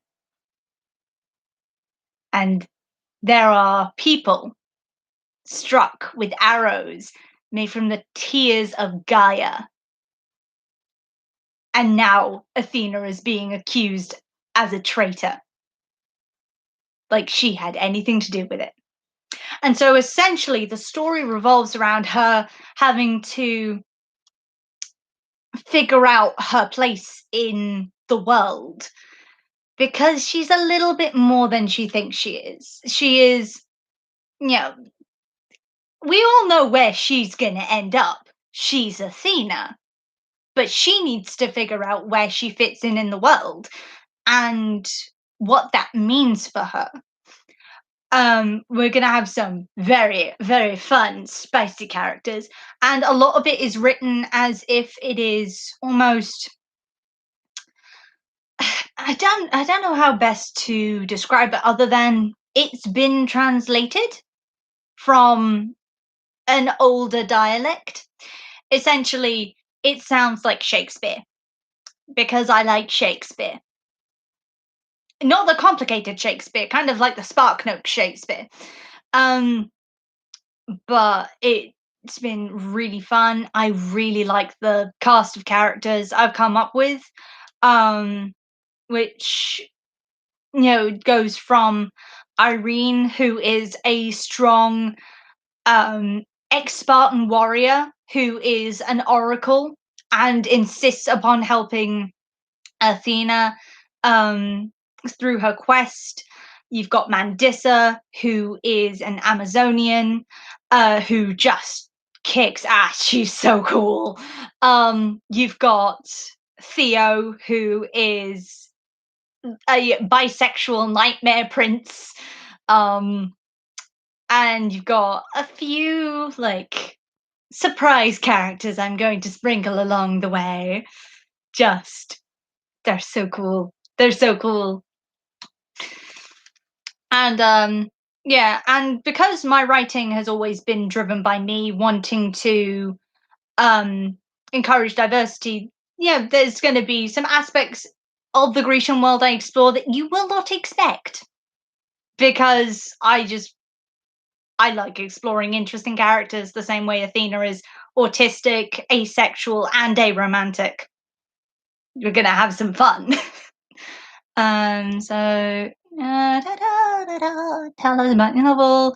And there are people struck with arrows made from the tears of Gaia. And now Athena is being accused as a traitor. Like she had anything to do with it. And so essentially the story revolves around her having to figure out her place in the world because she's a little bit more than she thinks she is. She is, you know, we all know where she's gonna end up. She's Athena, but she needs to figure out where she fits in the world and what that means for her. We're gonna have some very, very fun, spicy characters, and a lot of it is written as if it is almost. I don't know how best to describe it other than it's been translated from an older dialect. Essentially, it sounds like Shakespeare because I like Shakespeare. Not the complicated Shakespeare, kind of like the Sparknote Shakespeare. Um, but it's been really fun. I really like the cast of characters I've come up with, which goes from Irene, who is a strong ex-Spartan warrior who is an oracle and insists upon helping Athena through her quest. You've got Mandissa, who is an Amazonian, who just kicks ass. She's so cool. You've got Theo, who is a bisexual nightmare prince. And you've got a few like surprise characters I'm going to sprinkle along the way. Just they're so cool. They're so cool. And yeah, and because my writing has always been driven by me wanting to encourage diversity, there's going to be some aspects of the Grecian world I explore that you will not expect because I like exploring interesting characters the same way Athena is autistic, asexual, and aromantic. We're gonna have some fun. So tell us about your novel.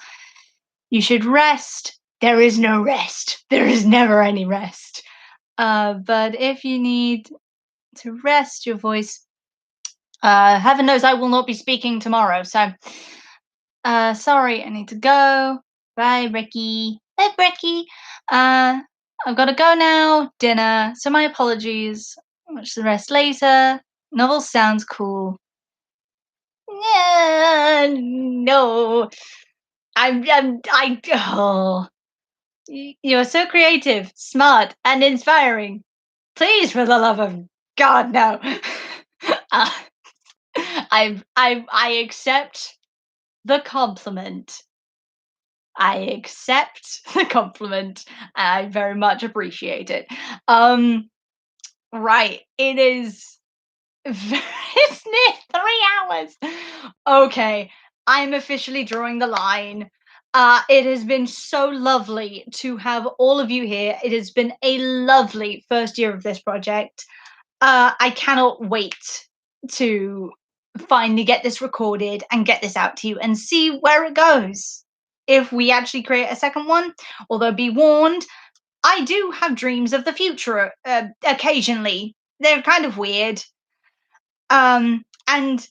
You should rest. There is no rest. There is never any rest. But if you need to rest your voice, heaven knows I will not be speaking tomorrow. So, sorry, I need to go. Bye, Ricky. Bye, Ricky. I've got to go now. Dinner. So my apologies. Watch the rest later. Novel sounds cool. Yeah, no. Oh. You're so creative, smart, and inspiring. Please, for the love of God, no. I accept the compliment. I accept the compliment. I very much appreciate it. Right. It is it's near 3 hours. Okay. I'm officially drawing the line. It has been so lovely to have all of you here. It has been a lovely first year of this project. I cannot wait to finally get this recorded and get this out to you and see where it goes. If we actually create a second one, although be warned, I do have dreams of the future occasionally. They're kind of weird. And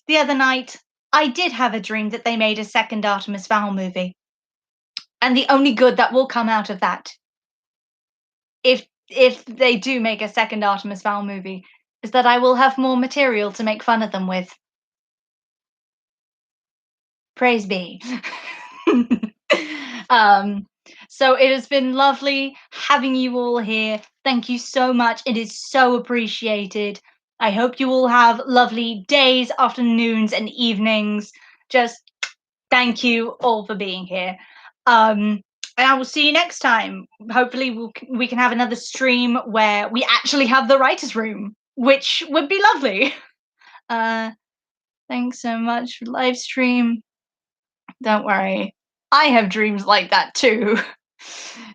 the other night, I did have a dream that they made a second Artemis Fowl movie. And the only good that will come out of that, if they do make a second Artemis Fowl movie, is that I will have more material to make fun of them with. Praise be. So it has been lovely having you all here. Thank you so much. It is so appreciated. I hope you all have lovely days, afternoons, and evenings. Just thank you all for being here. And I will see you next time. Hopefully we can have another stream where we actually have the writer's room, which would be lovely. Thanks so much for live stream. Don't worry. I have dreams like that too.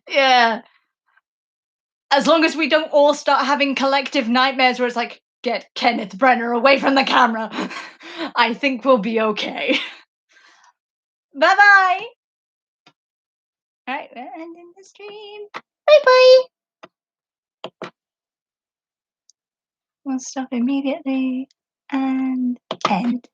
Yeah. As long as we don't all start having collective nightmares where it's like, get Kenneth Brenner away from the camera, I think we'll be okay. Bye-bye. All right, we're ending the stream. Bye-bye. I'll stop immediately and end.